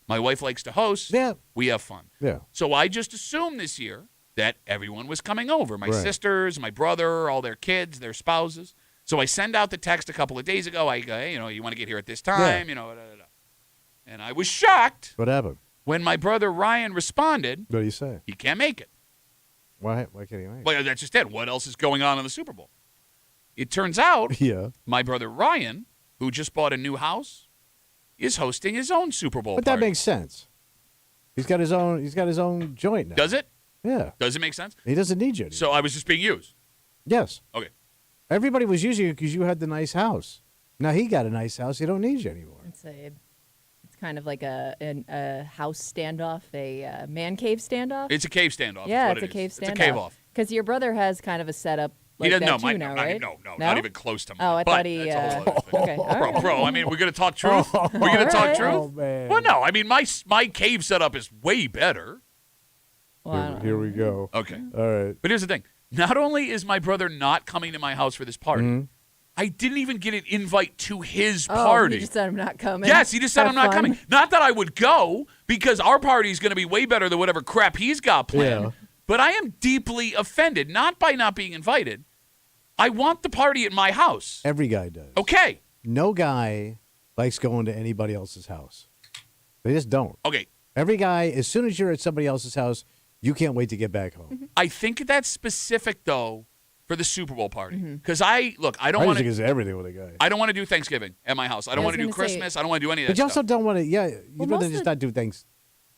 My wife likes to host. Yeah. We have fun. Yeah. So I just assumed this year that everyone was coming over. My Right. sisters, my brother, all their kids, their spouses. So I send out the text a couple of days ago. I go, hey, you want to get here at this time? And I was shocked What happened? when my brother Ryan responded, What do you say? he can't make it. Why can't you make it? Well, that's just it. What else is going on in the Super Bowl? It turns out Yeah. my brother Ryan, who just bought a new house, is hosting his own Super Bowl But party. that makes sense. He's got his own joint now. Does it? Yeah. Does it make sense? He doesn't need you anymore. So I was just being used. Yes. Okay. Everybody was using you because you had the nice house. Now he got a nice house. He don't need you anymore. It's kind of like a house standoff, a man cave standoff. It's a cave standoff. Yeah, is what it's a it is. cave It's a standoff. cave off. Because your brother has kind of a setup like He doesn't that know. too now, right? No, not even close to mine. Oh, I But thought he. that's a whole other thing. Okay, all right. Bro, I mean, we're going to talk truth? We're going to talk right. truth? Oh, man. Well, no. I mean, my cave setup is way better. Well, I don't Here know. we go. Okay. All right. But here's the thing. Not only is my brother not coming to my house for this party, Mm-hmm. I didn't even get an invite to his Oh, party. he just said I'm not coming. Yes, he just said Have I'm not fun. coming. Not that I would go, because our party is going to be way better than whatever crap he's got planned. Yeah. But I am deeply offended, not by not being invited. I want the party at my house. Every guy does. Okay. No guy likes going to anybody else's house. They just don't. Okay. Every guy, as soon as you're at somebody else's house, you can't wait to get back home. Mm-hmm. I think that's specific, though, for the Super Bowl party. Because I don't I want just think to. it's everything with a guy. I don't want to do Thanksgiving at my house. I don't I want was to do gonna say- Christmas. I don't want to do any of that But you also stuff. don't want to, you'd Well, rather most just of- not do things.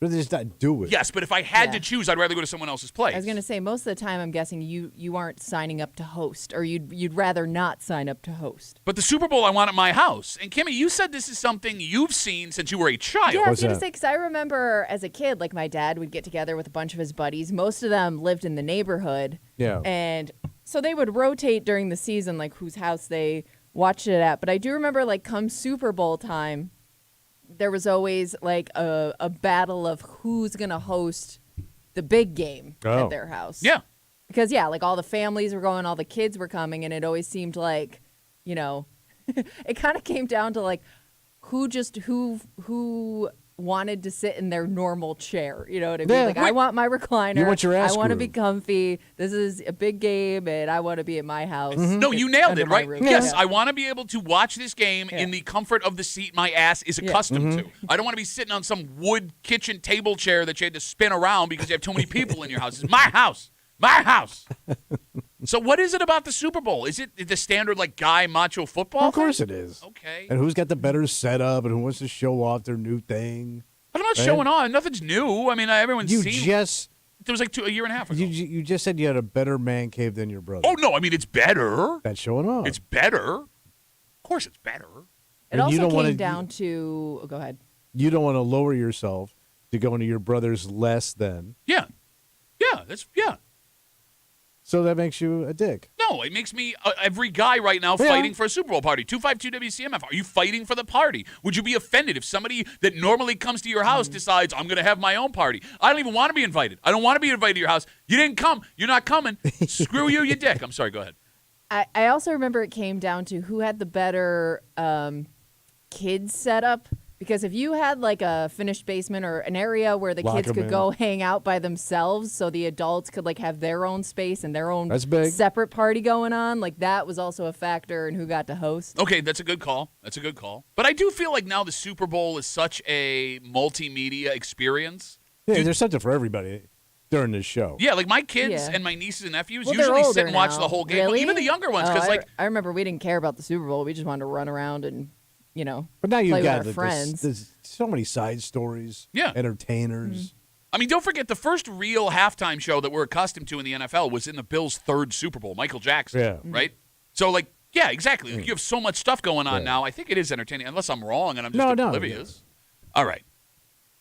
Rather just not do it. Yes, but if I had to Yeah. choose, I'd rather go to someone else's place. I was going to say most of the time I'm guessing you aren't signing up to host, or you'd rather not sign up to host. But the Super Bowl I want at my house. And Kimmy, you said this is something you've seen since you were a child. Yeah, I was What's going to that? say, because I remember as a kid, like my dad would get together with a bunch of his buddies. Most of them lived in the neighborhood. Yeah. And so they would rotate during the season, like whose house they watched it at. But I do remember, like, come Super Bowl time, there was always like a battle of who's going to host the big game Oh. at their house. Yeah. Because, yeah, like all the families were going, all the kids were coming, and it always seemed like it kind of came down to like who wanted to sit in their normal chair. You know what I mean? Yeah. Like, I want my recliner. You want your ass I want to be grooved. comfy. This is a big game, and I want to be at my house. No, you nailed under it, my right? roof. Yes, Yeah. I want to be able to watch this game in the comfort of the seat my ass is accustomed to. I don't want to be sitting on some wood kitchen table chair that you had to spin around because you have too many people in your house. It's my house. My house. So what is it about the Super Bowl? Is it the standard like guy macho football? Of course thing? it is. Okay. And who's got the better setup and who wants to show off their new thing? But I'm not Right? showing on. Nothing's new. I mean, everyone's You seen. just It was like a year and a half ago. you just said you had a better man cave than your brother. Oh no! I mean, it's better. That's showing off. It's better. Of course, it's better. It And you also don't came wanna- down to. Oh, go ahead. You don't want to lower yourself to go into your brother's less than. Yeah. Yeah. So that makes you a dick. No, it makes me every guy right now Yeah. fighting for a Super Bowl party. 252 WCMF. Are you fighting for the party? Would you be offended if somebody that normally comes to your house decides I'm going to have my own party? I don't even want to be invited. I don't want to be invited to your house. You didn't come. You're not coming. Screw you, you dick. I'm sorry. Go ahead. I also remember it came down to who had the better kids setup. Because if you had like a finished basement or an area where the Lock kids 'em could in. go hang out by themselves so the adults could like have their own space and their own That's big. separate party going on, like that was also a factor in who got to host. Okay, that's a good call. That's a good call. But I do feel like now the Super Bowl is such a multimedia experience. Yeah, Dude, there's something for everybody during this show. yeah, like my kids Yeah. and my nieces and nephews Well, they're usually sit older and watch now. the whole game. Really? Even the younger ones, Oh, because I remember we didn't care about the Super Bowl. We just wanted to run around and, But now you've play with got our friends. there's so many side stories. Yeah. Entertainers. I mean, don't forget the first real halftime show that we're accustomed to in the NFL was in the Bills' third Super Bowl, Michael Jackson. Yeah. Right? So, like, yeah, exactly. You have so much stuff going on Yeah. now. I think it is entertaining, unless I'm wrong and I'm just No, oblivious. All right.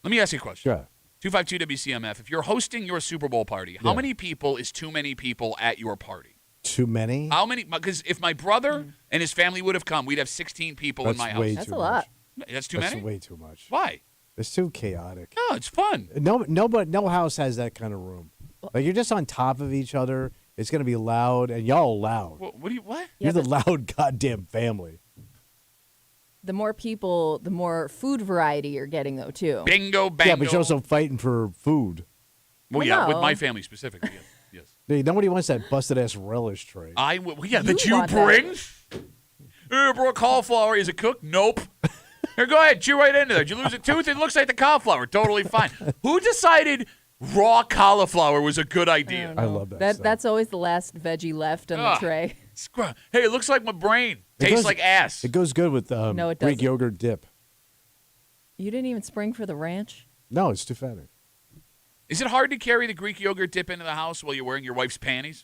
Let me ask you a question. Sure. 252 WCMF. If you're hosting your Super Bowl party, how Yeah. many people is too many people at your party? Too many? How many? Because if my brother and his family would have come, we'd have 16 people in That's my house. way That's too a lot. much. That's too That's many? way too much. Why? It's too chaotic. No, it's fun. No house has that kind of room. Like you're just on top of each other. It's gonna be loud, and y'all loud. What do you, what? Yeah, You're the loud goddamn family. the more people, the more food variety you're getting, though, too. Bingo, bango. Yeah, but you're also fighting for food. Well, Well, yeah, with no. my family specifically, yes. Yes. Hey, nobody wants that busted ass relish tray. I will. Yeah, You that you want that. bring. Bro, cauliflower is it cooked? Nope. Here, go ahead, chew right into there. Did you lose a tooth? It looks like the cauliflower. Totally fine. Who decided raw cauliflower was a good idea? I love that. stuff. That's always the last veggie left on Ah. the tray. Hey, it looks like my brain. It Tastes goes- like ass. It goes good with No, it Greek doesn't. yogurt dip. You didn't even spring for the ranch? No, it's too fatty. Is it hard to carry the Greek yogurt dip into the house while you're wearing your wife's panties?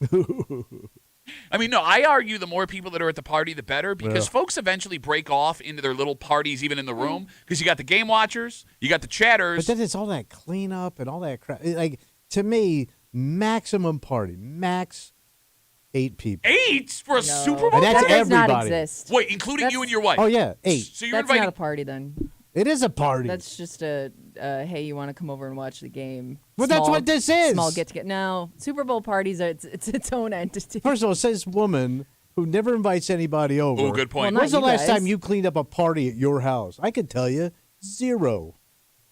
I mean, no, I argue the more people that are at the party, the better, because Yeah. folks eventually break off into their little parties, even in the room, because you got the game watchers, you got the chatters. But then it's all that cleanup and all that crap. Like to me, maximum party, max 8 people. 8 for a Super Bowl And that's that party? does not everybody. exist. Wait, including you That's- and your wife. Oh yeah, 8. So you're That's inviting. not a party then. It is a party. That's just a hey, you want to come over and watch the game? Well, that's what this is. Small get together. No, Super Bowl parties are it's its own entity. First of all, it says woman who never invites anybody over. Oh, good point. Well, When's the not you last guys. time you cleaned up a party at your house? I could tell you, 0.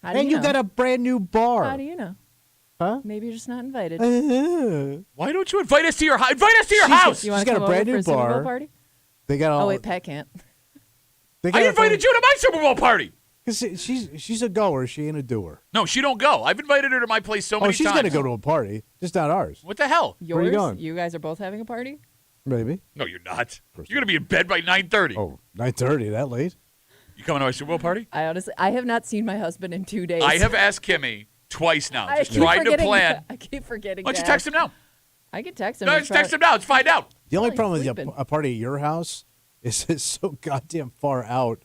How do And you you know? got a brand new bar. How do you know? Huh? Maybe you're just not invited. Why don't you invite us to your house? Invite us to your house. You want she's to got come a brand over new for a Super bar. Bowl party? They got all. Oh wait, Pat can't. They got I a- invited you to my Super Bowl party. 'Cause she's a goer. She ain't a doer. No, she don't go. I've invited her to my place so Oh, many she's times. gonna go to a party, just not ours. What the hell? Where you Yours? going? You guys are both having a party? Maybe. No, you're not. course You're gonna be in bed by 9:30. Oh, 9:30. That late? You coming to my Super Bowl party? I have not seen my husband in 2 days. I have asked Kimmy twice now, I just keep trying to forgetting- plan. I keep forgetting. Why don't you to text ask. him now? I could text him. No, and just try- text him now. Let's find out. The only Probably problem with sleeping. a party at your house is it's so goddamn far out.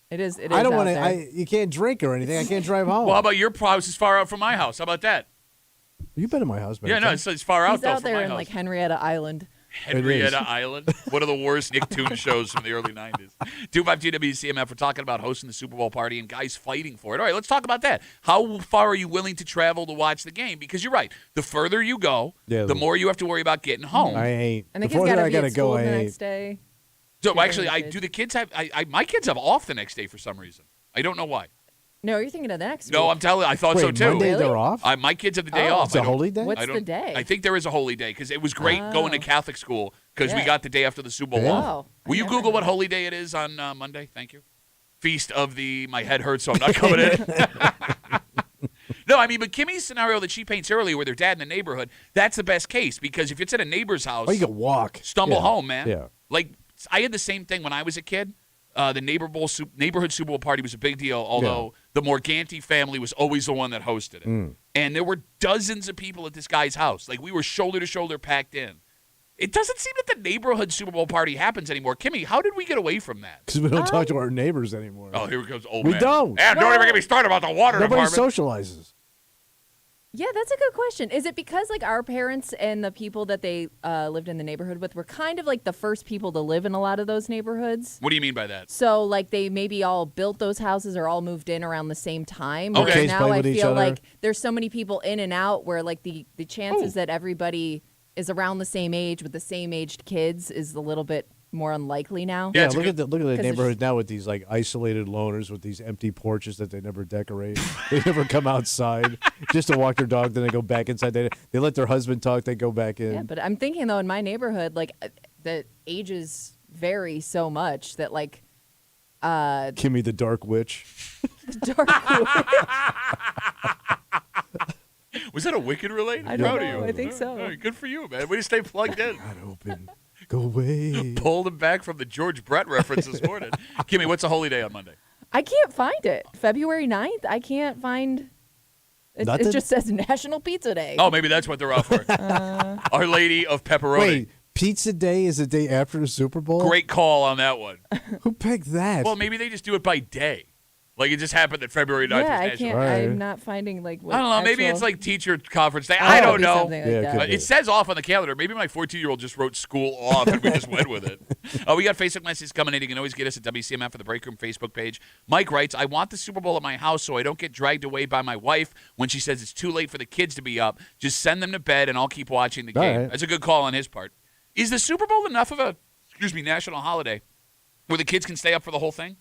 It is. It is. I don't want want to. You can't drink or anything. I can't drive home. Well, how about your house is far out from my house? How about that? You've been to my house, Yeah, no, it's far out He's though out from there my in house. like Henrietta Island. Henrietta Island, one of the worst Nicktoon shows from the early 90s. 252 WCMF, we're talking about hosting the Super Bowl party and guys fighting for it. All right, let's talk about that. How far are you willing to travel to watch the game? Because you're right. The further you go, Yeah, the more you have to worry about getting home. I ain't. And the Before kids that, gotta I be gotta at go. school I the ain't. next day. So Bring actually, your kids. do the kids have? My kids have off the next day for some reason. I don't know why. No, you're thinking of the next No, week. I'm telling. I thought Wait, so too. Monday Really? they're off? My kids have the day Oh. off. It's a I don't- holy day? What's I don't- the day? I think there is a holy day because it was great going to Catholic school because we Yeah. got the day after the Super Bowl Yeah. off. Oh, I Will you never Google knew what that. holy day it is on Monday? Thank you. Feast of the. My head hurts, so I'm not coming in. No, I mean, but Kimmy's scenario that she paints earlier with her dad in the neighborhood, that's the best case because if it's at a neighbor's house, Oh, you can walk. stumble Yeah. home, man. Yeah. Like, I had the same thing when I was a kid. The neighborhood Super Bowl party was a big deal, although the Morganti family was always the one that hosted it. And there were dozens of people at this guy's house. Like, we were shoulder to shoulder packed in. It doesn't seem that the neighborhood Super Bowl party happens anymore. Kimmy, how did we get away from that? Because we don't talk to our neighbors anymore. Oh, here comes old We man. don't. And don't even get me started about the water Nobody department. socializes. Yeah, that's a good question. Is it because like our parents and the people that they lived in the neighborhood with were kind of like the first people to live in a lot of those neighborhoods? What do you mean by that? So like they maybe all built those houses or all moved in around the same time. Okay. Whereas Kids now play I with each feel other. like there's so many people in and out where like the chances Ooh. that everybody is around the same age with the same aged kids is a little bit more unlikely now. Yeah, Yeah, it's a look good- at the 'cause it's- neighborhood now with these like isolated loners with these empty porches that they never decorate. They never come outside just to walk their dog. Then they go back inside. They let their husband talk. They go back in. Yeah, but I'm thinking though in my neighborhood, like the ages vary so much that like Kimmy the Dark Witch. dark. Was that a Wicked related? I don't Proud know. of you. I think so. All right, good for you, man. Way to stay plugged in. God open. Go away. Pulled him back from the George Brett reference this morning. Kimmy, what's a holy day on Monday? I can't find it. February 9th, I can't find. Nothing? It just says National Pizza Day. Oh, maybe that's what they're off for. Our Lady of Pepperoni. Wait, Pizza Day is the day after the Super Bowl? Great call on that one. Who picked that? Well, maybe they just do it by day. Like it just happened that February 9th yeah, was I National. can't. Right. I'm not finding like. What I don't know. Maybe it's actual- like teacher conference day. Oh, I it'll don't be know. something like Yeah, it that. could be. It says off on the calendar. Maybe my 14-year-old just wrote school off and we just went with it. We got Facebook messages coming in. You can always get us at WCMF for the Break Room Facebook page. Mike writes, I want the Super Bowl at my house so I don't get dragged away by my wife when she says it's too late for the kids to be up. Just send them to bed and I'll keep watching the All game. right. That's a good call on his part. Is the Super Bowl enough of a, national holiday where the kids can stay up for the whole thing?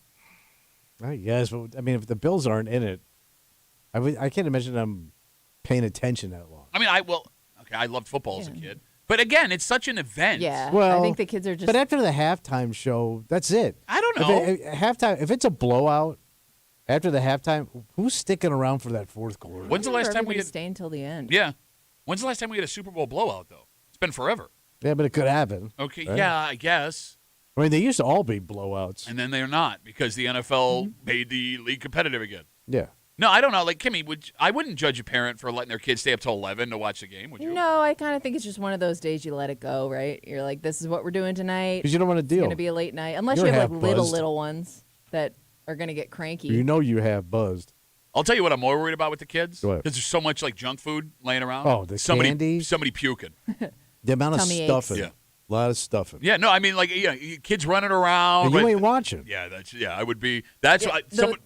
I guess. But, I mean, if the Bills aren't in it, I can't imagine them paying attention that long. I mean, I loved football as a kid. But again, it's such an event. Yeah, Well, I think the kids are just. But after the halftime show, that's it. I don't know. If it's a blowout, after the halftime, who's sticking around for that fourth quarter? When's the last time we had? stay until the end? Yeah. When's the last time we had a Super Bowl blowout, though? It's been forever. Yeah, but it could happen. Okay, Right. yeah, I guess. I mean, they used to all be blowouts. And then they're not because the NFL made the league competitive again. Yeah. No, I don't know. Like, Kimmy, I wouldn't judge a parent for letting their kids stay up till 11 to watch the game, would you? No, I kind of think it's just one of those days you let it go, right? You're like, this is what we're doing tonight. Because you don't want to It's deal. going to be a late night. Unless You're you have half like buzzed. little ones that are going to get cranky. You know you have buzzed. I'll tell you what I'm more worried about with the kids. What? Because there's so much, like, junk food laying around. Oh, the somebody, candy? Somebody puking. The amount of Tummy aches. stuffing. Yeah. A lot of stuffing. Yeah, no, I mean, like, kids running around. And you but- ain't watching. Yeah, I would be. That's Yeah, why. the-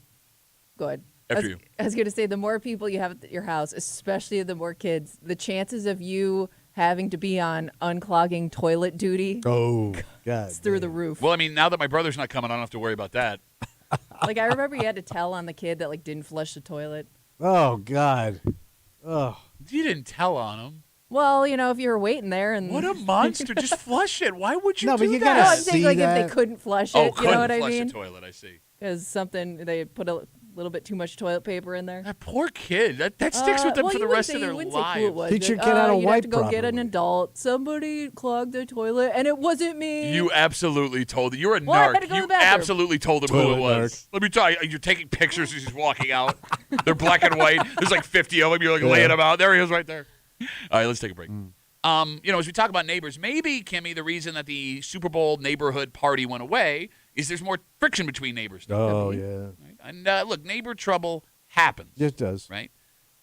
Go ahead. After you. I was going to say, the more people you have at your house, especially the more kids, the chances of you having to be on unclogging toilet duty Oh, God. is through the damn. roof. Well, I mean, now that my brother's not coming, I don't have to worry about that. Like, I remember you had to tell on the kid that, like, didn't flush the toilet. Oh, God. Oh. You didn't tell on him. Well, you know, if you were waiting there and... What a monster. Just flush it. Why would you No, do but you that? No, gotta I'm saying, see like, if that. they couldn't flush it, Oh, you couldn't know what I flush mean? the toilet, I see. Because they put a little bit too much toilet paper in there. That poor kid. That sticks with them well, for you the wouldn't rest say- of their you wouldn't say who it lives. was. Teach your Like, kid how to you'd wipe have to go get an properly. adult. Somebody clogged the toilet, and it wasn't me. You absolutely told. You're a Well, I had narc. to go to You the bathroom. absolutely told him who Toilet it was. Let me tell you. You're taking pictures as he's walking out. They're black and white. There's like 50 of them. You're like laying them out. There he is, right there. All right, let's take a break. As we talk about neighbors, maybe, Kimmy, the reason that the Super Bowl neighborhood party went away is there's more friction between neighbors. now, Oh, Kimmy, yeah. right? And look, neighbor trouble happens, It does. right?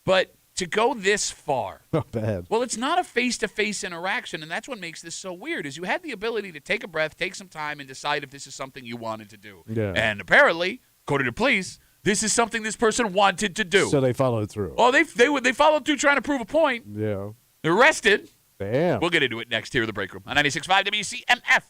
But to go this far, Not bad. well, it's not a face-to-face interaction, and that's what makes this so weird, is you had the ability to take a breath, take some time, and decide if this is something you wanted to do. Yeah. And apparently, according to police, this is something this person wanted to do. So they followed through. Oh, they followed through trying to prove a point. Yeah. They're arrested. Damn. We'll get into it next here in the break room on 96.5 WCMF.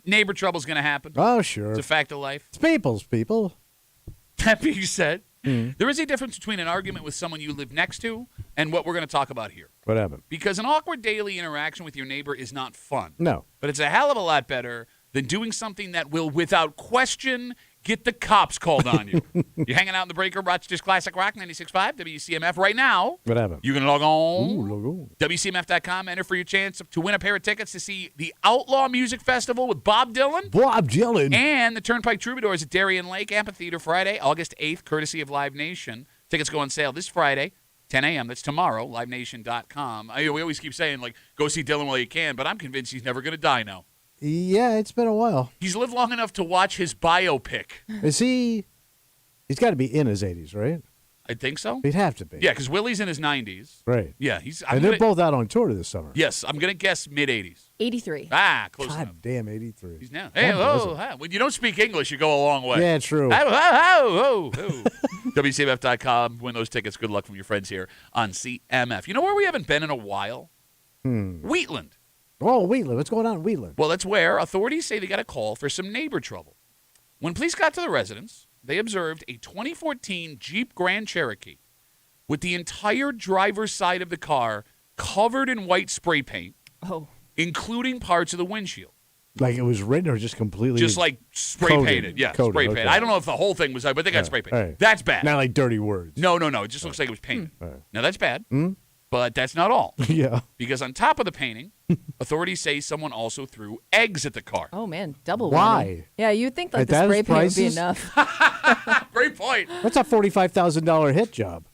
Neighbor trouble's going to happen. Oh, sure. It's a fact of life. It's people's people. That being said, there is a difference between an argument with someone you live next to and what we're going to talk about here. What happened? Because an awkward daily interaction with your neighbor is not fun. No. But it's a hell of a lot better than doing something that will, without question, get the cops called on you. You're hanging out in the break room, Rochester's Classic Rock 96.5, WCMF. Right now, What happened? you can log on. Ooh, logo. WCMF.com, enter for your chance to win a pair of tickets to see the Outlaw Music Festival with Bob Dylan Bob Dylan. and the Turnpike Troubadours at Darien Lake Amphitheater Friday, August 8th, courtesy of Live Nation. Tickets go on sale this Friday, 10 a.m. That's tomorrow, livenation.com. We always keep saying, like, go see Dylan while you can, but I'm convinced he's never going to die now. Yeah, it's been a while. He's lived long enough to watch his biopic. Is he? He's got to be in his 80s, right? I think so. He'd have to be. Yeah, because Willie's in his 90s. Right. Yeah, And they're both out on tour this summer. Yes, I'm going to guess mid-80s. 83. Close enough. God damn, 83. He's now. Hey, when you don't speak English, you go a long way. Yeah, true. WCMF.com. Win those tickets. Good luck from your friends here on CMF. You know where we haven't been in a while? Wheatland. Oh, Wheatland. What's going on in Wheatland? Well, that's where authorities say they got a call for some neighbor trouble. When police got to the residence, they observed a 2014 Jeep Grand Cherokee with the entire driver's side of the car covered in white spray paint, including parts of the windshield. Like it was written or just completely? Just like spray coated. painted. Yeah, Coated, spray painted. okay. I don't know if the whole thing was, but they got spray painted. Right. That's bad. Not like dirty words. No. It just looks like it was painted. Right. Now, that's bad, but that's not all. Yeah. Because on top of the painting, authorities say someone also threw eggs at the car. Oh, man. Double Why? winning. Yeah, you'd think like At the those spray paint would be prices? enough. Great point. That's a $45,000 hit job.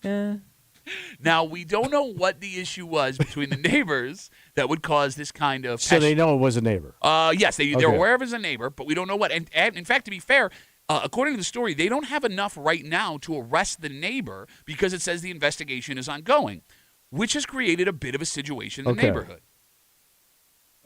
Now, we don't know what the issue was between the neighbors that would cause this kind of So they know it was a neighbor. Yes, they're Okay. aware of it as a neighbor, but we don't know what. And in fact, to be fair, according to the story, they don't have enough right now to arrest the neighbor because it says the investigation is ongoing, which has created a bit of a situation in the Okay. neighborhood.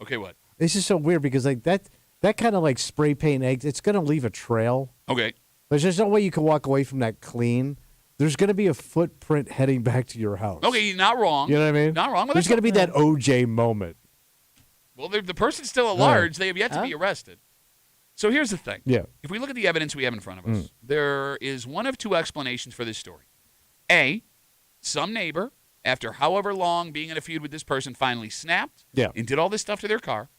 Okay, what? This is so weird because like that kind of like spray paint eggs, it's going to leave a trail. Okay. There's just no way you can walk away from that clean. There's going to be a footprint heading back to your house. Okay, not wrong. You know what I mean? Not wrong. Well, There's that's going to be not- that OJ moment. Well, the person's still at large. They have yet to be arrested. So here's the thing. Yeah. If we look at the evidence we have in front of us, there is one of two explanations for this story. A, some neighbor, after however long being in a feud with this person, finally snapped and did all this stuff to their car.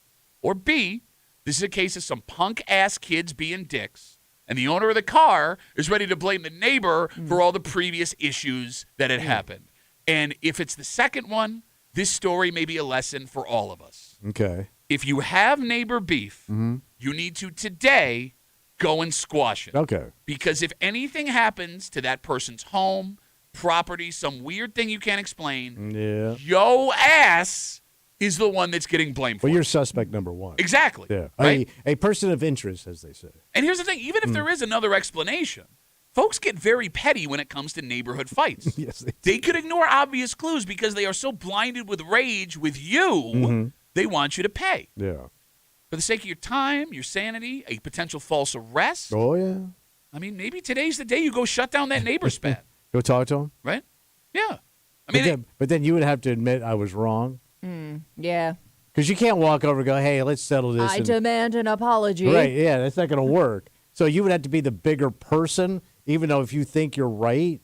Or B, this is a case of some punk-ass kids being dicks, and the owner of the car is ready to blame the neighbor for all the previous issues that had happened. And if it's the second one, this story may be a lesson for all of us. Okay. If you have neighbor beef, you need to today go and squash it. Okay. Because if anything happens to that person's home, property, some weird thing you can't explain, Yeah. yo ass is the one that's getting blamed for Well, it. you're suspect number one. Exactly. Yeah. Right? A person of interest, as they say. And here's the thing, even if there is another explanation, folks get very petty when it comes to neighborhood fights. Yes. They could ignore obvious clues because they are so blinded with rage with you, they want you to pay. Yeah. For the sake of your time, your sanity, a potential false arrest. Oh, yeah. I mean, maybe today's the day you go shut down that neighbor spat, Go talk to him? right? Yeah. I mean, But then you would have to admit I was wrong. Yeah. Because you can't walk over and go, hey, let's settle this. I demand an apology. Right, yeah, that's not going to work. So you would have to be the bigger person, even though if you think you're right,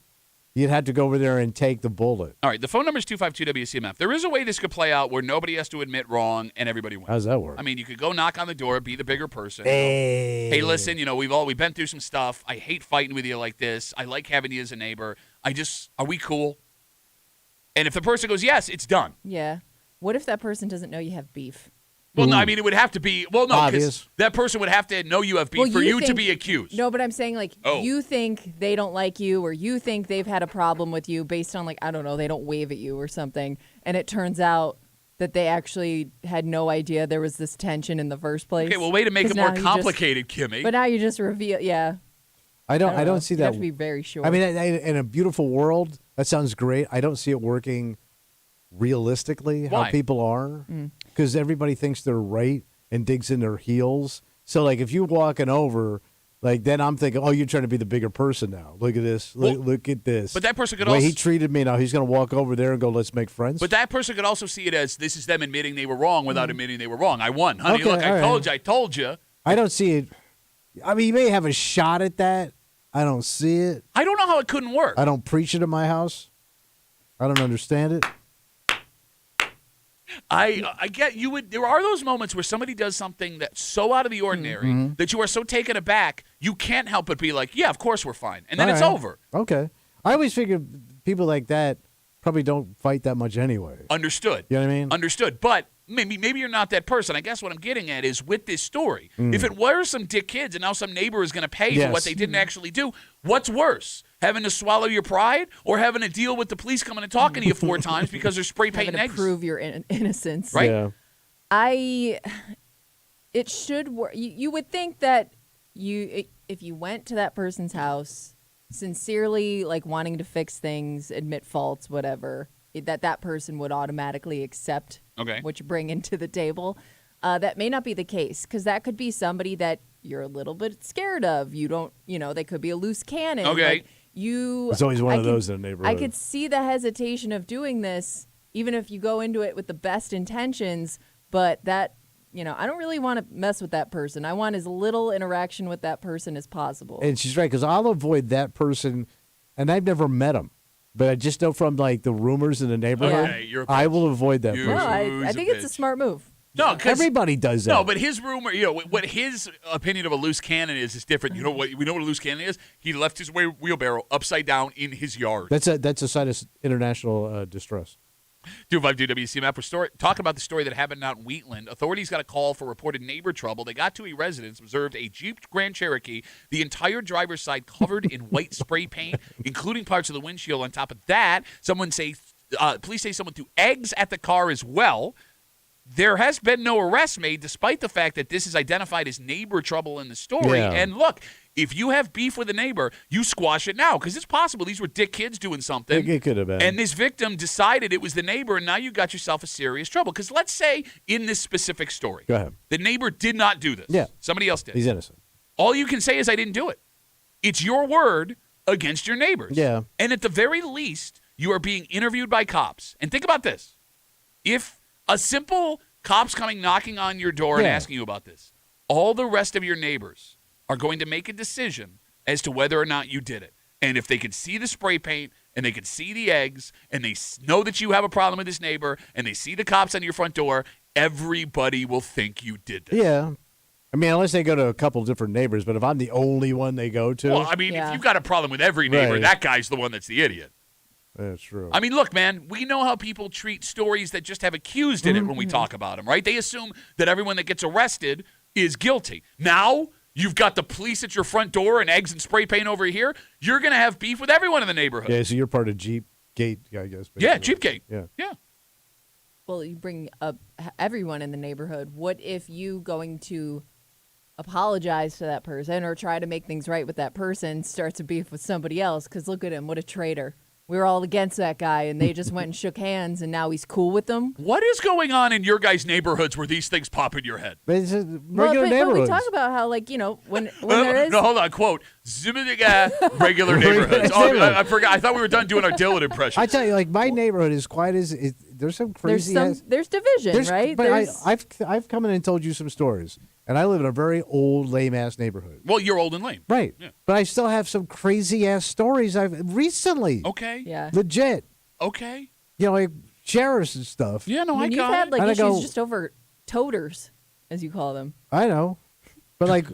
you'd have to go over there and take the bullet. all right, the phone number is 252-WCMF. There is a way this could play out where nobody has to admit wrong and everybody wins. How's that work? I mean, you could go knock on the door, be the bigger person. Hey, Listen, we've been through some stuff. I hate fighting with you like this. I like having you as a neighbor. Are we cool? And if the person goes, yes, it's done. Yeah. What if that person doesn't know you have beef? Well, no, I mean, it would have to be, no, because Obvious. that person would have to know you have beef Well, for you you to think- be accused. No, but I'm saying like Oh. you think they don't like you or you think they've had a problem with you based on like, I don't know, they don't wave at you or something. And it turns out that they actually had no idea there was this tension in the first place. Okay, well, way to make 'Cause it more now you complicated, Kimmy. But now you just reveal, yeah. I don't know. see You that. have to be very sure. I mean, in a beautiful world, that sounds great. I don't see it working realistically Why? how people are, because everybody thinks they're right and digs in their heels. So, like, if you're walking over, like, then I'm thinking, oh, you're trying to be the bigger person now. Look at this. Look at this. But that person could the way also he treated me, now he's going to walk over there and go, let's make friends. But that person could also see it as this is them admitting they were wrong without admitting they were wrong. I won. Honey, Okay, look, all I right. told you. I don't see it. I mean, you may have a shot at that. I don't see it. I don't know how it couldn't work. I don't preach it in my house. I don't understand it. I get you would. There are those moments where somebody does something that's so out of the ordinary that you are so taken aback, you can't help but be like, yeah, of course we're fine. And then All it's right. over. Okay. I always figured people like that probably don't fight that much anyway. Understood. You know what I mean? Understood. But maybe you're not that person. I guess what I'm getting at is with this story, if it were some dick kids and now some neighbor is going to pay for what they didn't actually do, what's worse? Having to swallow your pride or having to deal with the police coming and talking to you 4 times because they're spray painting Having to eggs? prove your innocence. Right? Yeah. It should work. You would think that if you went to that person's house sincerely, like wanting to fix things, admit faults, whatever, that person would automatically accept what you bring into the table. That may not be the case, because that could be somebody that you're a little bit scared of. You don't, they could be a loose cannon. Okay. Like, There's always one of those in a neighborhood. I could see the hesitation of doing this, even if you go into it with the best intentions, but that, I don't really want to mess with that person. I want as little interaction with that person as possible. And she's right, because I'll avoid that person, and I've never met him. But I just know from, like, the rumors in the neighborhood, Okay, you're a I bitch. will avoid that You- No, person. I think it's a smart move. No, 'cause- Everybody does that. No, but his rumor, what his opinion of a loose cannon is different. You know what? We know what a loose cannon is. He left his wheelbarrow upside down in his yard. That's a sign of international distress. 252 WCMF. We're talking about the story that happened out in Wheatland. Authorities got a call for reported neighbor trouble. They got to a residence, observed a Jeep Grand Cherokee, the entire driver's side covered in white spray paint, including parts of the windshield. On top of that, police say someone threw eggs at the car as well. There has been no arrest made, despite the fact that this is identified as neighbor trouble in the story. Yeah. And look, if you have beef with a neighbor, you squash it now, because it's possible these were dick kids doing something. It could have been. And this victim decided it was the neighbor, and now you got yourself a serious trouble. Because let's say in this specific story, Go ahead. the neighbor did not do this. Yeah. Somebody else did. He's innocent. All you can say is, I didn't do it. It's your word against your neighbor's. Yeah. And at the very least, you are being interviewed by cops. And think about this. If a simple cops coming knocking on your door and asking you about this, all the rest of your neighbors are going to make a decision as to whether or not you did it. And if they could see the spray paint and they could see the eggs and they know that you have a problem with this neighbor and they see the cops on your front door, everybody will think you did this. Yeah. I mean, unless they go to a couple different neighbors, but if I'm the only one they go to. Well, I mean, if you've got a problem with every neighbor, Right. that guy's the one that's the idiot. That's true. I mean, look, man, we know how people treat stories that just have accused in it when we talk about them, right? They assume that everyone that gets arrested is guilty. Now, you've got the police at your front door and eggs and spray paint over here. You're going to have beef with everyone in the neighborhood. Yeah, so you're part of Jeep Gate, I guess. Yeah, basically. Jeep Gate. Yeah. Well, you bring up everyone in the neighborhood. What if you going to apologize to that person or try to make things right with that person starts a beef with somebody else? Because look at him, what a traitor. We were all against that guy, and they just went and shook hands, and now he's cool with them. What is going on in your guys' neighborhoods where these things pop in your head? But it's Well, regular but neighborhoods. we talk about how, like, when there is. No, hold on. Quote, regular neighborhoods. Oh, I forgot. I thought we were done doing our Dylan impression. I tell you, like, my neighborhood is quite as there's some crazy. There's division, right? But I've come in and told you some stories, and I live in a very old, lame ass neighborhood. Well, you're old and lame. Right. Yeah. But I still have some crazy ass stories I've recently. Okay. Yeah. Legit. Okay. Like sheriffs and stuff. Yeah, no, I mean, you've got had it. like And I issues go- just over toters, as you call them. I know. But like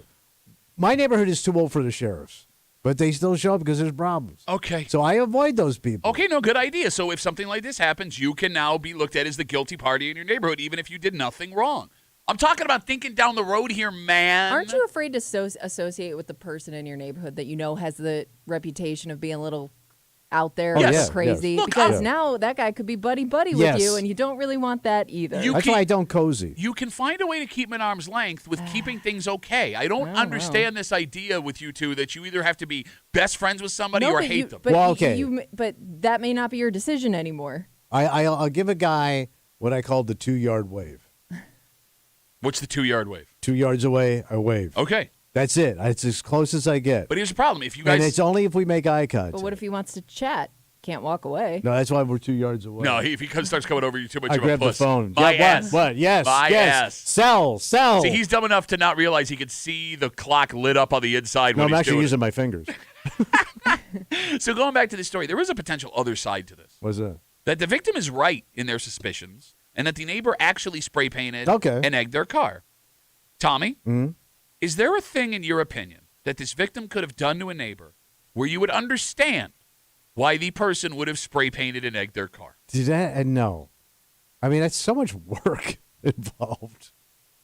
my neighborhood is too old for the sheriffs. But they still show up because there's problems. Okay. So I avoid those people. Okay, no, good idea. So if something like this happens, you can now be looked at as the guilty party in your neighborhood, even if you did nothing wrong. I'm talking about thinking down the road here, man. Aren't you afraid to associate with the person in your neighborhood that you know has the reputation of being a little out there Yes. or Yes, crazy? yes. Look, Because I'm- now that guy could be buddy-buddy Yes. with you, and you don't really want that either. You That's keep- why I don't cozy. You can find a way to keep them at arm's length with keeping things okay. I don't Oh, understand this idea with you two that you either have to be best friends with somebody No, or but hate you- them. But Well, okay. but that may not be your decision anymore. I'll give a guy what I call the 2-yard wave. What's the 2-yard wave? 2 yards away, I wave. Okay. That's it. It's as close as I get. But here's the problem. If you And guys it's only if we make eye contact. But what if he wants to chat? can't walk away. No, that's why we're 2 yards away. No, if he starts coming over you too much I of a grabbed the puss. phone. My Yeah, ass. What? Yes. My yes. ass. Sell. See, he's dumb enough to not realize he could see the clock lit up on the inside No, when I'm he's actually doing using my fingers. it. So going back to the story, there is a potential other side to this. What's that? That the victim is right in their suspicions and that the neighbor actually spray painted Okay. and egged their car. Tommy, Mhm. is there a thing in your opinion that this victim could have done to a neighbor where you would understand why the person would have spray painted and egged their car? Did that? And no. I mean, that's so much work involved.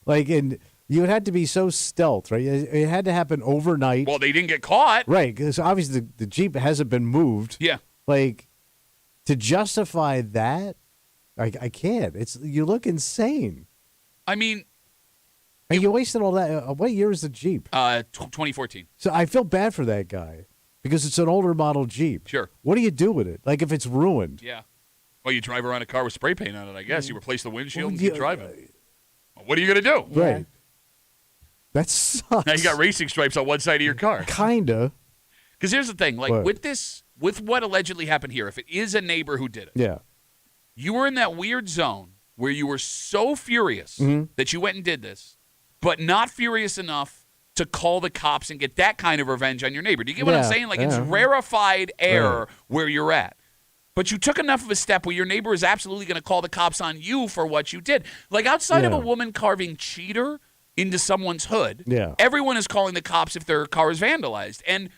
Like, and you would have to be so stealth, right? It had to happen overnight. Well, they didn't get caught. Right, because obviously the Jeep hasn't been moved. Yeah. Like, to justify that, I can't. You look insane. I mean, And you wasted all that. What year is the Jeep? 2014. So I feel bad for that guy because it's an older model Jeep. Sure. What do you do with it? Like, if it's ruined? Yeah. Well, you drive around a car with spray paint on it, I guess. You replace the windshield and Well, keep driving. What are you going to do? Right. That sucks. Now you got racing stripes on one side of your car. Kinda. Because here's the thing, like What? with what allegedly happened here, if it is a neighbor who did it, Yeah. you were in that weird zone where you were so furious that you went and did this, but not furious enough to call the cops and get that kind of revenge on your neighbor. Do you get what I'm Yeah, saying? Like, it's yeah. rarefied air Right. where you're at. But you took enough of a step where your neighbor is absolutely going to call the cops on you for what you did. Like, outside of Yeah. a woman carving cheater into someone's hood, Yeah. everyone is calling the cops if their car is vandalized. And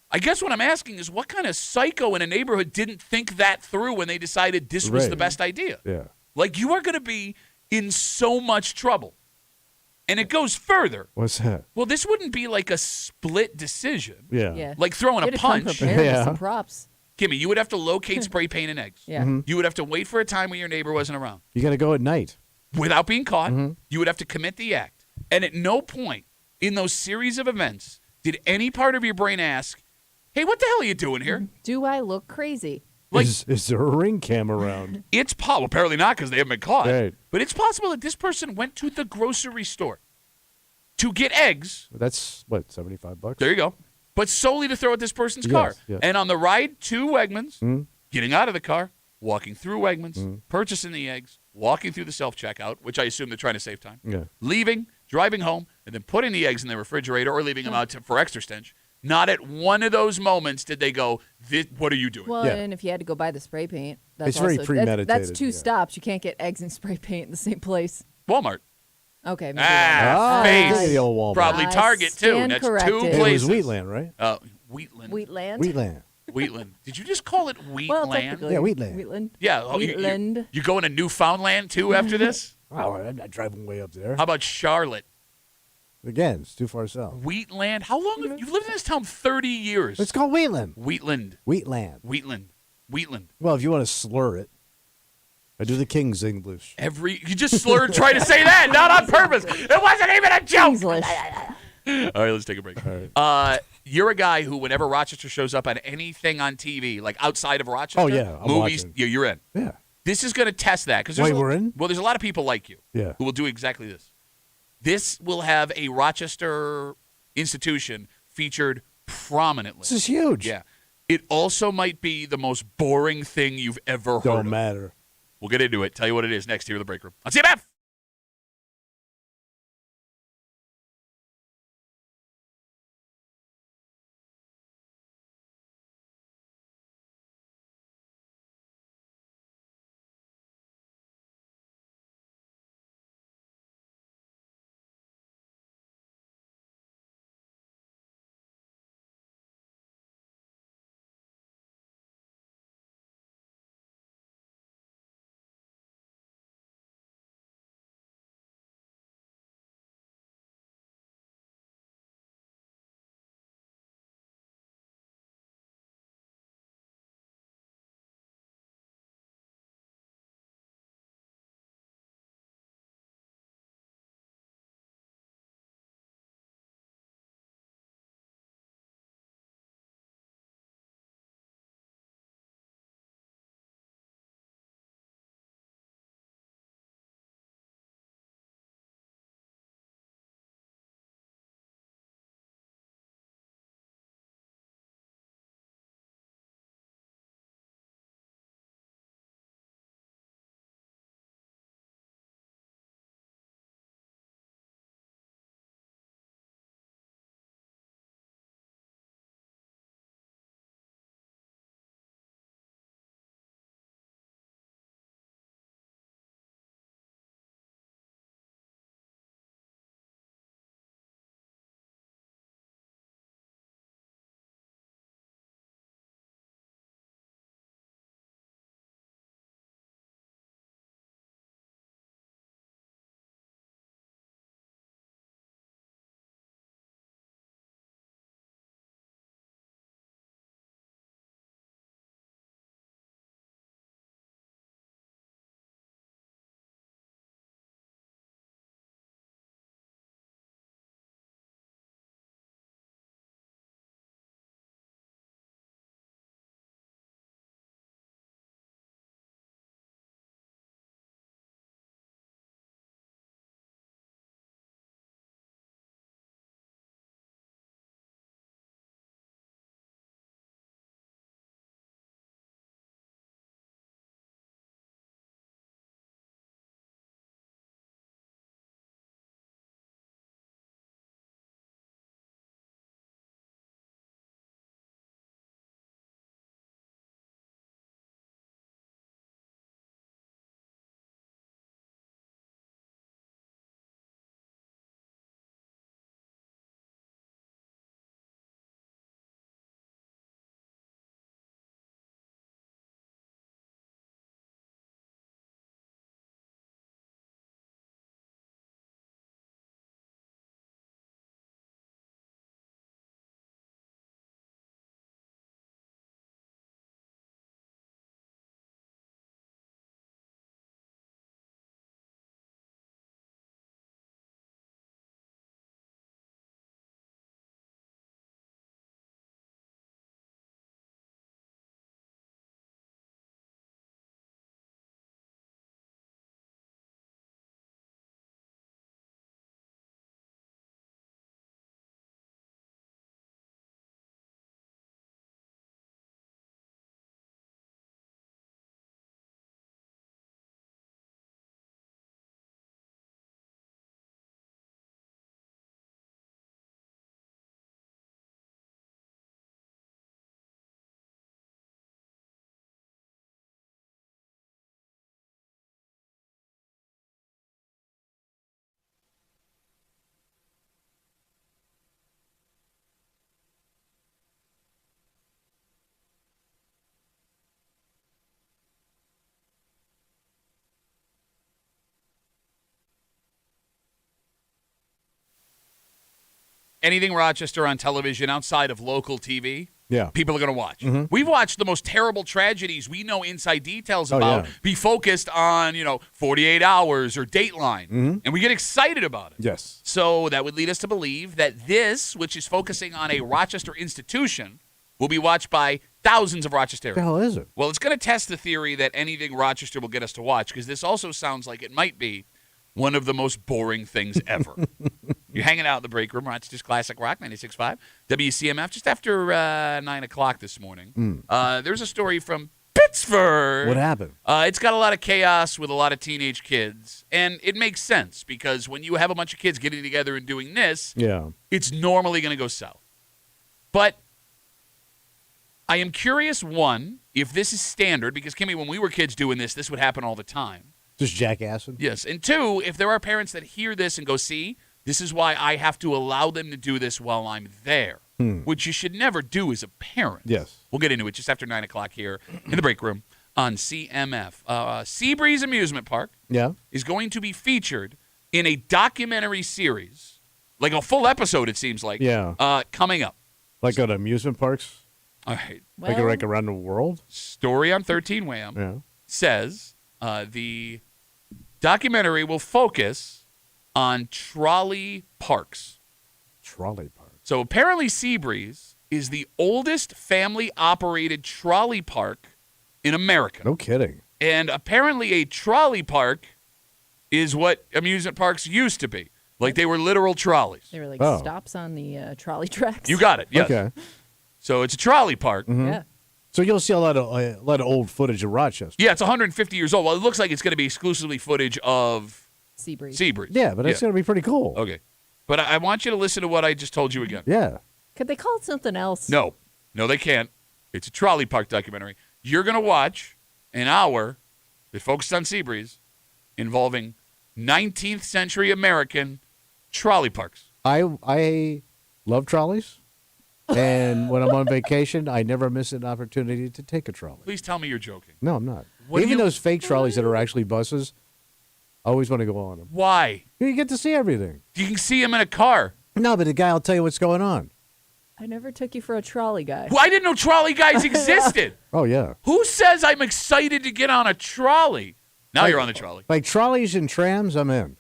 I guess what I'm asking is what kind of psycho in a neighborhood didn't think that through when they decided this was Right. the best idea? Yeah. Like, you are going to be in so much trouble. And it goes further. What's that? Well, this wouldn't be like a split decision. Yeah. Yeah. Like throwing You a had to come punch. prepared with Yeah. some props. Kimmy, you would have to locate spray paint and eggs. Yeah. Mm-hmm. You would have to wait for a time when your neighbor wasn't around. You got to go at night. Without being caught, Mm-hmm. you would have to commit the act. And at no point in those series of events did any part of your brain ask, hey, what the hell are you doing here? Do I look crazy? Like- is there a ring cam around? It's possible. Apparently not because they haven't been caught. Right. But it's possible that this person went to the grocery store to get eggs. That's, what, $75? There you go. But solely to throw at this person's Yes, car. yes. And on the ride to Wegmans, Mm-hmm. getting out of the car, walking through Wegmans, purchasing the eggs, walking through the self-checkout, which I assume they're trying to save time, Yeah. leaving, driving home, and then putting the eggs in the refrigerator or leaving them out for extra stench. Not at one of those moments did they go, what are you doing? Well, Yeah. and if you had to go buy the spray paint, that's It's very also, premeditated, That's two yeah. stops. You can't get eggs and spray paint in the same place. Walmart. Okay. Maybe Ah, Ah, face. the old Walmart. Probably I Target, too. stand That's corrected. two It It was places. Wheatland, right? Wheatland. Wheatland. Wheatland. Wheatland. Did you just call it Wheatland? Well, technically. Yeah, Wheatland. Wheatland. Yeah. Wheatland. You going to Newfoundland, too, after this? Oh, I'm not driving way up there. How about Charlotte? Again, it's too far south. Wheatland? How long have you've lived in this town? 30 years. It's called Wheatland. Wheatland. Wheatland. Wheatland. Well, if you want to slur it, I do the King's English. You just slurred trying to say that, not on purpose. It wasn't even a joke. English. All right, let's take a break. All right. You're a guy who, whenever Rochester shows up on anything on TV, like outside of Rochester, Oh, yeah, I'm movies, watching. yeah, you're in. Yeah. This is going to test that because Wait, we're in? Well, there's a lot of people like you, Yeah. who will do exactly this. This will have a Rochester institution featured prominently. This is huge. Yeah. It also might be the most boring thing you've ever heard Don't of. matter. We'll get into it. Tell you what it is next here in the break room on CMF. anything Rochester on television outside of local TV, Yeah. people are going to watch. We've watched the most terrible tragedies we know inside details about be focused on, 48 Hours or Dateline, and we get excited about it. Yes. So that would lead us to believe that this, which is focusing on a Rochester institution, will be watched by thousands of What the Rochesterians. hell is it? Well, it's going to test the theory that anything Rochester will get us to watch, because this also sounds like it might be one of the most boring things ever. You're hanging out in the break room, Rochester's Classic Rock 96.5, WCMF, just after 9 o'clock this morning. There's a story from Pittsburgh. What happened? It's got a lot of chaos with a lot of teenage kids, and it makes sense, because when you have a bunch of kids getting together and doing this, Yeah. it's normally going to go south. But I am curious, one, if this is standard, because, Kimmy, when we were kids doing this would happen all the time. Just jackassing? Yes. And two, if there are parents that hear this and go, see, this is why I have to allow them to do this while I'm there, which you should never do as a parent. Yes. We'll get into it just after 9 o'clock here in the break room on CMF. Seabreeze Amusement Park Yeah. is going to be featured in a documentary series, like a full episode, it seems like, coming up. Like at amusement parks? All right. Like around the world? Story on 13 Wham Yeah. says the documentary will focus on trolley parks. Trolley park. So apparently Seabreeze is the oldest family-operated trolley park in America. No kidding. And apparently a trolley park is what amusement parks used to be. Like they were literal trolleys. They were like Oh. stops on the trolley tracks. You got it, yes. Okay. So it's a trolley park. Yeah. So you'll see a lot of old footage of Rochester. Yeah, it's 150 years old. Well, it looks like it's going to be exclusively footage of Seabreeze. Seabreeze. Yeah, but it's going to be pretty cool. Okay. But I want you to listen to what I just told you again. Yeah. Could they call it something else? No, they can't. It's a trolley park documentary. You're going to watch an hour that focuses on Seabreeze involving 19th century American trolley parks. I love trolleys. And when I'm on vacation, I never miss an opportunity to take a trolley. Please tell me you're joking. No, I'm not. What do Even you- those fake trolleys that are actually buses, I always want to go on them. Why? You get to see everything. You can see him in a car. No, but the guy will tell you what's going on. I never took you for a trolley guy. Well, I didn't know trolley guys existed. Oh, yeah. Who says I'm excited to get on a trolley? Now you're on the trolley. Like trolleys and trams, I'm in.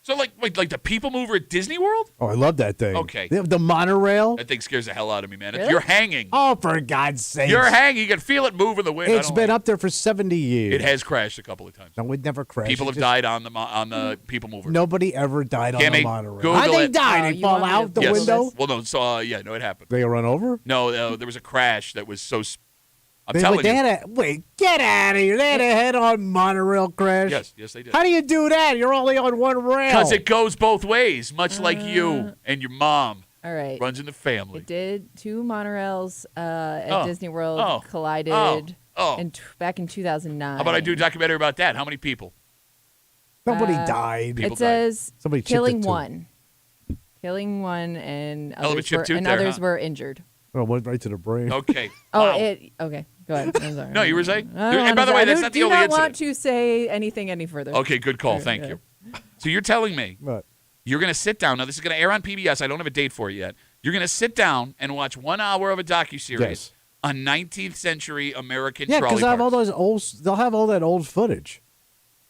So like the People Mover at Disney World? Oh, I love that thing. Okay. The monorail. That thing scares the hell out of me, man. Really? You're hanging. Oh, for God's sake. You're hanging. You can feel it move in the wind. I It's don't been like up there for 70 years. it. It has crashed a couple of times. No, it never crashed. People have died on the People Mover. Nobody ever died on Kimmy, the monorail. Google How they it. die? Oh, They you fall want me to out the Google window? this? Well, no. So it happened. They got run over? No, there was a crash that was so. I'm They telling you. had wait, get out of here. They had a head-on monorail crash. Yes, they did. How do you do that? You're only on one rail. Because it goes both ways, much like you and your mom. All right. Runs in the family. It did. Two monorails at Oh. Disney World Oh. collided Oh. back in 2009. How about I do a documentary about that? How many people? Nobody Uh, died. People It says Somebody chipped killing it too. one. Killing one and Hell of a others, chip were, tooth and there, others huh? were injured. Oh, went right to the brain. Okay. Oh, Wow. okay. Go ahead. I'm sorry. No, you were saying? I don't And by the wanna way, say- that's I not the do only not incident. want to say anything any further. Okay, good call. Yeah, Thank yeah. you. So you're telling me What? you're going to sit down. Now, this is going to air on PBS. I don't have a date for it yet. You're going to sit down and watch 1 hour of a docuseries Yes. on 19th century American Yeah, trolley because I have all parks. those old. They'll have all that old footage.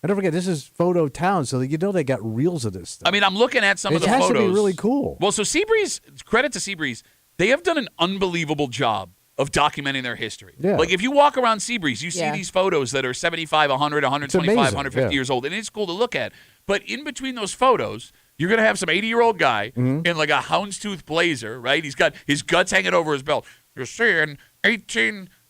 And don't forget, this is Photo Town, so you know they got reels of this stuff. I mean, I'm looking at some it of the has photos. to be really cool. Well, so Seabreeze, credit to Seabreeze, they have done an unbelievable job of documenting their history. Yeah. Like if you walk around Seabreeze, you see Yeah. these photos that are 75, 100, 125, amazing, 150 yeah. years old, and it's cool to look at. But in between those photos, you're going to have some 80-year-old guy Mm-hmm. in like a houndstooth blazer, right? He's got his guts hanging over his belt. You see, in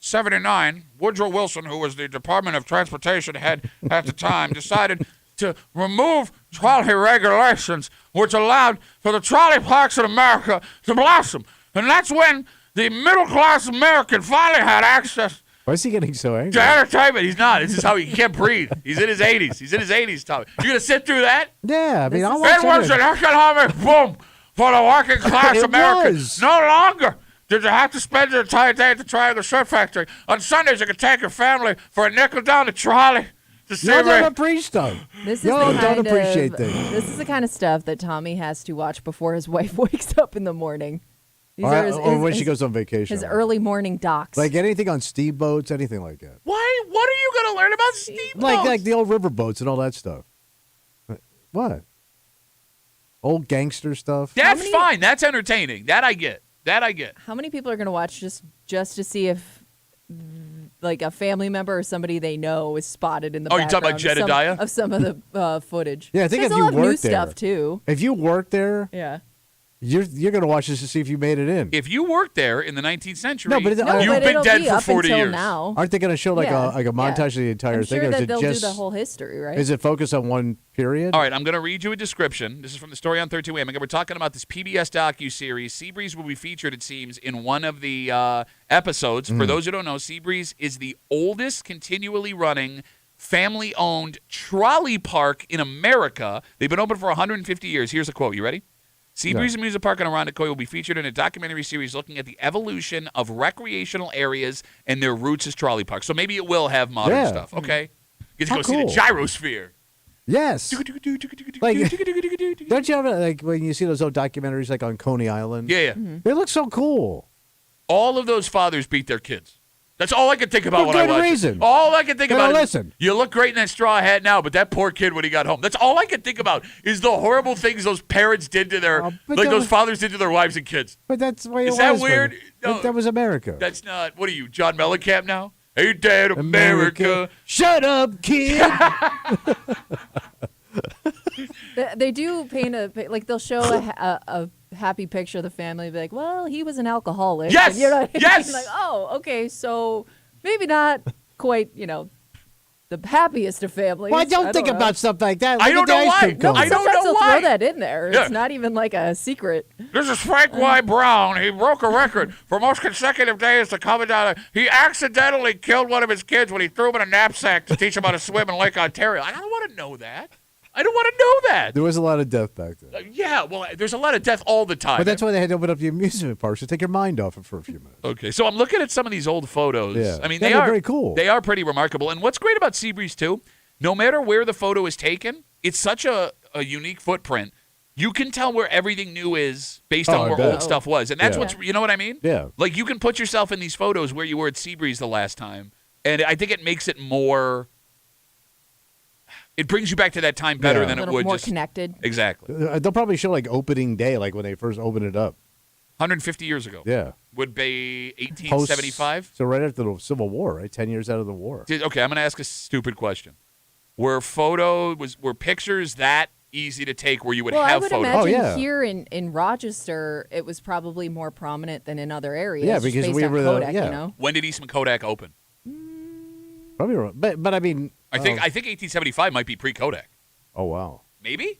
1879, Woodrow Wilson, who was the Department of Transportation head at the time, decided to remove trolley regulations, which allowed for the trolley parks in America to blossom. And that's when the middle-class American finally had access Why is he getting so angry? to entertainment. He's not. This is how he can't breathe. He's in his 80s. He's in his 80s, Tommy. You're going to sit through that? Yeah, I mean, I'll It watch was an everything. economic boom for the working class It American. was. No longer did you have to spend your entire day at the Triangle Shirt Factory. On Sundays, you could take your family for a nickel down the trolley Y'all don't appreciate stuff. This is Y'all the don't kind appreciate of, things. This is the kind of stuff that Tommy has to watch before his wife wakes up in the morning. These Or, are or when she goes on vacation. his early morning docs. Like anything on steamboats, anything like that. Why? What are you going to learn about steamboats? Like the old river boats and all that stuff. What? Old gangster stuff? That's fine. That's entertaining. That I get. How many people are going to watch just to see if like a family member or somebody they know is spotted in the Oh, you're background talking about Jedediah? of some of the footage? Yeah, I think if There's a you lot of new work there. stuff too. If you work there, Yeah. you're going to watch this to see if you made it in. If you worked there in the 19th century, No, but you've but been it'll dead be for up 40 until years. now. Aren't they going to show like Yeah, a montage yeah. of the entire I'm thing? sure or is that it they'll just do the whole history, right? Is it focused on one period? All right, I'm going to read you a description. This is from the story on 32 AM. Again, we're talking about this PBS docu-series. Seabreeze will be featured, it seems, in one of the episodes. For those who don't know, Seabreeze is the oldest continually running family-owned trolley park in America. They've been open for 150 years. Here's a quote. You ready? Seabreeze Amusement Park in Irondequoit will be featured in a documentary series looking at the evolution of recreational areas and their roots as trolley parks. So maybe it will have modern Yeah. stuff. Okay. Get to How go see the cool. gyrosphere. Yes. Like, don't you have like when you see those old documentaries like on Coney Island? Yeah. They look so cool. All of those fathers beat their kids. That's all I could think about For when I good watched reason. it. All I could think Now about is, listen. you look great in that straw hat now, but that poor kid when he got home. That's all I could think about is the horrible things those parents did to their, Oh, but like that those was- fathers did to their wives and kids. But that's the way it Is was. that man. weird? No. That was America. That's not, what are you, John Mellencamp now? Hey, Dad, America. Shut up, kid. They do paint like they'll show a happy picture of the family, be like, well, he was an alcoholic. Yes! And, you know what I mean? Yes! Like, oh, okay, so maybe not quite, the happiest of families. Well, don't think know. about stuff like that. I Look don't at the know ice why. cream No, cone. I don't Sometimes know they'll why. throw that in there. Yeah. It's not even like a secret. This is Frank Y. Brown. He broke a record for most consecutive days to come down. He accidentally killed one of his kids when he threw him in a knapsack to teach him how to swim in Lake Ontario. I don't want to know that. I don't want to know that. There was a lot of death back then. Yeah, well, there's a lot of death all the time. But that's why they had to open up the amusement parks to take your mind off it for a few minutes. Okay, so I'm looking at some of these old photos. Yeah. I mean, Yeah, they they're are very cool. They are pretty remarkable. And what's great about Seabreeze too, no matter where the photo is taken, it's such a unique footprint. You can tell where everything new is based Oh, on I where bet. old stuff was, and that's Yeah. what's you know what I mean? Yeah. Like you can put yourself in these photos where you were at Seabreeze the last time, and I think it makes it more. It brings you back to that time better Yeah. than A it little would more just connected. exactly They'll probably show like opening day, like when they first opened it up. 150 years ago. Yeah. Would be Post- 1875. So right after the Civil War, right? 10 years out of the war. Okay, I'm going to ask a stupid question. Were pictures that easy to take where you would Well, I have would photos? imagine Oh, yeah. here in Rochester, it was probably more prominent than in other areas. Yeah, just because based we on were the- Kodak, yeah. you know. When did Eastman Kodak open? Probably wrong. But I mean. I think 1875 might be pre-Kodak. Oh, wow. Maybe?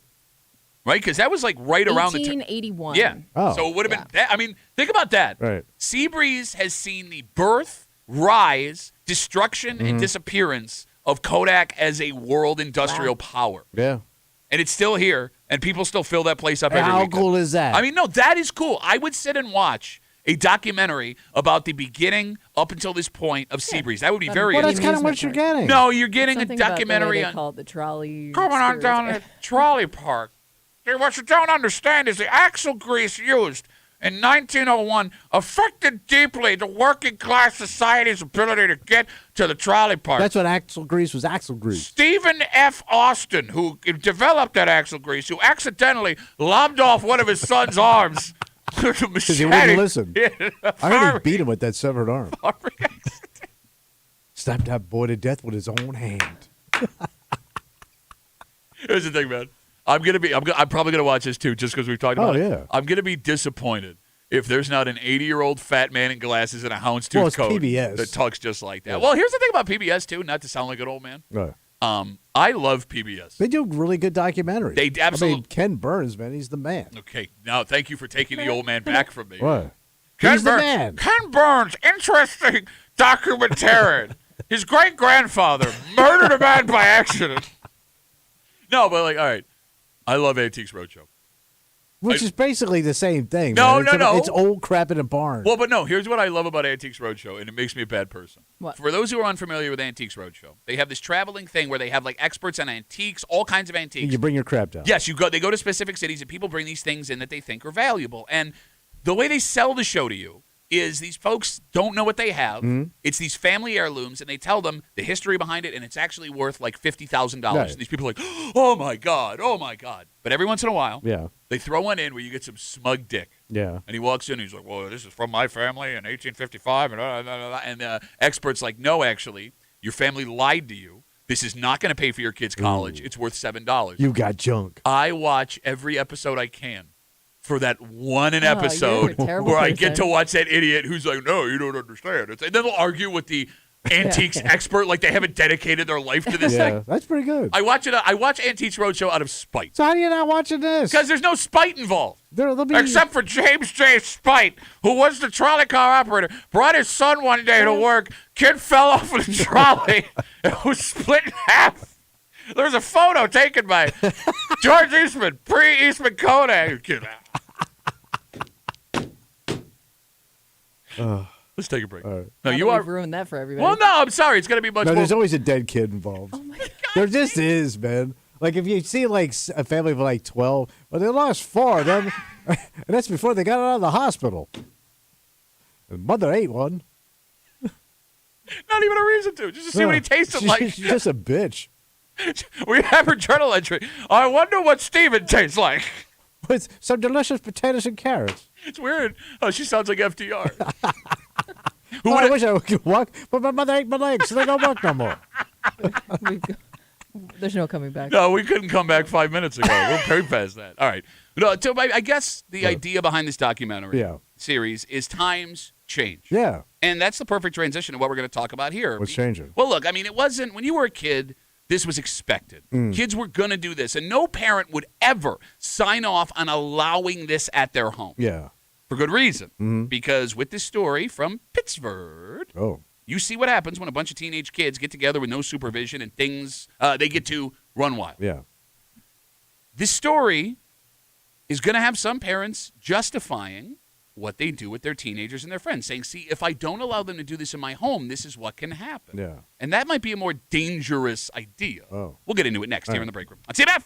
Right? Because that was like right around the time. 1881. Yeah. Oh. So it would have been that. I mean, think about that. Right. Seabreeze has seen the birth, rise, destruction, Mm-hmm. and disappearance of Kodak as a world industrial power. Yeah. And it's still here, and people still fill that place up every How weekend. cool is that? I mean, no, that is cool. I would sit and watch a documentary about the beginning up until this point of Seabreeze. That would be very well, that's interesting. kind of what you're getting. No, you're getting Something a about the way documentary they on call it the trolley. coming on spirits. down the trolley park. See, what you don't understand is the axle grease used in 1901 affected deeply the working class society's ability to get to the trolley park. That's what axle grease was. Axle grease. Stephen F. Austin, who developed that axle grease, who accidentally lobbed off one of his son's arms with a Because he machete. wouldn't listen. I heard he beat him with that severed arm. Stabbed that boy to death with his own hand. Here's the thing, man. I'm probably gonna watch this too, just because we've talked about Oh, it. yeah. I'm gonna be disappointed if there's not an 80-year-old fat man in glasses and a houndstooth Well, it's coat PBS. that talks just like that. Yeah. Well, here's the thing about PBS too. Not to sound like an old man. Right. I love PBS. They do really good documentaries. They absolutely- I mean, Ken Burns, man, he's the man. Okay, now thank you for taking the old man back from me. What? Ken He's the Burns, man. Ken Burns, interesting documentarian. His great grandfather murdered a man by accident. No, but like, all right, I love Antiques Roadshow. Which is basically the same thing. No, man. no. It's old crap in a barn. Well, but no, here's what I love about Antiques Roadshow, and it makes me a bad person. What? For those who are unfamiliar with Antiques Roadshow, they have this traveling thing where they have like experts on antiques, all kinds of antiques. You bring your crap down. Yes, they go to specific cities and people bring these things in that they think are valuable. And the way they sell the show to you is these folks don't know what they have. Mm-hmm. It's these family heirlooms, and they tell them the history behind it, and it's actually worth like $50,000. Right. And these people are like, oh my God. But every once in a while, Yeah. they throw one in where you get some smug dick. Yeah. And he walks in, and he's like, well, this is from my family in 1855. And experts like, no, actually, your family lied to you. This is not going to pay for your kid's college. It's worth $7. You got junk. I watch every episode I can for that one you're a episode terrible where I get person. to watch that idiot who's like, no, you don't understand. And then they'll argue with the antiques expert like they haven't dedicated their life to this Yeah, thing. that's pretty good. I watch Antiques Roadshow out of spite. So how are you not watching this? Because there's no spite involved. There'll be Except for James J. Spite, who was the trolley car operator, brought his son one day to work. Kid fell off of the trolley and was split in half. There's a photo taken by George Eastman, pre-Eastman Kodak. Kid. Let's take a break. right. No, Now you that are. we've ruined that for everybody. Well, no, I'm sorry. It's going to be much No, more. there's always a dead kid involved. Oh my God. There just is, man. Like if you see like a family of like 12, well, they lost 4 of them, and that's before they got out of the hospital. And mother ate one. Not even a reason to. Just to see what he tasted like. She's just a bitch. We have her journal entry. I wonder what Steven tastes like. With some delicious potatoes and carrots. It's weird. Oh, she sounds like FDR. Oh, I wish I could walk, but my mother ate my legs, so they don't work no more. There's no coming back. No, we couldn't come back 5 minutes ago. We're very past that. All right. No, so I guess the idea behind this documentary series is times change. Yeah. And that's the perfect transition to what we're going to talk about here. What's changing? Well, look, I mean, it wasn't, when you were a kid, this was expected. Kids were going to do this. And no parent would ever sign off on allowing this at their home. Yeah. For good reason. Because with this story from Pittsburgh, you see what happens when a bunch of teenage kids get together with no supervision and things, they get to run wild. Yeah. This story is going to have some parents justifying what they do with their teenagers and their friends, saying, see, if I don't allow them to do this in my home, this is what can happen. Yeah. And that might be a more dangerous idea. Oh. We'll get into it next All here right. in the break room on CMF.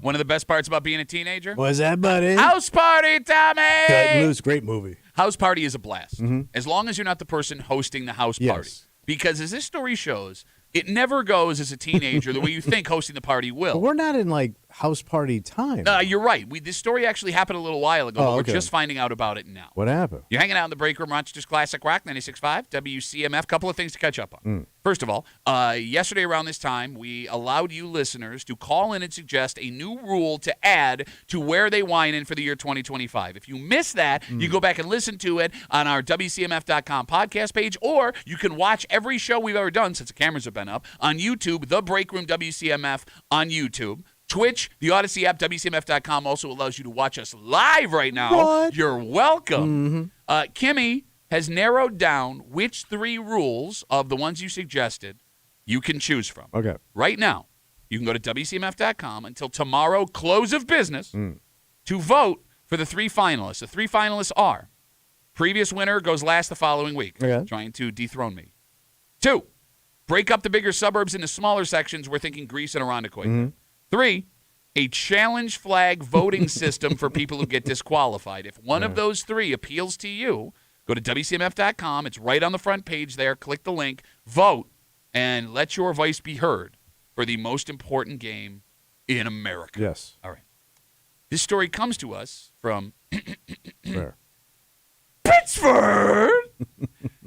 One of the best parts about being a teenager? Was that, buddy? House Party, Tommy! Cut Loose, great movie. House Party is a blast, as long as you're not the person hosting the house party. Yes. Because as this story shows, it never goes as a teenager the way you think hosting the party But will. we're not in, like, house party time. You're right. This story actually happened a little while ago, but okay. we're just finding out about it now. What happened? You're hanging out in the break room, Rochester's Classic Rock, 96.5, WCMF. Couple of things to catch up on. First of all, yesterday around this time, we allowed you listeners to call in and suggest a new rule to add to where they wine in for the year 2025. If you missed that, you go back and listen to it on our WCMF.com podcast page, or you can watch every show we've ever done since the cameras have been up on YouTube, The Break Room WCMF on YouTube. Twitch, the Odyssey app, WCMF.com also allows you to watch us live right now. What? You're welcome. Kimmy has narrowed down which 3 rules of the ones you suggested you can choose from. Okay. Right now, you can go to WCMF.com until tomorrow, close of business, to vote for the 3 finalists. The 3 finalists are previous winner goes last the following week, Okay. trying to dethrone me. 2, break up the bigger suburbs into smaller sections. We're thinking Greece and Irondequoit. 3, a challenge flag voting system for people who get disqualified. If one of those 3 appeals to you, go to WCMF.com. It's right on the front page there. Click the link, vote, and let your voice be heard for the most important game in America. Yes. All right. This story comes to us from Where? Pittsburgh.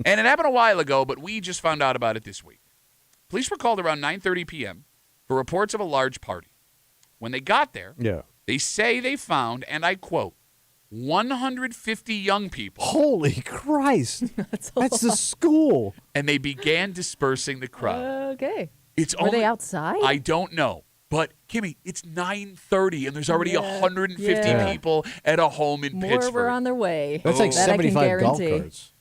And it happened a while ago, but we just found out about it this week. Police were called around 9:30 p.m. for reports of a large party. When they got there, Yeah. they say they found, and I quote, 150 young people, Holy Christ. That's That's the school. and they began dispersing the crowd. Okay. It's Were only they outside? I don't know. But, Kimmy, it's 9:30, and there's already Yeah, 150 yeah. people at a home in More Pittsburgh. were on their way. That's like That I can 75 golf guarantee. carts.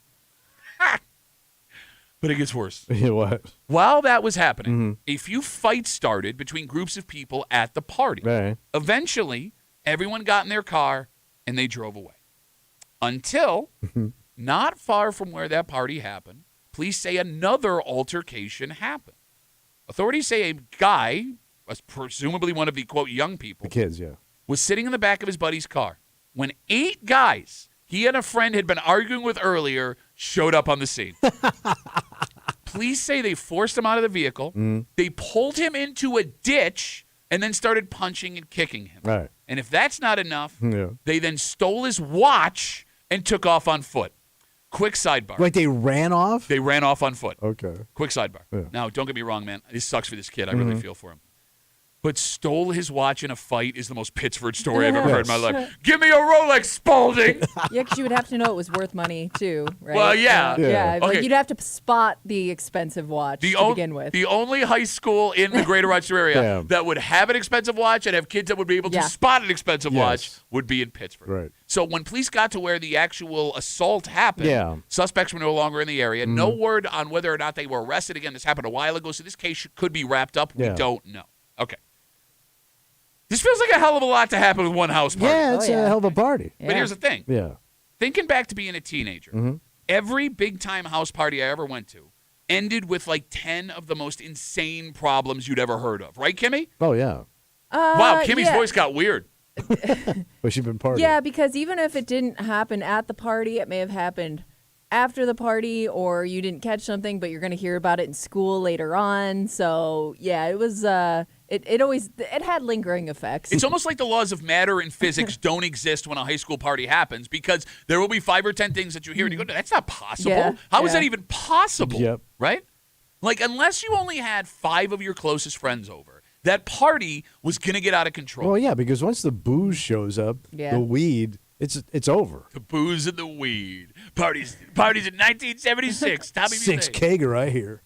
But it gets worse. You know what? While that was happening, a few fights started between groups of people at the party. Right. Eventually, everyone got in their car, and they drove away. Until, not far from where that party happened, police say another altercation happened. Authorities say a guy, was presumably one of the, quote, young people, The kids, yeah. was sitting in the back of his buddy's car when 8 guys he and a friend had been arguing with earlier showed up on the scene. Police say they forced him out of the vehicle. They pulled him into a ditch and then started punching and kicking him. Right. And if that's not enough, Yeah. they then stole his watch and took off on foot. Quick sidebar. Wait, they ran off? They ran off on foot. Okay. Quick sidebar. Yeah. Now, don't get me wrong, man. This sucks for this kid. I really feel for him. But stole his watch in a fight is the most Pittsburgh story I've ever heard in my life. Give me a Rolex, Spalding! Yeah, because you would have to know it was worth money too, right? Well, yeah. Yeah. Okay. Like you'd have to spot the expensive watch to begin with. The only high school in the greater Rochester area Damn. that would have an expensive watch and have kids that would be able to Yeah. spot an expensive Yes. watch would be in Pittsburgh. Right. So when police got to where the actual assault happened, Yeah. suspects were no longer in the area. No word on whether or not they were arrested. Again, this happened a while ago, so this case could be wrapped up. Yeah. We don't know. Okay. This feels like a hell of a lot to happen with one house party. Yeah, it's Oh, yeah. a hell of a party. Yeah. But here's the thing. Yeah. Thinking back to being a teenager, every big-time house party I ever went to ended with like 10 of the most insane problems you'd ever heard of. Right, Kimmy? Oh, yeah. Wow, Kimmy's yeah. voice got weird. But she's been partying. Yeah, because even if it didn't happen at the party, it may have happened after the party, or you didn't catch something, but you're going to hear about it in school later on. So yeah, it was. It had lingering effects. It's almost like the laws of matter and physics don't exist when a high school party happens, because there will be 5 or 10 things that you hear and you go, that's not possible. Yeah, How is yeah. that even possible? Yep. Right? Like, unless you only had 5 of your closest friends over, that party was going to get out of control. Well, yeah, because once the booze shows up, Yeah. the weed, it's over. The booze and the weed. Parties in 1976. Tommy 6 Muse. kegger right here.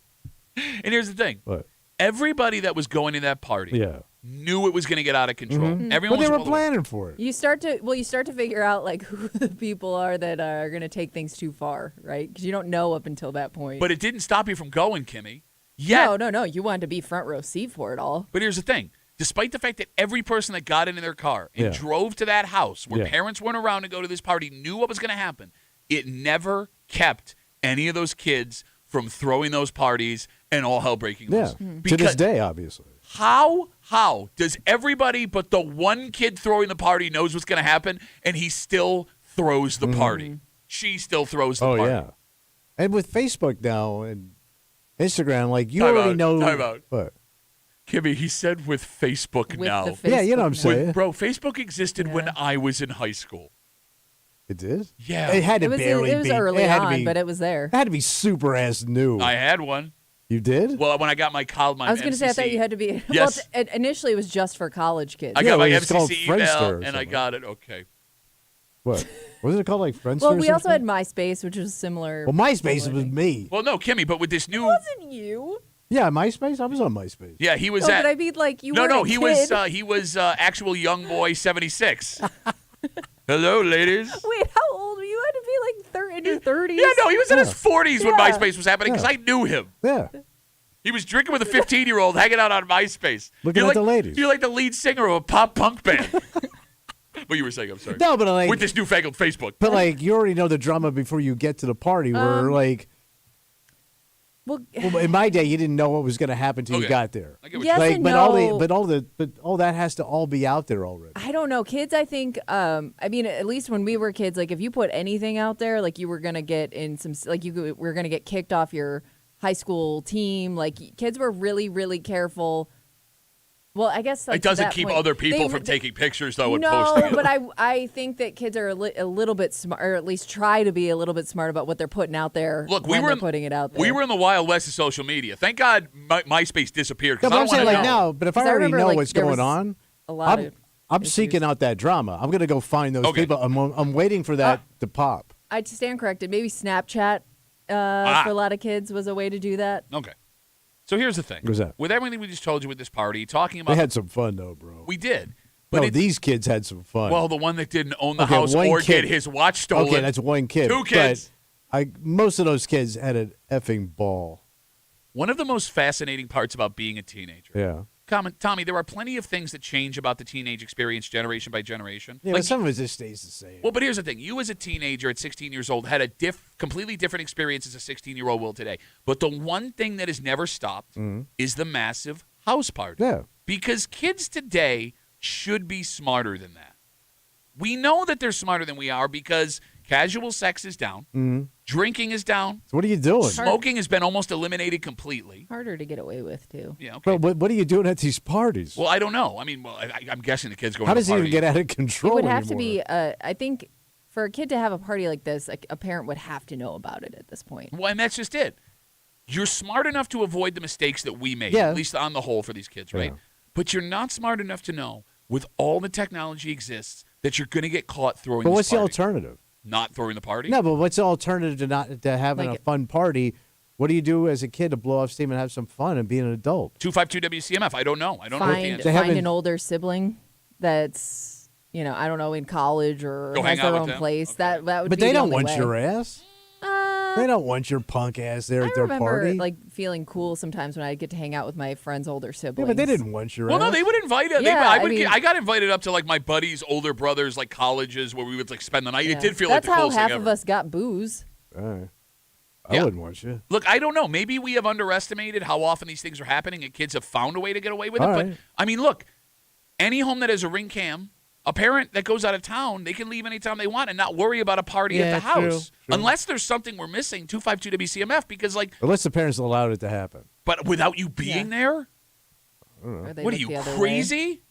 And here's the thing. What? Everybody that was going to that party Yeah. knew it was going to get out of control. Mm-hmm. Everyone But they was were planning for it. You start to figure out like who the people are that are going to take things too far, right? Because you don't know up until that point. But it didn't stop you from going, Kimmy. Yet, no. You wanted to be front row seat for it all. But here's the thing. Despite the fact that every person that got into their car and Yeah. drove to that house where Yeah. parents weren't around to go to this party knew what was going to happen, it never kept any of those kids from throwing those parties and all hell breaking Yeah. loose. Mm-hmm. To this day, obviously. How does everybody but the one kid throwing the party knows what's going to happen, and he still throws the party? She still throws the party. Oh, yeah. And with Facebook now and Instagram, like, you Time already out, know. time out. What? Kimmy, he said with Facebook With now. the Facebook Yeah, you know what I'm now. saying. Bro, Facebook existed when Yeah. I was in high school. It did? Yeah. It had to It was, barely it was be. early it had on, to be, but it was there. It had to be super ass new. I had one. You did? Well, when I got my college, I was going to say, I thought you had to be. Yes. Well, initially, it was just for college kids. I Yeah, got my like it's called FCC Friendster email, or and I something. got it. Okay. What? Wasn't it called like Friendster? Well, or we also had something? MySpace, which was similar. Well, MySpace similar was thing. me. Well, no, Kimmy, but with this new. It wasn't you. Yeah, MySpace? I was on MySpace. Yeah, he was No, at. but I mean, like, you no, weren't no, a he kid. was actual young boy 76. Hello, ladies. Wait, how old were you? You had to be like in your 30s. Yeah, no, he was in his 40s when Yeah. MySpace was happening because I knew him. Yeah. He was drinking with a 15-year-old, hanging out on MySpace. Looking You're at the like, ladies. You're like the lead singer of a pop punk band. What you were saying? I'm sorry. No, but like, With this newfangled Facebook. but like, you already know the drama before you get to the party. Where like, Well, well, in my day, you didn't know what was going to happen till you Okay. got there. I get what Yes Like, and but no. but all that has to all be out there already. I don't know. Kids, I think, I mean, at least when we were kids, like if you put anything out there, like you were going to get in some, like were going to get kicked off your high school team. Like kids were really, really careful. Well, I guess like, It to doesn't that keep point, other people they from were- taking pictures, though, and No, posting it. but I think that kids are a little bit smart, or at least try to be a little bit smart about what they're putting out there. Look, when we were they're putting it out there. We were in the Wild West of social media. Thank God MySpace disappeared. Yeah, 'Cause but I I'm don't saying wanna like know. now, but if I 'Cause I already remember, know like, what's there going was on, a lot of I'm issues. seeking out that drama. I'm going to go find those Okay. people. I'm waiting for that to pop. I stand corrected. Maybe Snapchat for a lot of kids was a way to do that. Okay. So here's the thing. What's that? With everything we just told you with this party, talking about They had some fun though, bro. we did. But No, it- these kids had some fun. well, the one that didn't own the Okay, house one or kid. get his watch stolen. okay, that's one kid. Two kids. But most of those kids had an effing ball. One of the most fascinating parts about being a teenager. Yeah. Tommy, there are plenty of things that change about the teenage experience generation by generation. Yeah, Like, but some of it just stays the same. well, but here's the thing. You as a teenager at 16 years old had a completely different experience as a 16-year-old will today. But the one thing that has never stopped is the massive house party. Yeah. Because kids today should be smarter than that. We know that they're smarter than we are because casual sex is down, drinking is down, So what are you doing? smoking has been almost eliminated completely. Harder to get away with too. Yeah, okay. Well, what are you doing at these parties? Well, I don't know. I mean, I'm guessing the kids going How to does the it party. even get out of It control would have to anymore? be. I think for a kid to have a party like this, like a parent would have to know about it at this point. Well, and that's just it. You're smart enough to avoid the mistakes that we made, Yeah. at least on the whole for these kids, right? Yeah. But you're not smart enough to know, with all the technology exists, that you're going to get caught throwing But this what's the party. alternative? Not throwing the party? No, but what's the alternative to having Like- a fun party? What do you do as a kid to blow off steam and have some fun and be an adult? 252 WCMF. I don't know. I don't know what the Find answer. They find haven't- an older sibling that's I don't know, in college or Go has hang out their with own them? place. Okay. That would But be they the don't only want way. your ass. They don't want your punk ass there I at their remember party. like feeling cool sometimes when I'd get to hang out with my friend's older yeah, siblings. but they didn't want your Well, ass. no, they would invite us. Yeah, I got invited up to like my buddies' older brothers, like colleges, where we would like spend the night. Yeah. It did feel That's like the how coolest half thing of ever. us got booze. All right. I Yeah. wouldn't want you. Look, I don't know. Maybe we have underestimated how often these things are happening, and kids have found a way to get away with it. All But right. I mean, look, any home that has a ring cam, a parent that goes out of town, they can leave anytime they want and not worry about a party at Yeah, the house, true. unless there's something we're missing. 252 WCMF, because like, Unless the parents allowed it to happen. but without you being there, Or they what are look you the other way. crazy?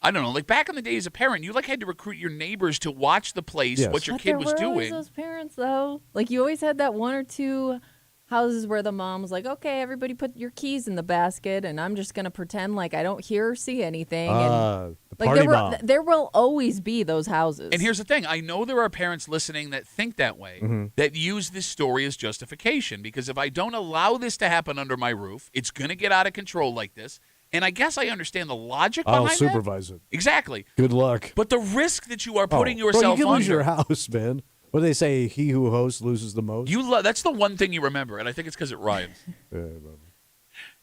I don't know. Like back in the day as a parent, you like had to recruit your neighbors to watch the place, Yes. what your But kid there was were always doing. those parents though. Like you always had that one or two houses where the mom was like, "Okay, everybody put your keys in the basket, and I'm just gonna pretend like I don't hear or see anything." And The like party mom. there will always be those houses. And here's the thing. I know there are parents listening that think that way, Mm-hmm. that use this story as justification. Because if I don't allow this to happen under my roof, it's going to get out of control like this. And I guess I understand the logic I'll behind supervise it. that. Exactly. Good luck. But the risk that you are putting Bro, yourself you can lose under. your house, man. What do they say? He who hosts loses the most. That's the one thing you remember, and I think it's because it rhymes. Yeah, brother.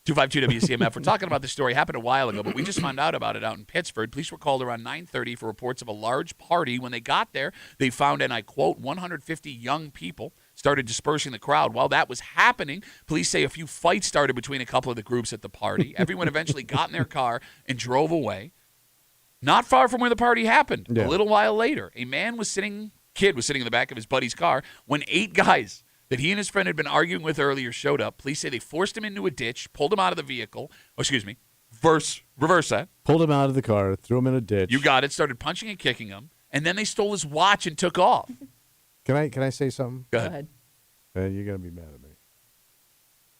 252 WCMF. We're talking about this story. Happened a while ago, but we just found out about it out in Pittsburgh. Police were called around 9:30 for reports of a large party. When they got there, they found, and I quote, 150 young people started dispersing the crowd. While that was happening, police say a few fights started between a couple of the groups at the party. Everyone eventually got in their car and drove away. Not far from where the party happened, Yeah. a little while later, a kid was sitting in the back of his buddy's car when 8 guys that he and his friend had been arguing with earlier showed up. Police say they forced him into a ditch, pulled him out of the vehicle. Oh, excuse me. Reverse that. Pulled him out of the car, threw him in a ditch. You got it. Started punching and kicking him, and then they stole his watch and took off. Can I say something? Go Go ahead. ahead. You're gonna be mad at me.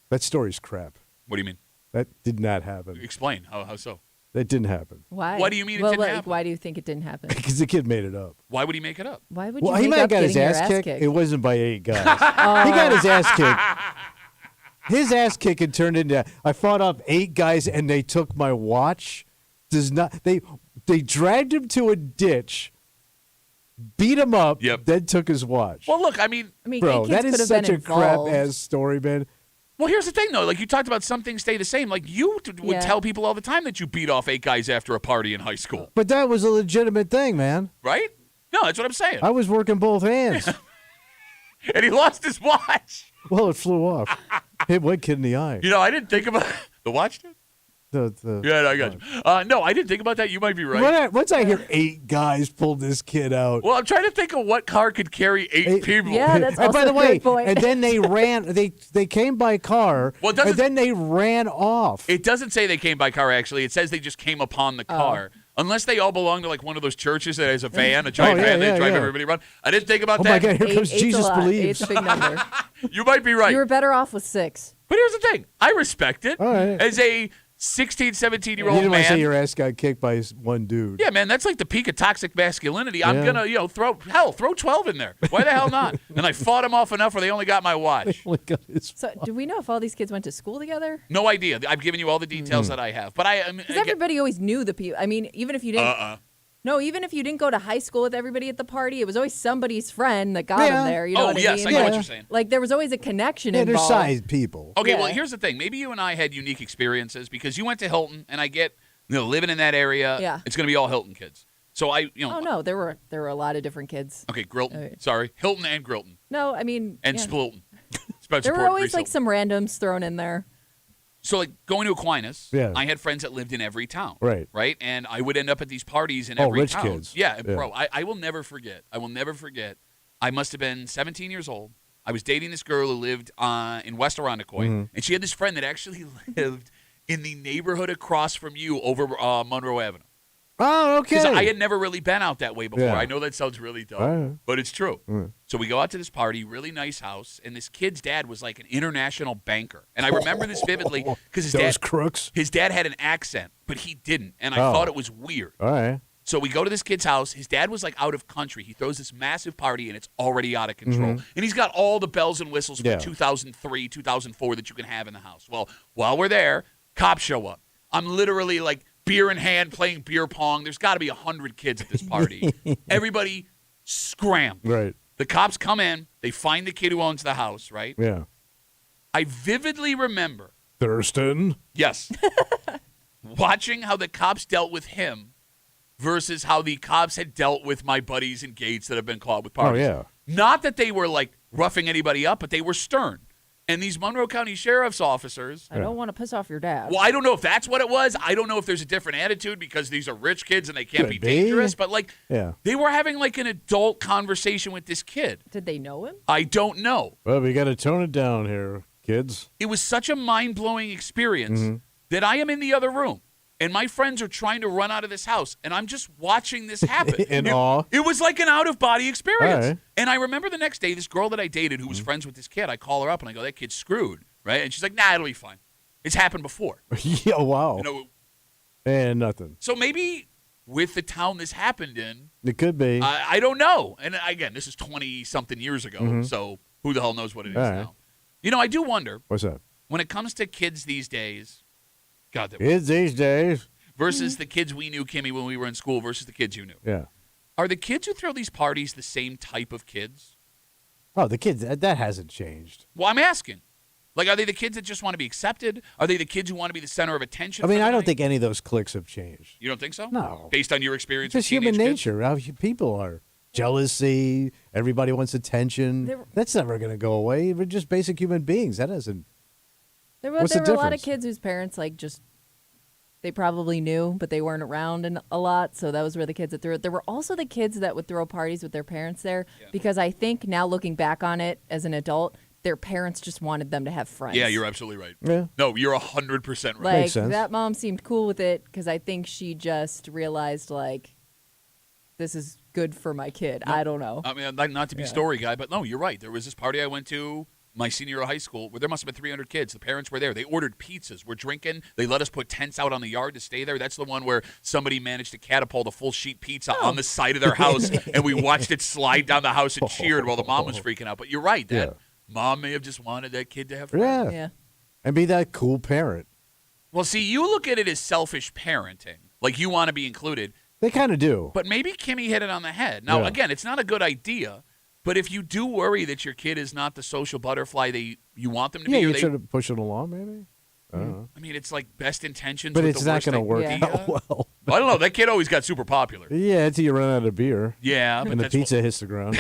That story's crap. What do you mean? That did not happen. Explain. How so? That didn't happen Why? What do you mean it well, didn't like, happen? Why do you think it didn't happen? because the kid made it up. Why would he make it up? Why would Well, you he make might have up got his getting your ass kicked. kicked? It wasn't by 8 guys. He got his ass kicked. His ass kick had turned into I fought off 8 guys and they took my watch. Does not they dragged him to a ditch, beat him up, Yep. then took his watch. Well, look, I mean, I mean, Bro, 8 kids that could is have such been a crap involved. ass story, man. well, here's the thing, though. Like, you talked about some things stay the same. Like, you would Yeah. tell people all the time that you beat off 8 guys after a party in high school, But that was a legitimate thing, man. right? No, that's what I'm saying. I was working both hands. And he lost his watch. Well, it flew off. Hit one kid in the eye. You know, I didn't think about the watch did? The Yeah, no, I got you. No, I didn't think about that. You might be right. Once I hear 8 guys pulled this kid out. Well, I'm trying to think of what car could carry 8 people. Yeah, that's And also by the a way, good point. and then they ran. They came by car, Well, it doesn't- and then they ran off. It doesn't say they came by car, actually. It says they just came upon the car. Unless they all belong to, like, one of those churches that has a van, a giant Oh, yeah, van, they yeah, drive yeah. everybody around. I didn't think about Oh that. my God! Here Eight- comes eight's Jesus a lot. believes. Eight's a big number. You might be right. You were better off with 6. But here's the thing. I respect it. All right. As a 16, 17-year-old You didn't want to say man. your ass got kicked by one dude. Yeah, man, that's like the peak of toxic masculinity. I'm Yeah. going to, throw 12 in there. Why the hell not? And I fought him off enough where they only got my watch. Oh my God, it's So, do we know if all these kids went to school together? No idea. I've given you all the details that I have. But I mean, Because everybody always knew the people. I mean, even if you didn't. No, even if you didn't go to high school with everybody at the party, it was always somebody's friend that got Yeah. him there. You know Oh, what I yes, mean? I know what Yeah. you're saying. Like there was always a connection they're involved. side people. Okay, well, Yeah. here's the thing. Maybe you and I had unique experiences because you went to Hilton, and I get, living in that area. Yeah. It's going to be all Hilton kids. So Oh no, there were a lot of different kids. Okay, Grilton. Alright. Sorry, Hilton and Grilton No, I mean and yeah. Splilton. Spencer There were Port, always Grease like Hilton. some randoms thrown in there. So, like, going to Aquinas, Yeah. I had friends that lived in every town. Right. Right? And I would end up at these parties in Oh, every rich town. kids. Yeah, Yeah. bro, I will never forget. I must have been 17 years old. I was dating this girl who lived in West Irondequoit, Mm-hmm. and she had this friend that actually lived in the neighborhood across from you over Monroe Avenue. Oh, okay. Because I had never really been out that way before. Yeah. I know that sounds really dumb, Right. but it's true. Mm. So we go out to this party, really nice house, and this kid's dad was like an international banker. And I remember this vividly because Those crooks. his dad had an accent, but he didn't, and I Oh. thought it was weird. All right. So we go to this kid's house. His dad was like out of country. He throws this massive party, and it's already out of control. And he's got all the bells and whistles Mm-hmm. Yeah. from 2003, 2004 that you can have in the house. Well, while we're there, cops show up. I'm literally like beer in hand playing beer pong. There's got to be 100 kids at this party. Everybody scrambles. Right. The cops come in. They find the kid who owns the house, right? Yeah. I vividly remember, Thurston. yes, watching how the cops dealt with him versus how the cops had dealt with my buddies and Gates that have been caught with Oh parties. yeah. Not that they were like roughing anybody up, but they were stern. And these Monroe County Sheriff's officers, I don't want to piss off your dad. well, I don't know if that's what it was. I don't know if there's a different attitude because these are rich kids and they can't Could be be. dangerous. But like, Yeah. they were having like an adult conversation with this kid. Did they know him? I don't know. Well, we got to tone it down here, kids. It was such a mind-blowing experience Mm-hmm. that I am in the other room. And my friends are trying to run out of this house, and I'm just watching this happen. In it, awe. It was like an out-of-body experience. All right. Mm-hmm. And I remember the next day, this girl that I dated who was friends with this kid, I call her up, and I go, that kid's screwed, right? And she's like, nah, it'll be fine. It's happened before. Yeah. Wow. You know, And nothing. so maybe with the town this happened in, It could be. I don't know. And again, this is 20-something years ago, so who the hell knows what it is Mm-hmm. All right. now. You know, I do wonder, What's that? when it comes to kids these days, God, that Kids these days. versus the kids we knew, Kimmy, when we were in school versus the kids you knew. Yeah. Are the kids who throw these parties the same type of kids? Oh, the kids. That hasn't changed. Well, I'm asking. Like, are they the kids that just want to be accepted? Are they the kids who want to be the center of attention? I mean, for the I don't night? think any of those cliques have changed. You don't think so? No. Based on your experience It's with just human teenage kids? nature. How people are. jealousy. Everybody wants attention. That's never going to go away. We're just basic human beings. That doesn't. There What's were the a lot of difference? kids whose parents they probably knew, but they weren't around a lot. So those were the kids that threw it. There were also the kids that would throw parties with their parents there because I think now looking back on it as an adult, their parents just wanted them to have friends. Yeah, you're absolutely right. Yeah. No, you're 100% right. Like Makes sense. that mom seemed cool with it because I think she just realized this is good for my kid. I don't know. I mean, I'd like not to be story guy, but no, you're right. There was this party I went to my senior year of high school where there must have been 300 kids. The parents were there. They ordered pizzas. We're drinking. They let us put tents out on the yard to stay there. That's the one where somebody managed to catapult a full sheet pizza on the side of their house, and we watched it slide down the house and cheered while the mom was freaking out. But you're right. That mom may have just wanted that kid to have friends. Yeah. And be that cool parent. Well, see, you look at it as selfish parenting. Like you want to be included. They kind of do. But maybe Kimmy hit it on the head. Now, again, it's not a good idea. But if you do worry that your kid is not the social butterfly you want them to be, you sort of push it along, maybe. I don't know. I mean, it's like best intentions. But with it's the not worst going to work idea. out well. I don't know. That kid always got super popular. Yeah, until you run out of beer. Yeah, but And the that's pizza hits the ground.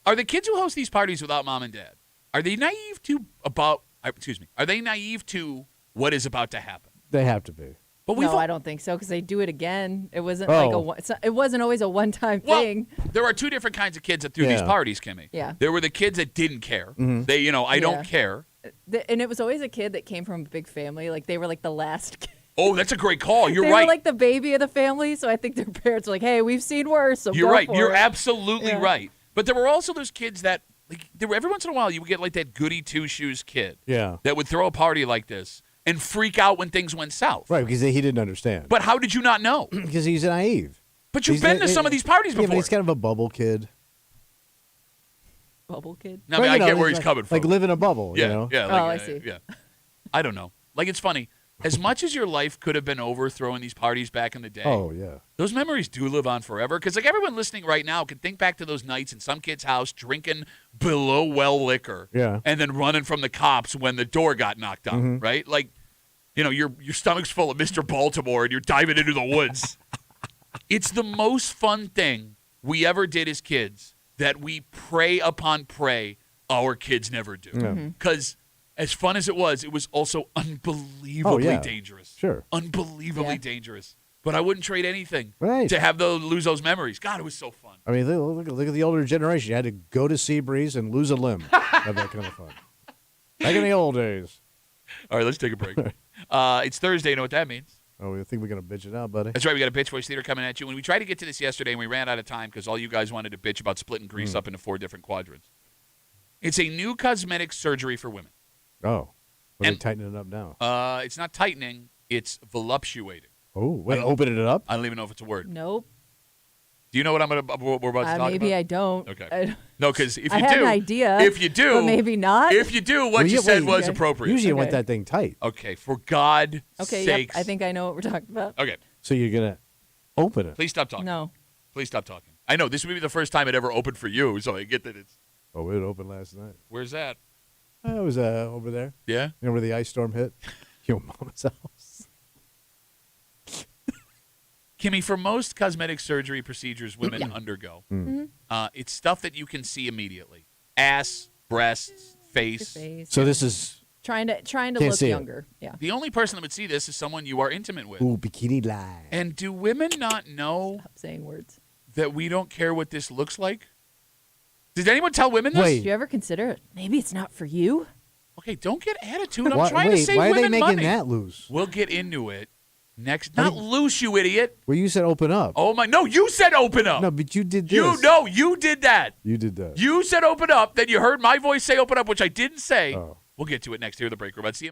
Are the kids who host these parties without mom and dad? Are they naive to Are they naive to what is about to happen? They have to be. But No, I don't think so because they do it again. It wasn't Oh. it wasn't always a one-time Well, thing. there are two different kinds of kids that threw these Yeah. parties, Kimmy. Yeah. There were the kids that didn't care. Mm-hmm. They, I don't care. And it was always a kid that came from a big family. Like they were like the last kid. Oh, that's a great call. You're They right. were like the baby of the family, so I think their parents were like, "Hey, we've seen worse." So You're go right. for You're it. absolutely Yeah. right. But there were also those kids that, there were every once in a while, you would get like that goody two shoes kid Yeah. that would throw a party like this and freak out when things went south. Right, because he didn't understand. But how did you not know? Because he's naive. But you've been to some of these parties Yeah, before. but he's kind of a bubble kid. Bubble kid. I mean, I get where he's like, coming from. Like live in a bubble, yeah, you know? yeah. Oh, Like, I see. Yeah. I don't know. Like, it's funny. As much as your life could have been over throwing these parties back in the day, Oh, yeah. those memories do live on forever. Because, like, everyone listening right now can think back to those nights in some kid's house drinking below well liquor Yeah. and then running from the cops when the door got knocked down, Mm-hmm. right? Like, your stomach's full of Mr. Baltimore and you're diving into the woods. It's the most fun thing we ever did as kids that we prey upon prey our kids never do. Yeah. Because as fun as it was also unbelievably Oh, yeah. dangerous. Sure. Unbelievably Yeah. dangerous. But I wouldn't trade anything Right. to have lose those memories. God, it was so fun. I mean, look at the older generation. You had to go to Seabreeze and lose a limb. Have that kind of fun. Back in the old days. All right, let's take a break. It's Thursday. You know what that means? Oh, we think we're going to bitch it out, buddy. That's right. We got a Bitch Voice Theater coming at you. And we tried to get to this yesterday, and we ran out of time because all you guys wanted to bitch about splitting grease up into 4 different quadrants. It's a new cosmetic surgery for women. Oh. Are they And- tightening it up now? It's not tightening. It's voluptuating. Oh, wait, opening it up? I don't even know if it's a word. Nope. Do you know what we're about to talk Maybe about? I don't. Okay. No, because if you I do, had an idea. if you do, but maybe not. If you do, what Well, you yeah, said wait, was okay. appropriate. Usually you want Okay. that thing tight. Okay, for God's Okay. Yep. sakes. I think I know what we're talking about. Okay, So you're going to open it. please stop talking. No. Please stop talking. I know this would be the first time it ever opened for you, so I get that it's. Oh, it opened last night. Where's that? I was over there. Yeah. You know where the ice storm hit? Your mama's house. Kimmy, for most cosmetic surgery procedures women undergo, it's stuff that you can see immediately: ass, breasts, Your face. face. So this is, Trying to Can't look see it. younger. Yeah. The only person that would see this is someone you are intimate with. bikini line. And do women not know Stop saying words. that we don't care what this looks like? Did anyone tell women this? Wait. Do you ever consider it? Maybe it's not for you. Okay, don't get attitude. I'm Why, trying to wait, save why are they women making money. that loose? We'll get into it next. How Not do loose, you idiot. Well, you said open up. Oh my! No, you said open up. No, but you did this. You did that. You did that. You said open up. Then you heard my voice say open up, which I didn't say. Oh. We'll get to it next here at the break room at WCMF.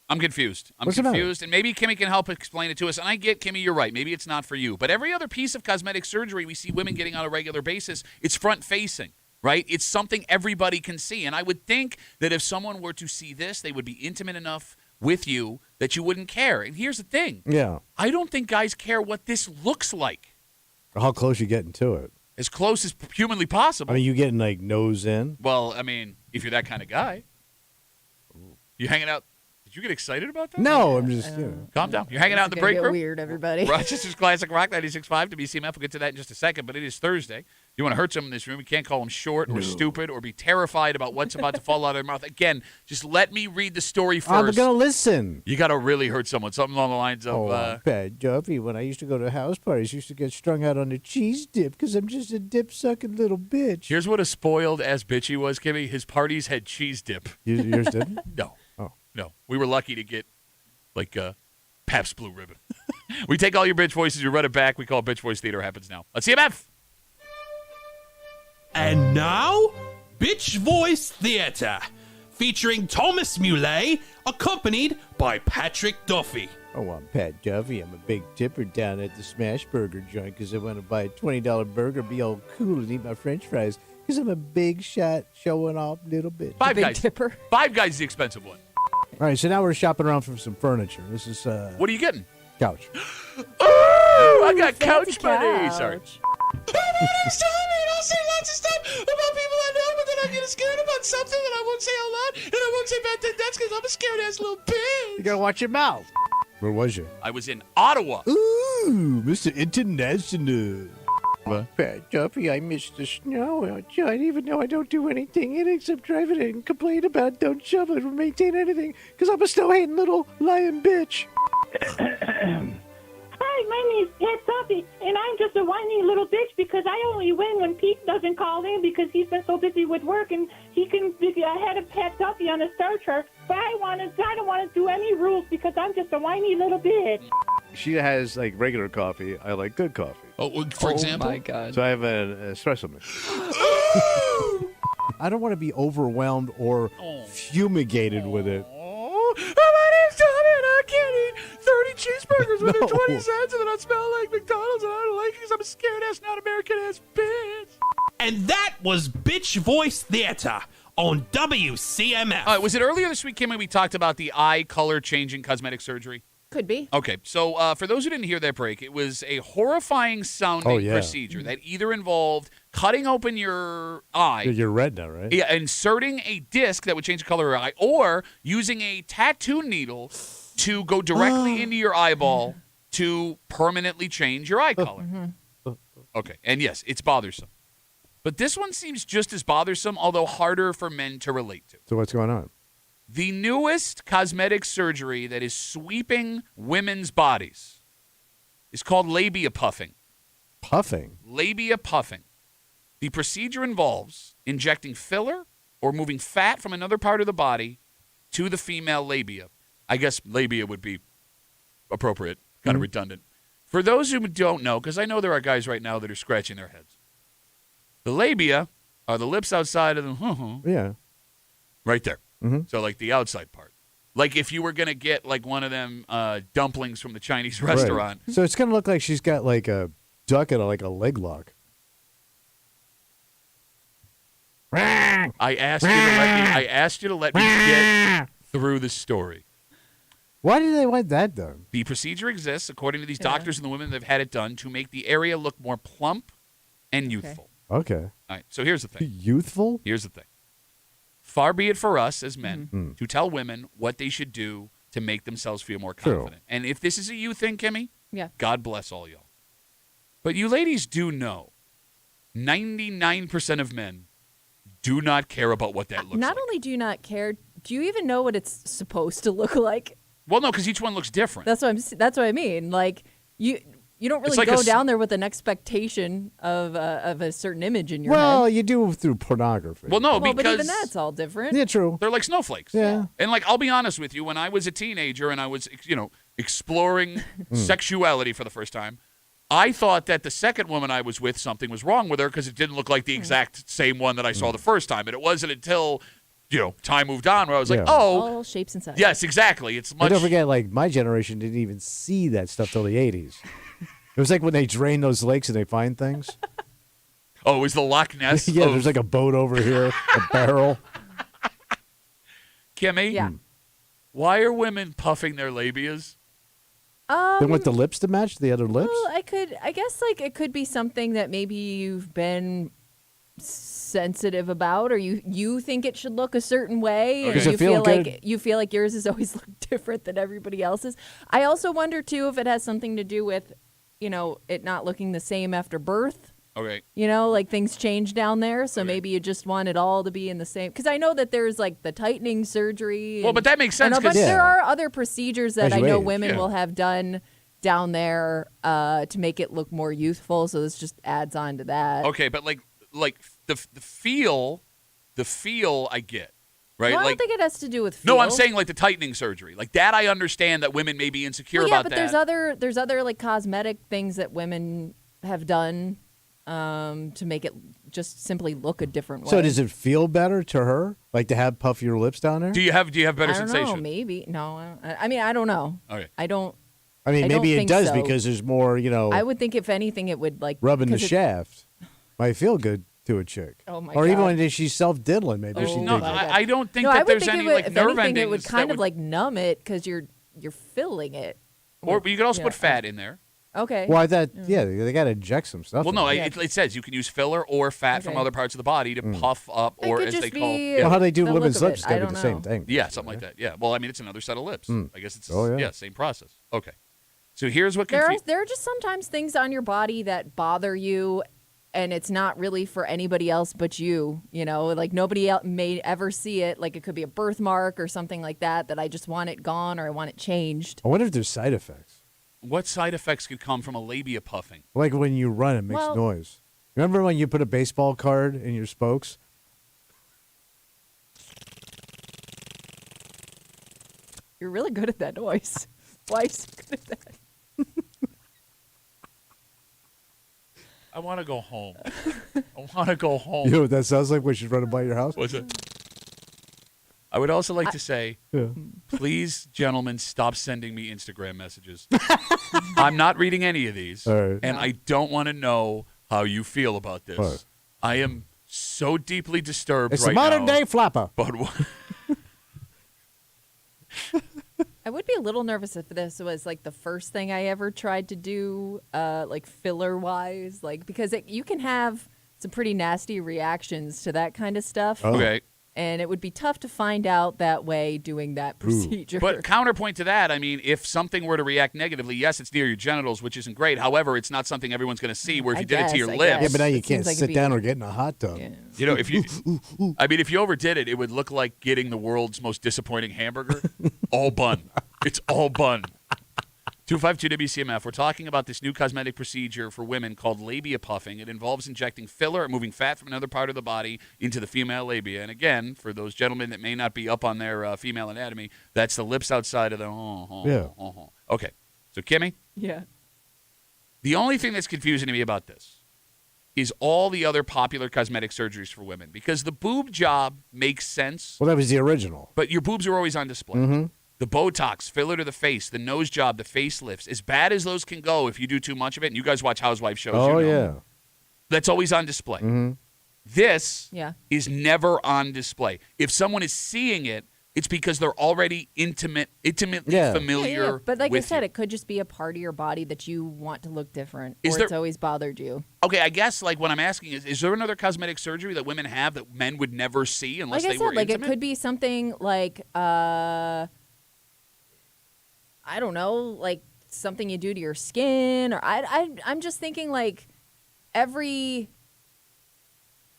I'm confused. What's the matter? confused, and maybe Kimmy can help explain it to us. And I get, Kimmy, you're right. Maybe it's not for you. But every other piece of cosmetic surgery we see women getting on a regular basis, it's front-facing, right? It's something everybody can see. And I would think that if someone were to see this, they would be intimate enough with you that you wouldn't care. And here's the thing. Yeah. I don't think guys care what this looks like. How close you getting to it? As close as humanly possible. I mean, you getting like nose in? Well, I mean, if you're that kind of guy. You hanging out. Did you get excited about that? No, I'm just. Calm down. You're hanging out in the break room? Weird, everybody. Rochester's Classic Rock 96.5 to WCMF. We'll get to that in just a second, but it is Thursday. You want to hurt someone in this room, you can't call them short or stupid or be terrified about what's about to fall out of their mouth. Again, just let me read the story first. I'm going to listen. You got to really hurt someone. Something along the lines of... I'm bad Duffy. When I used to go to house parties, I used to get strung out on the cheese dip because I'm just a dip-sucking little bitch. Here's what a spoiled-ass bitch he was, Kimmy. His parties had cheese dip. Yours didn't? No. Oh. No. We were lucky to get, like, Pabst Blue Ribbon. We take all your bitch voices, you run it back. We call it Bitch Voice Theater. Happens now. Let's CMF. And now, Bitch Voice Theater, featuring Thomas Muley, accompanied by Patrick Duffy. Oh, I'm Pat Duffy. I'm a big tipper down at the Smash Burger joint because I want to buy a $20 burger, be all cool, and eat my french fries because I'm a big shot, showing off little bitch. Five Big Guys. tipper. Five Guys is the expensive one. All right, so now we're shopping around for some furniture. This is What are you getting? couch. Oh, I got Fancy couch money. Sorry. couch. Next time, and I'll say lots of stuff about people I know, but then I'm getting scared about something that I won't say out loud, and I won't say bad things. That's because I'm a scared-ass little bitch. You got to watch your mouth. Where was you? I was in Ottawa. Ooh, Mr. International. Pat Duffy, I miss the snow outside, even though I don't do anything in it except drive it and complain about, don't shovel it or maintain anything, because I'm a snow-hating little lying bitch. Hi, my name's Pat Duffy, and I'm just a whiny little bitch because I only win when Pete doesn't call in because he's been so busy with work and he can be ahead of Pat Duffy on the star chart. But I don't want to do any rules because I'm just a whiny little bitch. She has, like, regular coffee. I like good coffee. Oh, for example? my God. So I have an espresso machine. I don't want to be overwhelmed or fumigated with it. Oh, my name's Tommy, and I can't eat 30 cheeseburgers when they're 20 cents, and then I smell like McDonald's, and I don't like it because I'm a scared-ass, not American-ass bitch. And that was Bitch Voice Theater on WCMF. All right, was it earlier this week, Kimmy, we talked about the eye color-changing cosmetic surgery? Could be. Okay, so for those who didn't hear that break, it was a horrifying sounding procedure that either involved cutting open your eye, Your retina, right? yeah, inserting a disc that would change the color of your eye, or using a tattoo needle to go directly into your eyeball to permanently change your eye color. Okay, and yes, it's bothersome. But this one seems just as bothersome, although harder for men to relate to. So what's going on? The newest cosmetic surgery that is sweeping women's bodies is called labia puffing. Puffing? Labia puffing. The procedure involves injecting filler or moving fat from another part of the body to the female labia. I guess labia would be appropriate, kind of redundant. For those who don't know, because I know there are guys right now that are scratching their heads, the labia are the lips outside of the Yeah. right there. Mm-hmm. So like the outside part. Like if you were going to get like one of them dumplings from the Chinese restaurant. Right. So it's going to look like she's got like a duck and like a leg lock. I asked you to let me get through the story. Why do they want that done? The procedure exists, according to these doctors and the women that have had it done, to make the area look more plump and youthful. Okay. All right, so here's the thing. Youthful? Here's the thing. Far be it for us as men to tell women what they should do to make themselves feel more confident. And if this is a you thing, Kimmy, God bless all y'all. But you ladies do know 99% of men do not care about what that looks like. Not only do you not care, do you even know what it's supposed to look like? Well, no, because each one looks different. That's what I mean. Like you don't really like go down there with an expectation of a certain image in your Well, head. you do through pornography. Well, no, Well, because but even that's all different. Yeah, true. they're like snowflakes. Yeah. And like, I'll be honest with you, when I was a teenager and I was, exploring sexuality for the first time, I thought that the second woman I was with, something was wrong with her because it didn't look like the exact same one that I saw the first time. And it wasn't until time moved on where I was like, Yeah. All shapes and sizes. yes, exactly. It's And much. don't forget, like, my generation didn't even see that stuff till the 80s. It was like when they drain those lakes and they find things. Oh, it was the Loch Ness. Yeah, of- there's like a boat over here, a barrel. Kimmy, Yeah. why are women puffing their labias? They want the lips to match the other lips. Well, I guess like it could be something that maybe you've been sensitive about, or you think it should look a certain way, Okay. or Does it you feel feel good? like yours has always looked different than everybody else's. I also wonder too if it has something to do with, it not looking the same after birth. Okay. Like things change down there, so maybe you just want it all to be in the same. Because I know that there's like the tightening surgery. Well, but that makes sense I know, but 'cause- there Yeah. are other procedures that As I you know age, women yeah. will have done down there to make it look more youthful. So this just adds on to that. Okay, but like the feel I get, right? Well, I like don't think it has to do with feel. no, I'm saying like the tightening surgery, like that. I understand that women may be insecure Well, yeah, about but that. there's other like cosmetic things that women have done to make it just simply look a different way. So does it feel better to her, like to have puffier lips down there? Do you have better I don't sensation? know, maybe. No, I mean I don't know. Okay. I don't. I mean, I don't maybe it think does so. because there's more, I would think if anything, it would like rubbing the 'cause it- shaft. Might feel good to a chick. Oh, my or even God. when she's self-diddling, maybe There's she no, digs it. God. I don't think No, I that would there's think any it would, like if nerve anything, endings it would that kind of like numb it because you're filling it. Or you could also Yeah. put fat in there. Okay. Well, I thought, they got to inject some stuff. Well, in no, there. it says you can use filler or fat from Okay. other parts of the body to Mm. puff up, It or could as just they call. be- Yeah. Well, how they do the women's look of lips it, got I to be the don't same know. thing. Yeah, something like that. Yeah. Well, I mean, it's another set of lips. I guess it's Oh, yeah. same process. Okay. So here's what there are just sometimes things on your body that bother you, and it's not really for anybody else but you. Like nobody else may ever see it. Like it could be a birthmark or something like that. That I just want it gone or I want it changed. I wonder if there's side effects. What side effects could come from a labia puffing? Like when you run, it makes Well- noise. Remember when you put a baseball card in your spokes? You're really good at that noise. Why are you so good at that? I want to go home. I want to go home. You know what that sounds like when she's running by your house? What's it? I would also like to say, Yeah. please, gentlemen, stop sending me Instagram messages. I'm not reading any of these, All right. and I don't want to know how you feel about this. All right. I am so deeply disturbed It's right a modern now. day flapper. But what? I would be a little nervous if this was like the first thing I ever tried to do, like filler wise, like because you can have some pretty nasty reactions to that kind of stuff, Oh. Okay. and it would be tough to find out that way doing that procedure. But counterpoint to that, I mean, if something were to react negatively, yes, it's near your genitals, which isn't great. However, it's not something everyone's going to see. Where if I you did it to your guess, I lips, guess. Yeah, but now you It can't seems like sit it'd be- down or get in a hot tub. Yeah. you know, if you, I mean, if you overdid it, it would look like getting the world's most disappointing hamburger, all bun. It's all bun. 252 WCMF. We're talking about this new cosmetic procedure for women called labia puffing. It involves injecting filler or moving fat from another part of the body into the female labia. And again, for those gentlemen that may not be up on their female anatomy, that's the lips outside of the. Yeah. Okay. So, Kimmy, Yeah. the only thing that's confusing to me about this is all the other popular cosmetic surgeries for women, because the boob job makes sense, Well, that was the original. but your boobs are always on display. Mm-hmm. The Botox, filler to the face, the nose job, the facelifts, as bad as those can go if you do too much of it, and you guys watch Housewife shows, Oh, you know, yeah. that's always on display. Mm-hmm. This Yeah. is never on display. If someone is seeing it, it's because they're already intimately Yeah. familiar Yeah. But like I with said, you. it could just be a part of your body that you want to look different, Is or there- it's always bothered you. Okay, I guess like what I'm asking is there another cosmetic surgery that women have that men would never see unless Like I they said, were like intimate? it could be something like I don't know, like something you do to your skin, or I'm just thinking like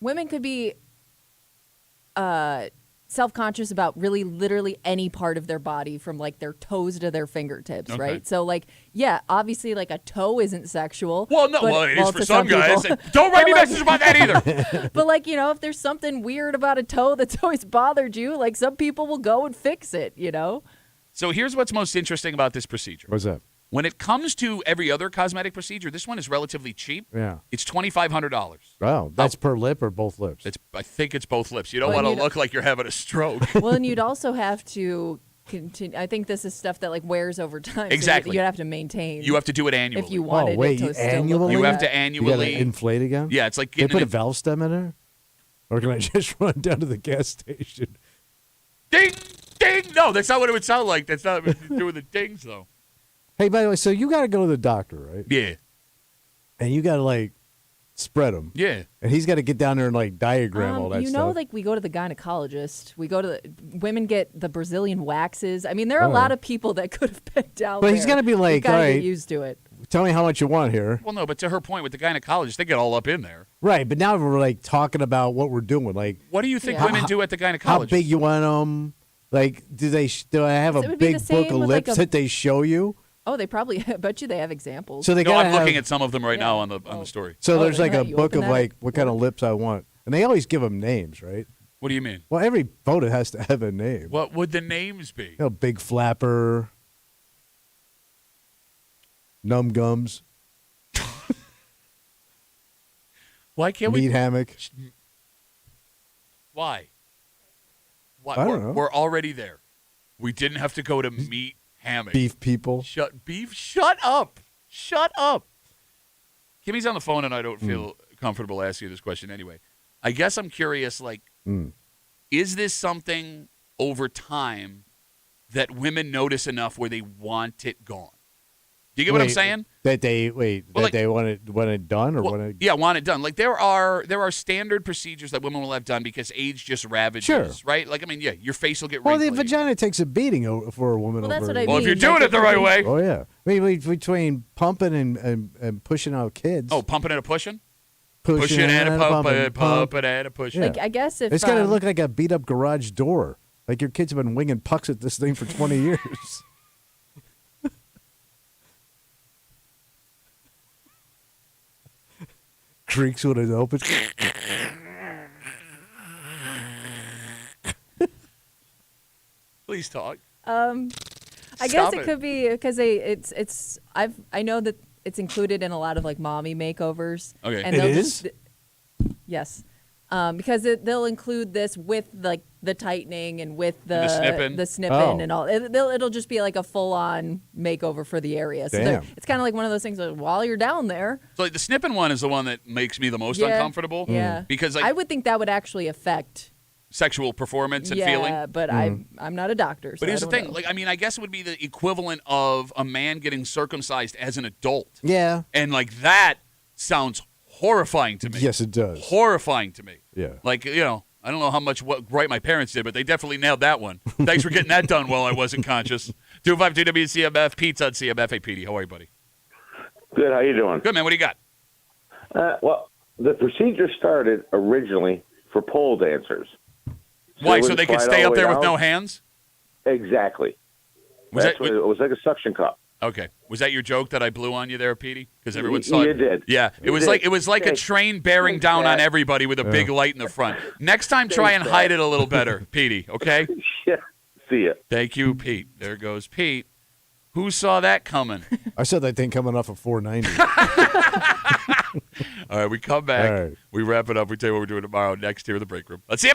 women could be self-conscious about really literally any part of their body from like their toes to their fingertips, Okay. right? So like, yeah, obviously like a toe isn't sexual. Well, no, but- well, it is for to some guys. people. Don't write But, me like- messages about that either. But like, if there's something weird about a toe that's always bothered you, like some people will go and fix it, So here's what's most interesting about this procedure. What's that? When it comes to every other cosmetic procedure, this one is relatively cheap. Yeah. It's $2,500. Oh, that's per lip or both lips? I think it's both lips. You don't Well, want to you'd- look like you're having a stroke. Well, and you'd also have to continue. I think this is stuff that like wears over time. Exactly. So you'd have to maintain. You have to do it annually. if you wanted wait, it to you still annually? look You like have to that. You got to annually. inflate again? Yeah, it's like They getting put a an- valve stem in there? Or can I just run down to the gas station? ding, ding. No, that's not what it would sound like. That's not what you do with the dings, though. Hey, by the way, so you got to go to the doctor, right? Yeah, And you got to, like, spread them. yeah. And he's got to get down there and, like, diagram all that you stuff. know, like we go to the gynecologist. We go to women get the Brazilian waxes. I mean, there are a lot of people that could have been down But there. he's gotta be like, You've gotta all get right. used to it. Tell me how much you want here. Well, no, but to her point with the gynecologist, they get all up in there. Right, but now we're, like, talking about what we're doing. Like, What do you think Yeah. women do at the gynecologist? how big you want them? Like, do I have It a would be big the same book of with, like, lips a- that they show you? Oh, they probably. I bet you they have examples. So they No, gotta I'm looking have- at some of them right Yeah. now on the Oh. story. So Oh, there's like yeah, a you book open of that like up. what kind of lips I want, and they always give them names, right? What do you mean? Well, every photo has to have a name. What would the names be? You know, big flapper, numb gums, Why can't meat we? hammock. Why? Why? I don't we're, know. we're already there. We didn't have to go to meat hammock. Beef people. Shut up. Shut up. Kimmy's on the phone, and I don't feel comfortable asking you this question anyway. I guess I'm curious, like, is this something over time that women notice enough where they want it gone? Do you get what I'm Wait, saying? That they Well, that like- they want it done or Well, want it. yeah, want it done. Like there are standard procedures that women will have done because age just ravages, Sure. right? Like I mean, yeah, your face will get Well, wrinkly. the vagina takes a beating for a woman. Well, that's over what I Well, if mean. you're doing Like, it the right way. Oh yeah, I mean between pumping and pushing out kids. Oh, pumping and a pushing? pushing and a pumping, pump. pumping and a pushing. Yeah. Like I guess if It's got to look like a beat up garage door. Like your kids have been winging pucks at this thing for 20 years. Creaks when it opens. Please talk. I guess Stop it it. could be because I know that it's included in a lot of like mommy makeovers. Okay. And It they'll is? just- yes. Because they'll include this with like the tightening and with the snipping? snipping Oh. and all. It'll just be like a full on makeover for the area. So Damn. it's kind of like one of those things that while you're down there. So like the snipping one is the one that makes me the most Yeah. uncomfortable. Yeah. Because like I would think that would actually affect. sexual performance and yeah, feeling. but I'm not a doctor. So But here's I the don't thing. know. Like I mean, I guess it would be the equivalent of a man getting circumcised as an adult. Yeah. And like that sounds horrifying to me. Yes, it does. Horrifying to me. Yeah. Like, you know, I don't know how much what right my parents did, but they definitely nailed that one. Thanks for getting that done while I wasn't conscious. 252 WCMF, Pete's on CMF. Hey, Petey, how are you, buddy? Good. How you doing? Good, man. What do you got? Well, the procedure started originally for pole dancers. Why? So would they could slide stay all up the way there with no down? hands? Exactly. Was That's that what, it was like a suction cup. okay? Was that your joke that I blew on you there, Petey? Because everyone saw You it. did. Yeah, it You was did. like a Hey. train bearing down on Pat. everybody with a big light in the front. Next time, try and Pat. hide it a little better, Petey. Okay? Yeah. See ya. Thank you, Pete. There goes Pete. Who saw that coming? I saw that thing coming off of 490. All right, we come back. All right. We wrap it up. We tell you what we're doing tomorrow next here in the break room. Let's see him,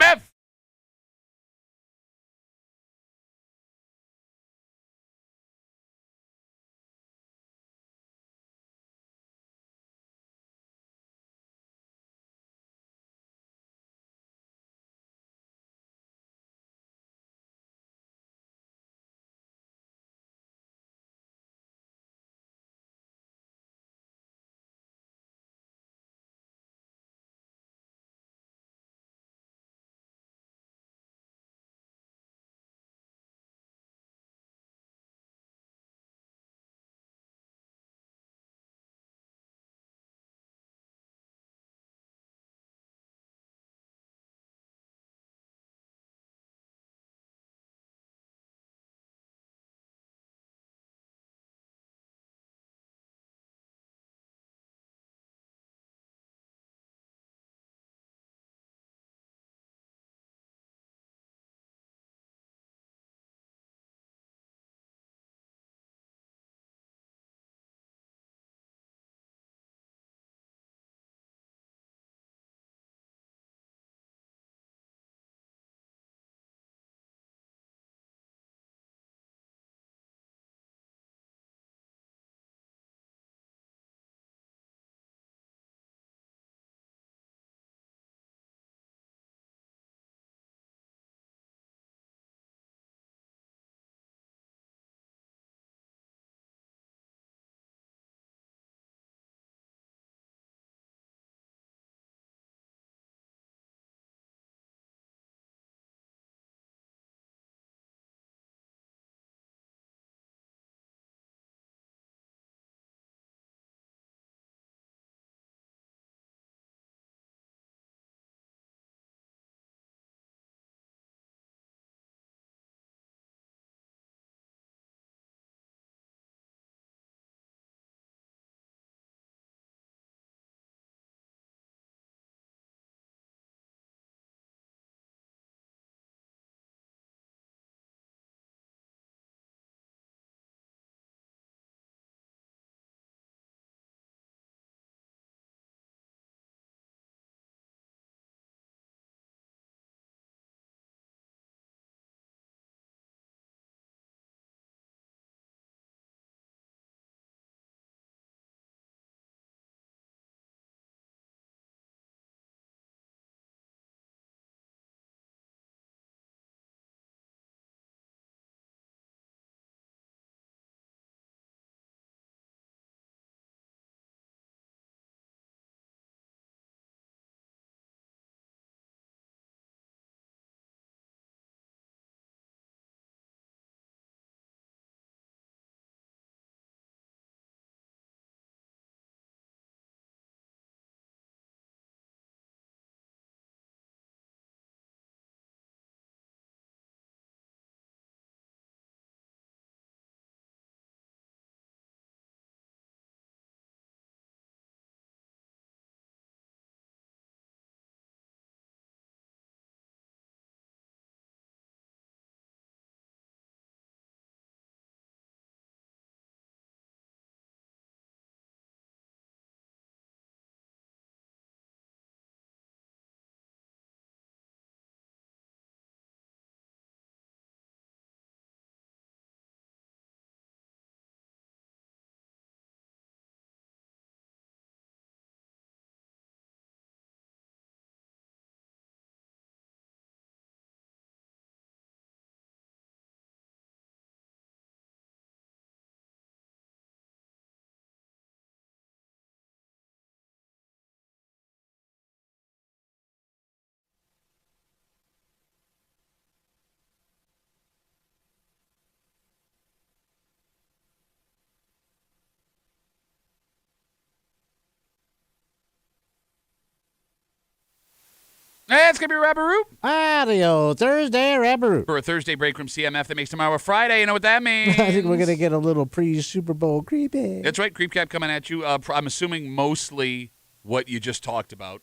It's going to be Rabbaroo Audio Thursday, Rabbaroo. for a Thursday break from CMF that makes tomorrow a Friday. You know what that means? I think we're going to get a little pre-Super Bowl creepy. That's right. Creep Cap coming at you. I'm assuming mostly what you just talked about.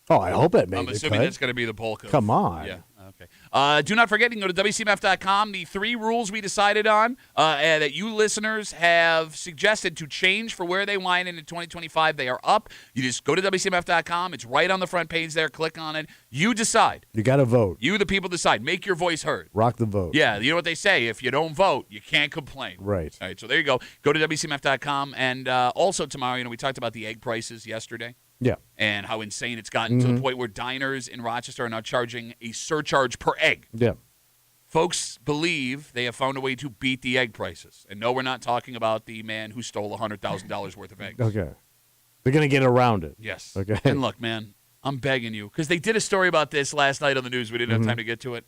Oh, I hope it made I'm it assuming cut. that's going to be the bulk of. Come on. Yeah. Okay. Do not forget, you can go to WCMF.com. The 3 rules we decided on and that you listeners have suggested to change for where they wine into 2025, they are up. You just go to WCMF.com. It's right on the front page there. Click on it. You decide. You got to vote. You, the people, decide. Make your voice heard. Rock the vote. Yeah, you know what they say. If you don't vote, you can't complain. Right. All right, so there you go. Go to WCMF.com. And also tomorrow, we talked about the egg prices yesterday. Yeah. And how insane it's gotten to the point where diners in Rochester are now charging a surcharge per egg. Yeah. Folks believe they have found a way to beat the egg prices. And no, we're not talking about the man who stole $100,000 worth of eggs. Okay. They're going to get around it. Yes. Okay. And look, man, I'm begging you, because they did a story about this last night on the news. We didn't have time to get to it.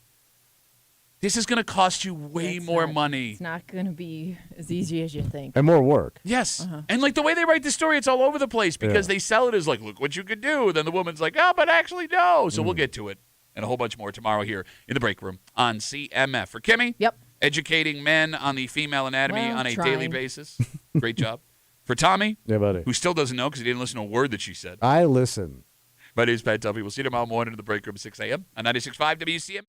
This is going to cost you way more money. It's not going to be as easy as you think. And more work. Yes. And like the way they write the story, it's all over the place because they sell it as like, look what you could do. Then the woman's like, oh, but actually no. So we'll get to it and a whole bunch more tomorrow here in the break room on CMF. For Kimmy, educating men on the female anatomy on a daily basis. Great job. For Tommy, buddy, who still doesn't know because he didn't listen to a word that she said. I listen. My name's Pat Duffy. We'll see you tomorrow morning in the break room at 6 a.m. on 96.5 WCMF.